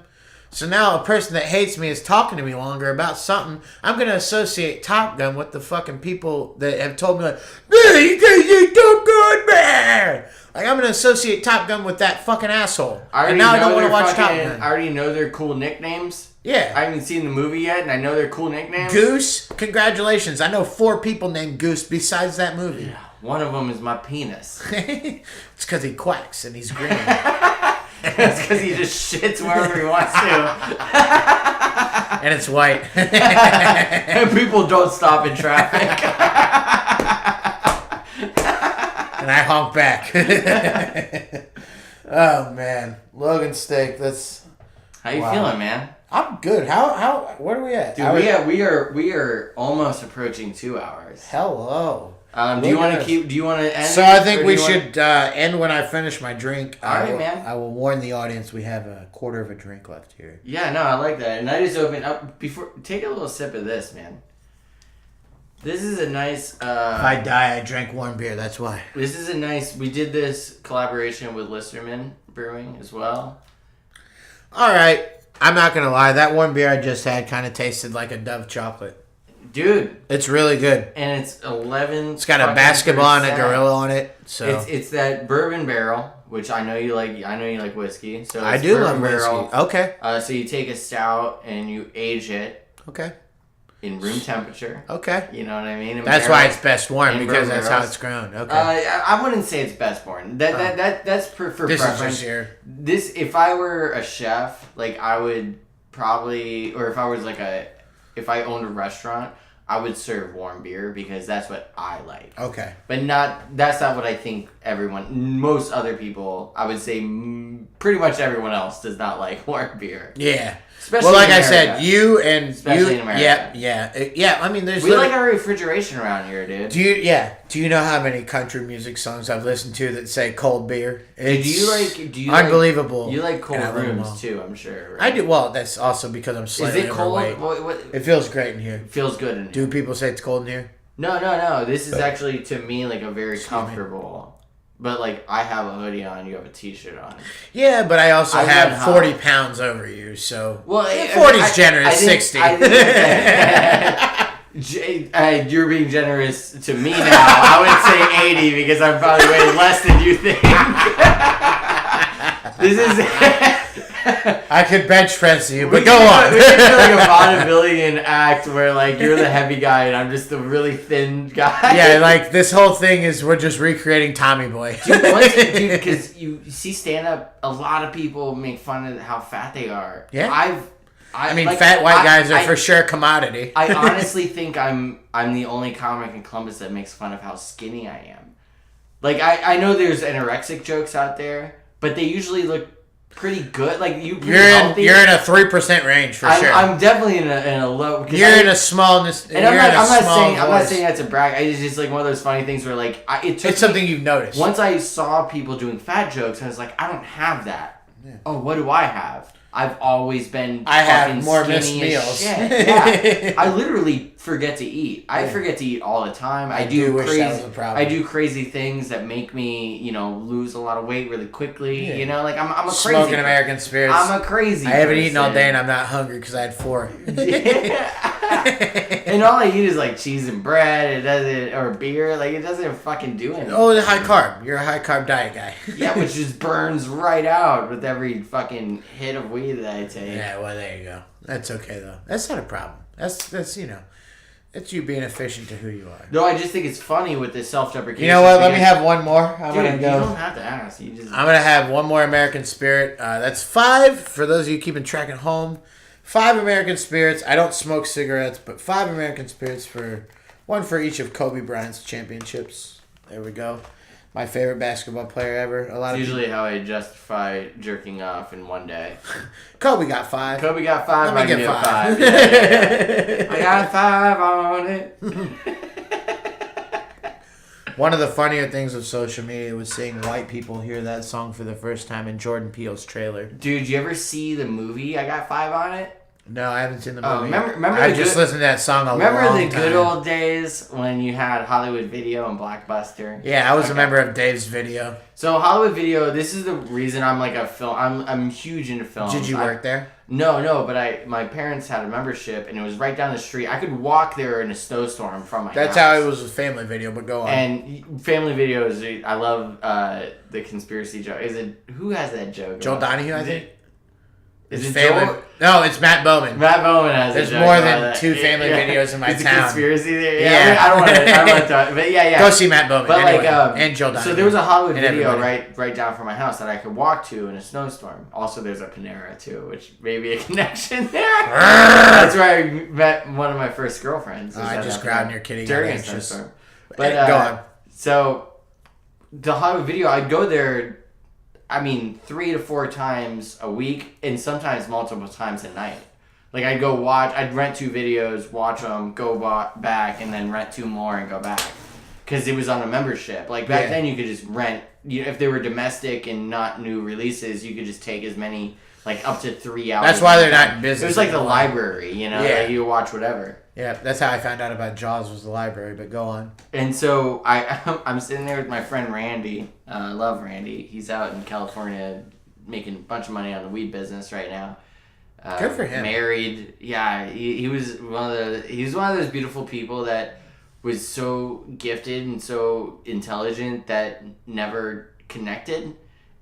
So now a person that hates me is talking to me longer about something. I'm gonna associate Top Gun with the fucking people that have told me like, "Hey, you guys ain't Top Gun, man!" Like I'm gonna associate Top Gun with that fucking asshole. And now I don't want to watch Top Gun. I already know their cool nicknames. Yeah. I haven't seen the movie yet, and I know their cool nicknames. Goose, congratulations. I know 4 people named Goose besides that movie. One of them is my penis. It's because he quacks and he's green. That's because he just shits wherever he wants to. And it's white. And people don't stop in traffic. And I honk back. Oh, man. Logan Steak, that's... How you Wow. feeling, man? I'm good. How where are we at? Dude, we are almost approaching 2 hours. Hello. Do you want to end? So I it, think or we do you wanna- should end when I finish my drink. All right, man. I will warn the audience we have a quarter of a drink left here. Yeah, no, I like that. And I just opened up before. Take a little sip of this, man. This is a nice. If I die, I drank warm beer. That's why. This is a nice. We did this collaboration with Listerman Brewing as well. All right. I'm not gonna lie. That warm beer I just had kind of tasted like a Dove chocolate. Dude, It's really good. and it's 11. It's got a basketball and a gorilla on it. So It's that bourbon barrel, which I know you like. I know you like whiskey. So I it's do love bourbon whiskey. Okay. So you take a stout and you age it Okay. in room temperature. Okay. You know what I mean? In That's why barrels. it's best warm In because bourbon that's how barrels. it's grown. Okay. I wouldn't say it's best born. That's for This is preference. just your. This, if I were a chef, like I would probably, or if I was like if I owned a restaurant, I would serve warm beer because that's what I like. Okay. But that's not what I think most other people, I would say pretty much everyone else does not like warm beer. Yeah. Especially Well, like in I said, America. you and Especially you. in America. Yeah. I mean, there's. We like our refrigeration around here, dude. Do you know how many country music songs I've listened to that say cold beer? Do you unbelievable? You like cold And I love them all. rooms too, I'm sure. I Right? do. Well, that's also because I'm Is slightly it cold? overweight. What It feels great in here. feels good in Do here? people say it's cold in here? No. This is actually to me like a very comfortable. But like I have a hoodie on, you have a t-shirt on. Yeah, but I also I have went 40 hot. pounds over you, so. Well, 40's generous, 60. You're being generous to me now. I would say 80 because I'm probably way less than you think. This is. I could bench press you, We but go could on. do like a bodybuilding act where like you're the heavy guy and I'm just the really thin guy. Yeah, like this whole thing is we're just recreating Tommy Boy. Dude, because you see stand up, a lot of people make fun of how fat they are. Yeah. I mean, like, fat white guys are I- for sure a commodity. I honestly think I'm the only comic in Columbus that makes fun of how skinny I am. Like I know there's anorexic jokes out there, but they usually look pretty good. Like you're you're in a 3% range for sure. I'm definitely in a low. You're in a smallness. And I'm not saying that to brag. It's just like one of those funny things where like it's something you've noticed. Once I saw people doing fat jokes, I was like, I don't have that. Yeah. Oh, what do I have? I've always been. I have more missed skinny as meals. Shit. Yeah, I literally forget to eat. I forget to eat all the time. I do wish crazy. that was a problem. I do crazy things that make me, lose a lot of weight really quickly. Yeah. You know, like I'm a crazy. Smoking American spirits. I'm a crazy. I haven't person. eaten all day and I'm not hungry because I had 4. And all I eat is like cheese and bread. It doesn't, or beer. Like it doesn't fucking do anything. Oh, the high carb. You're a high carb diet guy. Yeah, which just burns right out with every fucking hit of weed that I take. Yeah, well, there you go. That's okay though. That's not a problem. That's it's you being efficient to who you are. No, I just think it's funny with this self-deprecation. You know what? Let me have one more. Dude, you don't have to ask. You just. I'm gonna have one more American Spirit. That's 5 for those of you keeping track at home. 5 American Spirits. I don't smoke cigarettes, but 5 American Spirits for one for each of Kobe Bryant's championships. There we go. My favorite basketball player ever. Usually how I justify jerking off in one day. Kobe got 5. Kobe got 5. Let me get 5. Yeah. I got 5 on it. One of the funnier things of social media was seeing white people hear that song for the first time in Jordan Peele's trailer. Dude, you ever see the movie I Got 5 on It? No, I haven't seen the movie. Remember I just listened to that song a long time. Remember the good old days when you had Hollywood Video and Blockbuster? Yeah, I was a member of Dave's Video. So Hollywood Video, this is the reason I'm like a film. I'm huge into films. Did you work there? No, but my parents had a membership and it was right down the street. I could walk there in a snowstorm from my house. That's how it was with Family Video, but go on. And Family Videos, I love the conspiracy joke. Who has that joke? Joel Donahue, I think. Is it Family? Joel? No, it's Matt Bowman. Matt Bowman has There's a joke. more than 2 Family Videos in my It's town. A conspiracy there. Yeah. I don't want to talk, but yeah. Go see Matt Bowman. But anyway, and Joel Donahue. So there was a Hollywood and Video everybody. right down from my house that I could walk to in a snowstorm. Also, there's a Panera too, which may be a connection there. That's where I met one of my first girlfriends. I just grabbed your kitty. During a snowstorm. But go on. So the Hollywood Video, I'd go there. 3 to 4 times a week, and sometimes multiple times a night. Like I'd go watch. I'd rent 2 videos, watch them, go back, and then rent 2 more and go back. Because it was on a membership. Like back then, you could just rent. If they were domestic and not new releases, you could just take as many, like up to 3 hours. That's why they're not in business. It was like the anymore. library, Yeah. Like you watch whatever. Yeah, that's how I found out about Jaws was the library. But go on. And so I'm sitting there with my friend Randy. I love Randy. He's out in California making a bunch of money on the weed business right now. Good for him. Married. Yeah, he was one of those beautiful people that was so gifted and so intelligent that never connected.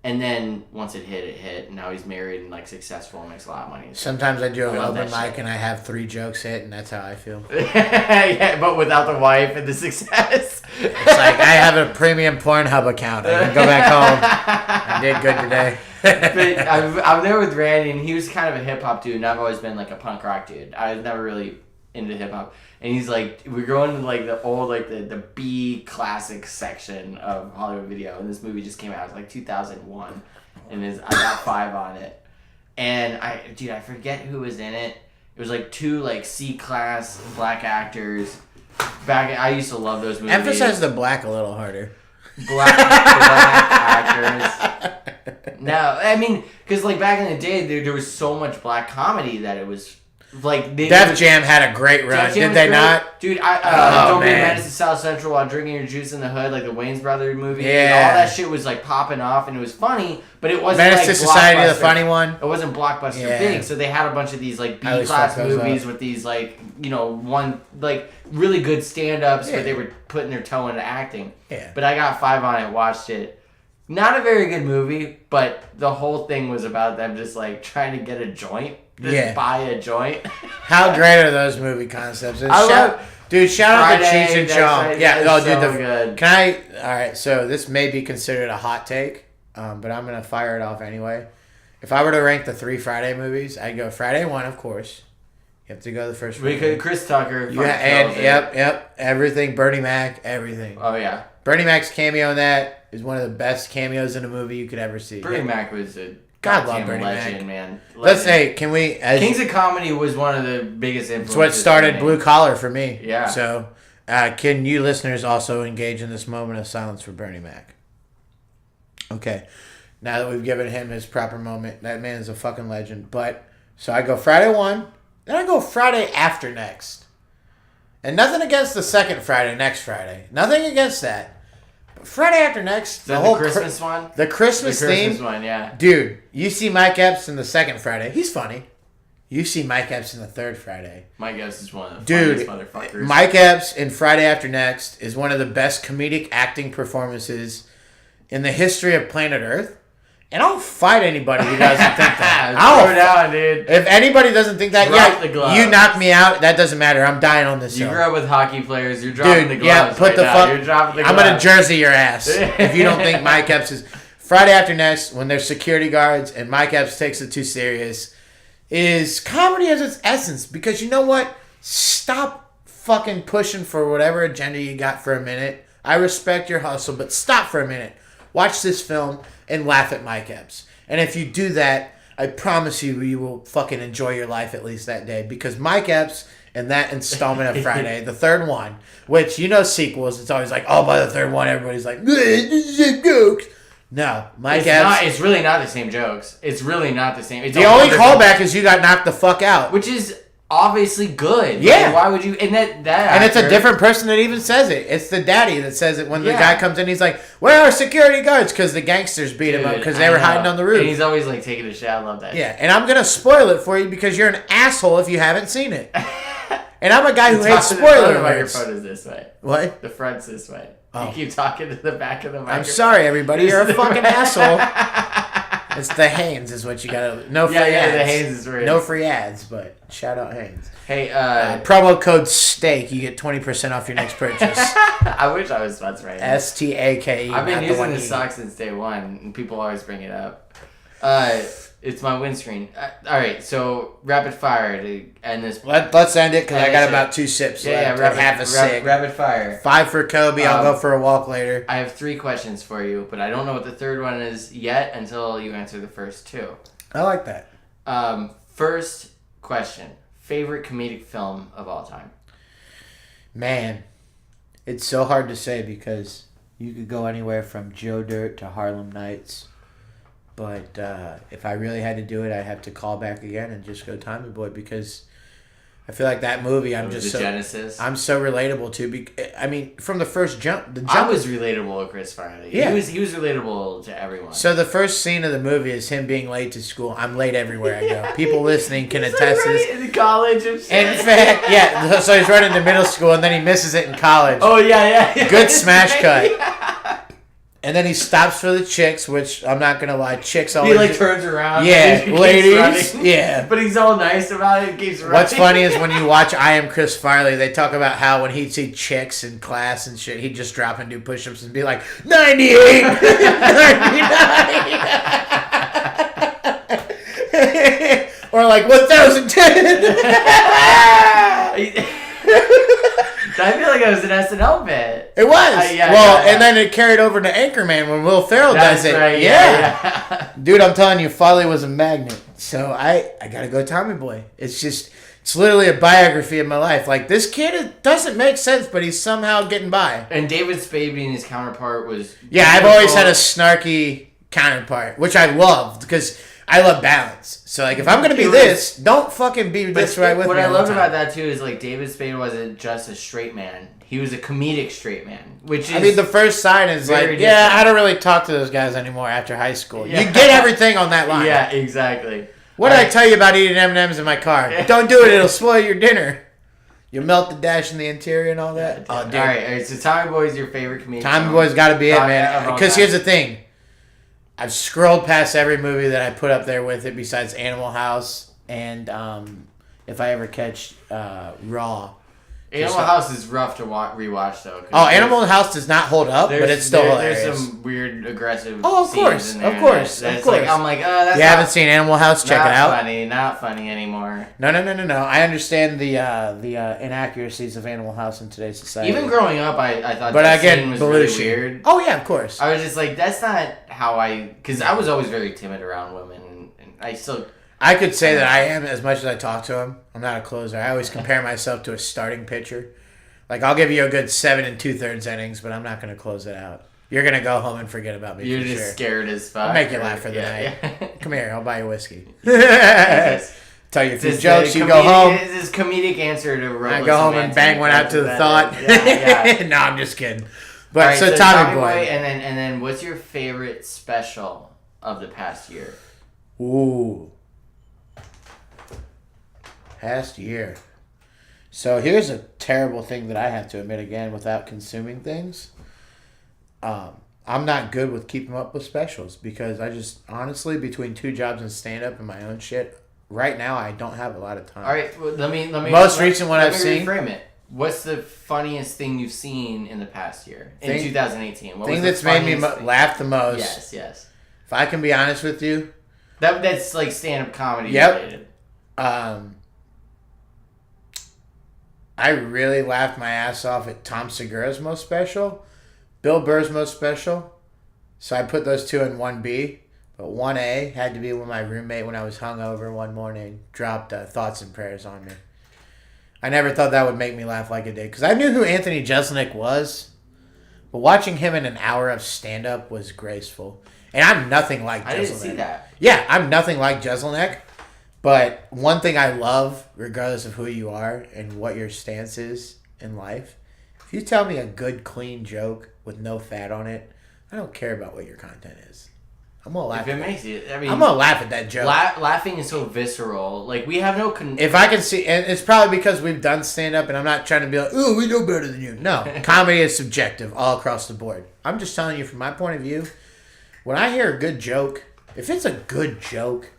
And then once it hit. And now he's married and like successful and makes a lot of money. Sometimes I do an love open that mic shit. and I have 3 jokes hit, and that's how I feel. Yeah, but without the wife and the success. It's like I have a premium Pornhub account. I can go back home. I did good today. But I'm there with Randy, and he was kind of a hip hop dude, and I've always been like a punk rock dude. I was never really into hip hop, and he's like, we're going to like the old the B classic section of Hollywood Video, and this movie just came out. It was like 2001, and I got 5 on it, and I forget who was in it. It was like 2 like C class black actors. I used to love those movies. Emphasize the black a little harder. Black actors. No, because like back in the day, there was so much black comedy that it was like Def Jam had a great run, Def Jam did was they great. not? Dude, Oh, Don't Be a man. Menace to South Central while drinking your juice in the hood, like the Wayans Brothers movie. Yeah. All that shit was like popping off, and it was funny, but it wasn't Menace like to Society, the blockbuster. funny one. It wasn't blockbuster Yeah. big, so they had a bunch of these like I always B-class fuck those movies up. with these like one like really good stand-ups Yeah. where they were putting their toe into acting. Yeah. But I got 5 on it, watched it. Not a very good movie, but the whole thing was about them just like trying to get a joint. Just Yeah. buy a joint. How great are those movie concepts? And I shout out to Friday, Cheech and that's Chong. right, Yeah, that's dude. so good. Can I? All right, so this may be considered a hot take, but I'm gonna fire it off anyway. If I were to rank the 3 Friday movies, I'd go Friday 1, of course. You have to go the first Friday. Because Chris Tucker. Yep. Everything. Bernie Mac, everything. Oh, yeah. Bernie Mac's cameo in that is one of the best cameos in a movie you could ever see. Bernie Mac was a God love goddamn Bernie legend, Mac. man. Let's Legend. say, can we... Kings of Comedy was one of the biggest influences. It's what started for me. Blue Collar for me. Yeah. So, can you listeners also engage in this moment of silence for Bernie Mac? Okay. Now that we've given him his proper moment, that man is a fucking legend. But, so I go Friday 1, then I go Friday after next. And nothing against the second Friday, next Friday. Nothing against that. But Friday after next, The whole Christmas one? The Christmas The theme. Christmas one, yeah. Dude, you see Mike Epps in the second Friday. He's funny. You see Mike Epps in the third Friday. Mike Epps is one of the Dude, funniest motherfuckers. Mike Epps in Friday After Next is one of the best comedic acting performances in the history of planet Earth. And I'll fight anybody who doesn't think that. Throw it down, dude. If anybody doesn't think that, Drop the gloves. you knock me out. That doesn't matter. I'm dying on this You show. grew up with hockey players. You're dropping the Dude, gloves. yeah, put right the now. fuck. You're dropping the I'm gloves. gonna jersey your ass if you don't think Mike Epps is. Friday After Next, when there's security guards and Mike Epps takes it too serious, is comedy as its essence. Because you know what? Stop fucking pushing for whatever agenda you got for a minute. I respect your hustle, but stop for a minute. Watch this film and laugh at Mike Epps. And if you do that, I promise you will fucking enjoy your life at least that day. Because Mike Epps and that installment of Friday, the third one, which, you know, sequels, it's always like, oh, by the third one, everybody's like, this is a joke. No, Mike Epps. It's really not the same jokes. It's really not the same. It's The a only whole different- callback is you got knocked the fuck out. which is obviously good. Yeah. Like, why would you? And that And it's a actor- different person that even says it. It's the daddy that says it when the Yeah. guy comes in. He's like, where are security guards? Because the gangsters beat him up Dude, because I they were know. hiding on the roof. And he's always like taking a shit. I love that. Yeah, and I'm going to spoil it for you because you're an asshole if you haven't seen it. And I'm a guy who hates spoiler The alerts. microphone is this way. What? The front's this way. Oh. You keep talking to the back of the microphone. I'm sorry, everybody. You're a fucking asshole. It's the Hanes is what you got to... No free Yeah, ads. the Hanes is real. No free ads, but shout out Hanes. Hey, Promo code STAKE. You get 20% off your next purchase. I wish I was sponsored right now. STAKE. I've been not the using one this you- sock since day one, and people always bring it up. It's my windscreen. All right, so rapid fire to end this. Let's end it because I Yeah, got sure. about 2 sips Yeah, left. rapid, and half a cig. rapid fire. 5 for Kobe. I'll go for a walk later. I have 3 questions for you, but I don't know what the third one is yet until you answer the first 2. I like that. First question: favorite comedic film of all time? Man, it's so hard to say because you could go anywhere from Joe Dirt to Harlem Nights. But if I really had to do it, I'd have to call back again and just go Tommy Boy because I feel like that movie I'm just the so Genesis. I'm so relatable to. I mean, from the first jump, I was relatable to Chris Farley. Yeah. He was relatable to everyone. So the first scene of the movie is him being late to school. I'm late everywhere I go. People listening can attest to this. in college and shit. In fact, yeah. So he's running to middle school and then he misses it in college. Oh yeah. Good smash cut. And then he stops for the chicks, which I'm not gonna lie, chicks always. He like turns around. Yeah, and he keeps ladies. running. Yeah. But he's all nice about it. And keeps running. What's funny is when you watch I Am Chris Farley, they talk about how when he'd see chicks in class and shit, he'd just drop and do push-ups and be like, 98, 99. Or like 1,010. I feel like it was an SNL bit. It was. Yeah. And then it carried over to Anchorman when Will Ferrell That's does it. right. Yeah. Dude, I'm telling you, Farley was a magnet. So I gotta go Tommy Boy. It's literally a biography of my life. Like, this kid, it doesn't make sense, but he's somehow getting by. And David Spade being his counterpart was. Yeah, I've always had a snarky counterpart, which I loved because I love balance. So, like, if I'm gonna be this, don't fucking be this right with me. What I all the loved time. about that too is like David Spade wasn't just a straight man; he was a comedic straight man, which is. I mean, the first sign is like, very yeah, different. I don't really talk to those guys anymore after high school. Yeah. You get everything on that line. Yeah, exactly. What did I tell you about eating M&Ms in my car? Don't do it; it'll spoil your dinner. You melt the dash in the interior and all that. Oh, dude. All right. So Tommy Boy's your favorite comedian. Tommy Boy's got to be it, man. Of all Because time. here's the thing. I've scrolled past every movie that I put up there with it besides Animal House and if I ever catch Raw. Animal House is rough to rewatch though. Oh, Animal House does not hold up, but it's still hilarious. There's some weird, aggressive. Oh, of course, scenes in there of course, that's of course. Like, I'm like, oh, that's. You haven't seen Animal House? Check it out. Not funny anymore. No. I understand the inaccuracies of Animal House in today's society. Even growing up, I thought but that again, scene was Belushi. really weird. Oh yeah, of course. I was just like, that's not how because I was always very timid around women, and I still. I could say that I am as much as I talk to him. I'm not a closer. I always compare myself to a starting pitcher. Like, I'll give you a good 7 2/3 innings, but I'm not going to close it out. You're going to go home and forget about me. You're for just sure. scared as fuck. I'll make you laugh for the night. Yeah. Come here, I'll buy you whiskey. Tell you a few It's jokes, you comedic- go home. It's this comedic answer to I go home and bang one out to the thought. Yeah. No, I'm just kidding. But Right, so Tommy Boy. and then what's your favorite special of the past year? Ooh. Past year. So here's a terrible thing that I have to admit again without consuming things. I'm not good with keeping up with specials because I just, honestly, between 2 jobs and stand-up and my own shit, right now I don't have a lot of time. All right, well, let me. Most recent one I've seen. Reframe it. What's the funniest thing you've seen in the past year in 2018? What Thing was the that's made me funniest thing? laugh the most. Yes. If I can be honest with you. That's like stand-up comedy Yep. related. I really laughed my ass off at Tom Segura's most special, Bill Burr's most special. So I put those 2 in 1B. But 1A had to be when my roommate, when I was hungover one morning, dropped Thoughts and Prayers on me. I never thought that would make me laugh like it did. Because I knew who Anthony Jeselnik was. But watching him in an hour of stand-up was graceful. And I'm nothing like Jeselnik. I didn't see that. Yeah, I'm nothing like Jeselnik. But one thing I love, regardless of who you are and what your stance is in life, if you tell me a good, clean joke with no fat on it, I don't care about what your content is. I'm gonna laugh. If it makes you, I mean, I'm gonna laugh at that joke. Laughing is so visceral. Like we have no. If I can see, and it's probably because we've done stand up, and I'm not trying to be like, "Oh, we know better than you." No, comedy is subjective all across the board. I'm just telling you from my point of view. When I hear a good joke, if it's a good joke,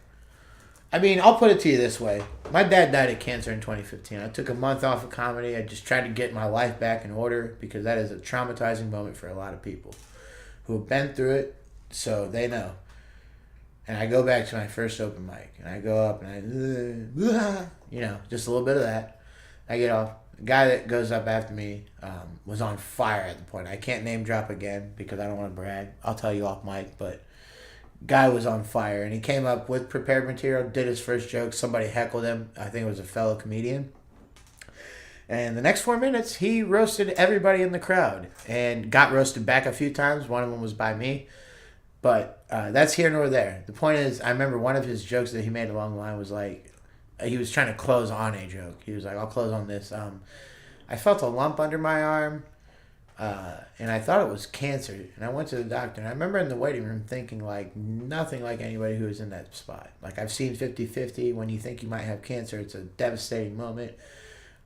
I mean, I'll put it to you this way: my dad died of cancer in 2015. I took a month off of comedy. I just tried to get my life back in order because that is a traumatizing moment for a lot of people who have been through it. So they know. And I go back to my first open mic. And I go up and just a little bit of that. I get off. The guy that goes up after me was on fire at the point. I can't name drop again because I don't want to brag. I'll tell you off mic. But guy was on fire. And he came up with prepared material, did his first joke. Somebody heckled him. I think it was a fellow comedian. And the next 4 minutes, he roasted everybody in the crowd. And got roasted back a few times. One of them was by me. But that's here nor there. The point is, I remember one of his jokes that he made along the line was like, he was trying to close on a joke. He was like, I'll close on this. I felt a lump under my arm, and I thought it was cancer. And I went to the doctor. And I remember in the waiting room thinking, like, nothing like anybody who was in that spot. Like, I've seen 50-50. When you think you might have cancer, it's a devastating moment.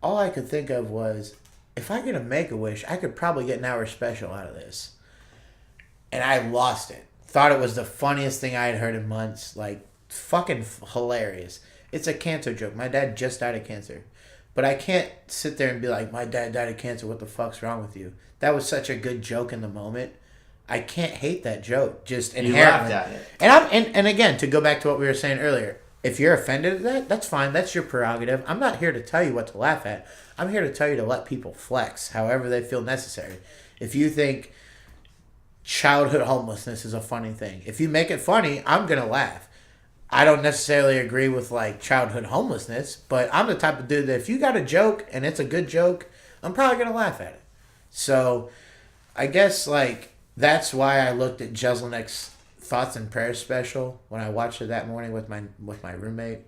All I could think of was, if I get a Make-A-Wish, I could probably get an hour special out of this. And I lost it. Thought it was the funniest thing I had heard in months. Like, fucking hilarious. It's a cancer joke. My dad just died of cancer. But I can't sit there and be like, my dad died of cancer. What the fuck's wrong with you? That was such a good joke in the moment. I can't hate that joke. Just inherently. You laughed at it. And again, to go back to what we were saying earlier, if you're offended at that, that's fine. That's your prerogative. I'm not here to tell you what to laugh at. I'm here to tell you to let people flex however they feel necessary. If you think childhood homelessness is a funny thing, if you make it funny, I'm going to laugh. I don't necessarily agree with like childhood homelessness, but I'm the type of dude that if you got a joke and it's a good joke, I'm probably going to laugh at it. So I guess like that's why I looked at Jeselnik's Thoughts and Prayers special when I watched it that morning with my roommate.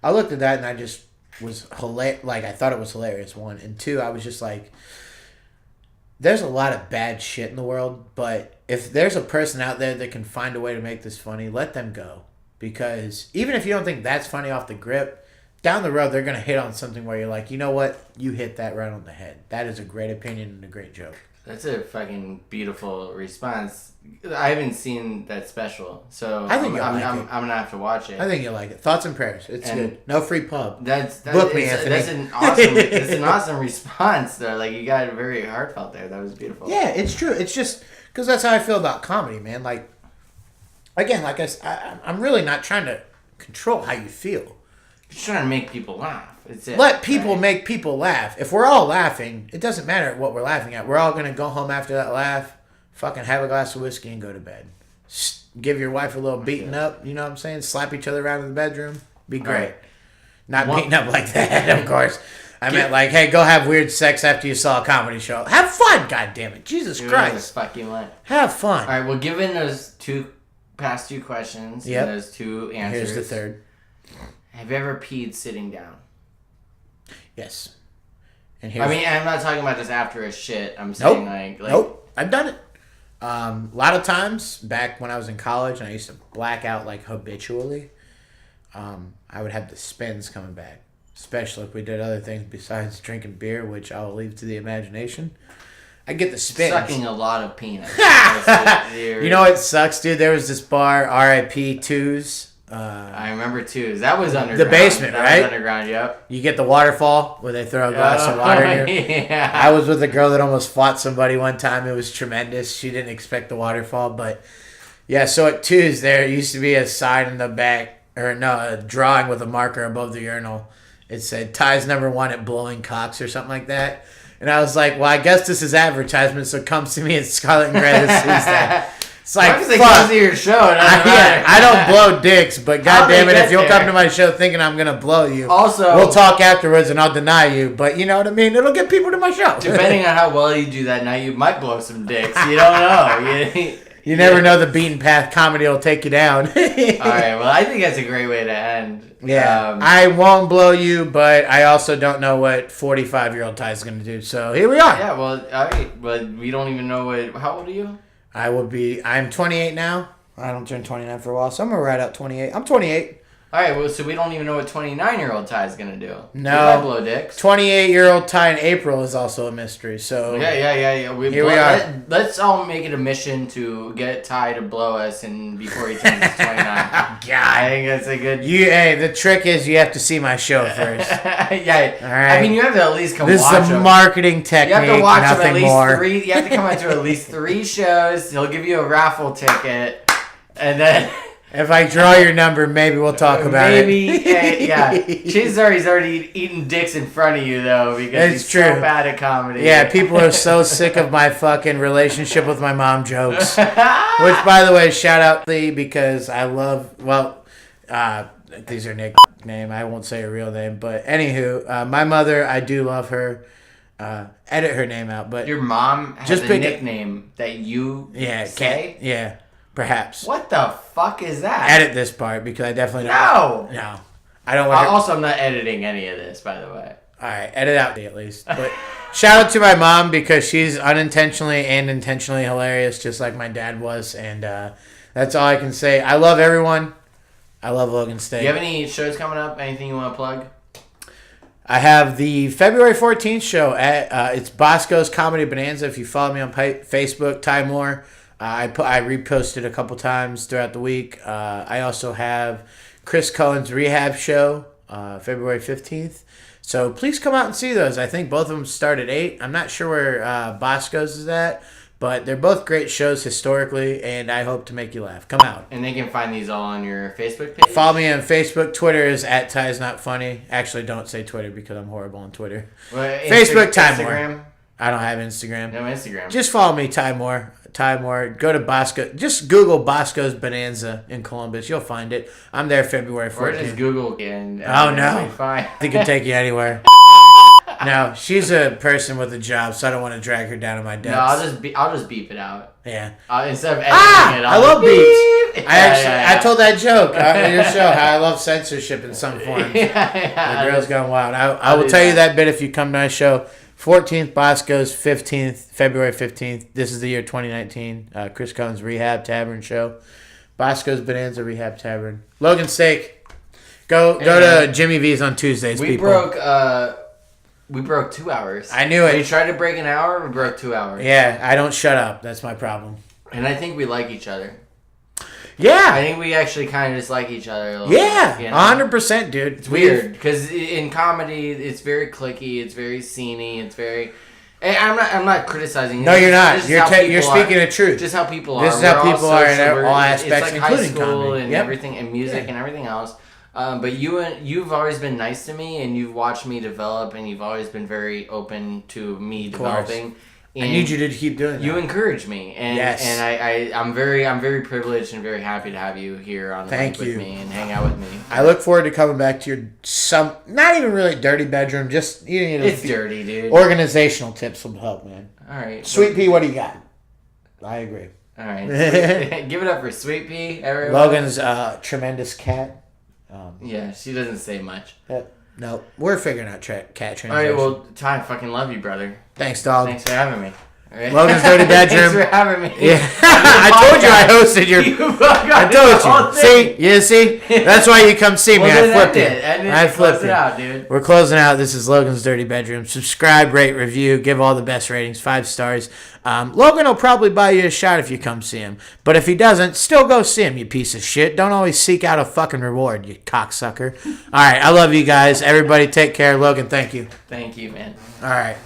I looked at that and I just was like I thought it was hilarious, one. And two, I was just like, there's a lot of bad shit in the world, but if there's a person out there that can find a way to make this funny, let them go. Because even if you don't think that's funny off the grip, down the road they're going to hit on something where you're like, you know what? You hit that right on the head. That is a great opinion and a great joke. That's a fucking beautiful response. I haven't seen that special, so I think I'm gonna have to watch it. I think you'll like it. Thoughts and prayers. It's And good. No free pub. Book me, Anthony. That's an awesome response, though. Like, you got it very heartfelt there. That was beautiful. Yeah, it's true. It's just because that's how I feel about comedy, man. Like, again, like I'm really not trying to control how you feel. Just trying to make people laugh. It's it. Let people make people laugh. If we're all laughing, it doesn't matter what we're laughing at. We're all gonna go home after that laugh, fucking have a glass of whiskey and go to bed. Give your wife a little beating up. You know what I'm saying? Slap each other around in the bedroom. Be great. Right. Not beating up like that, of course. I meant like, hey, go have weird sex after you saw a comedy show. Have fun, goddammit. Jesus Christ. Fuck you, what? Have fun. All right. Well, given those past two questions Yep. and those two answers, Here's the third. Have you ever peed sitting down? Yes. And here's I'm not talking about just after a shit. I'm saying like nope. I've done it. A lot of times back when I was in college and I used to black out like habitually, I would have the spins coming back, especially if we did other things besides drinking beer, which I'll leave to the imagination. I get the spins. sucking a lot of peanuts. You know what sucks, dude? There was this bar, RIP Twos. I remember too. That was underground. The basement, that right? Was underground. Yep. You get the waterfall where they throw a glass of water in you. Yeah. I was with a girl that almost fought somebody one time. It was tremendous. She didn't expect the waterfall, but yeah. So at Two's, there used to be a sign in the back, or no, a drawing with a marker above the urinal. It said "Ties #1 at Blowing Cocks" or something like that. And I was like, well, I guess this is advertisement, so come see me at Scarlet and Greta Tuesday. It's like, Because they come to your show. I don't blow dicks, but goddamn it, if you'll come to my show thinking I'm gonna blow you, Also, we'll talk afterwards and I'll deny you. But you know what I mean? It'll get people to my show. depending on how well you do that night, you might blow some dicks. You don't know. You never know, the beaten path comedy will take you down. All right. Well, I think that's a great way to end. Yeah, I won't blow you, but I also don't know what 45-year-old Ty is gonna do. So here we are. Yeah. Well, all right. But we don't even know what. How old are you? I'm 28 now. I don't turn 29 for a while, so I'm gonna ride out 28. I'm 28. All right. Well, so we don't even know what 29-year-old Ty is gonna do. No. He might blow dicks. 28-year-old Ty in April is also a mystery. So Yeah. Here we are. Let's all make it a mission to get Ty to blow us and before he turns 29. I think that's a good. Hey, the trick is you have to see my show first. Yeah. All right. I mean, you have to at least come This watch is a him. marketing technique. You have to watch him nothing at least more. 3. You have to come out to at least 3 shows. He'll give you a raffle ticket, and then If I draw your number, maybe we'll talk about maybe it. yeah. Chances are he's already eating dicks in front of you though, because It's he's true. so bad at comedy. Yeah, people are so sick of my fucking relationship with my mom jokes. Which, by the way, shout out Lee, because I love, these are Nick's name. I won't say her real name. But anywho, my mother, I do love her. Edit her name out. But Your mom has Just a pick it. nickname that you yeah, say. yeah, perhaps. What the fuck is that? Edit this part because I definitely don't. No. No. I don't want her. Also, I'm not editing any of this, by the way. All right, edit out at least. But shout out to my mom because she's unintentionally and intentionally hilarious, just like my dad was, and that's all I can say. I love everyone. I love Logan State. Do you have any shows coming up? Anything you want to plug? I have the February 14th show at it's Bosco's Comedy Bonanza. If you follow me on Facebook, Ty Moore, I reposted a couple times throughout the week. I also have Chris Cohen's Rehab show, February 15th. So please come out and see those. I think both of them start at 8. I'm not sure where Bosco's is at, but they're both great shows historically, and I hope to make you laugh. Come out. And they can find these all on your Facebook page? Follow me on Facebook. Twitter is @Ty'sNotFunny. Actually, don't say Twitter because I'm horrible on Twitter. Well, Facebook, Ty Moore. Instagram? I don't have Instagram. No Instagram. Just follow me, Ty Moore. Ty Moore. Go to Bosco. Just Google Bosco's Bonanza in Columbus. You'll find it. I'm there February 14th. Or just Google and Oh, no. it'll be fine. It can take you anywhere. No, she's a person with a job, so I don't want to drag her down to my depths. No, I'll just beep it out. Yeah. Instead of editing it, I I'll love just beeps. beep. I told that joke on your show how I love censorship in some forms. yeah. The girl's gone wild. I will tell you that bit if you come to my show. 14th, Bosco's. 15th, February 15th. This is the year 2019. Chris Cohen's Rehab Tavern show. Bosco's Bonanza Rehab Tavern. Logan Steak. Go to Jimmy V's on Tuesdays, We people. broke We broke 2 hours. I knew it. We tried to break an hour. We broke 2 hours. Yeah, I don't shut up. That's my problem. And I think we like each other. Yeah. I think we actually kind of just like each other a little Yeah, bit, you know? 100%, dude. It's weird because in comedy, it's very cliquey. It's very sceney. It's very. And I'm not criticizing. No, you're not. This is You're how people speaking are. the truth. Just how people are. This is how We're people are in social. all aspects, it's like including high school comedy. and Yep. everything, and music and everything else. But you've always been nice to me, and you've watched me develop, and you've always been very open to me developing. I need you to keep doing that. You encourage me, and Yes. and I'm very privileged and very happy to have you here on the Thank mic you. with me and hang out with me. I look forward to coming back to your not even really dirty bedroom, just you know, It's dirty, dude. organizational tips will help, man. All right, Sweet Pea, what do you got? I agree. All right, give it up for Sweet Pea, everyone. Logan's tremendous cat. Yeah, she doesn't say much. No, we're figuring out cat translation. All right, well, Ty, fucking love you, brother. Thanks, dog. Thanks for having me. All right. Logan's dirty bedroom. Thanks for having me. Yeah, I told you I hosted your. I told you. See, you see. That's why you come see me. Well, I then flipped end it. End I flipped Close it. it out, dude. We're closing out. This is Logan's Dirty Bedroom. Subscribe, rate, review, give all the best ratings, 5 stars. Logan will probably buy you a shot if you come see him. But if he doesn't, still go see him, you piece of shit. Don't always seek out a fucking reward, you cocksucker. All right, I love you guys. Everybody take care. Logan, thank you. Thank you, man. All right.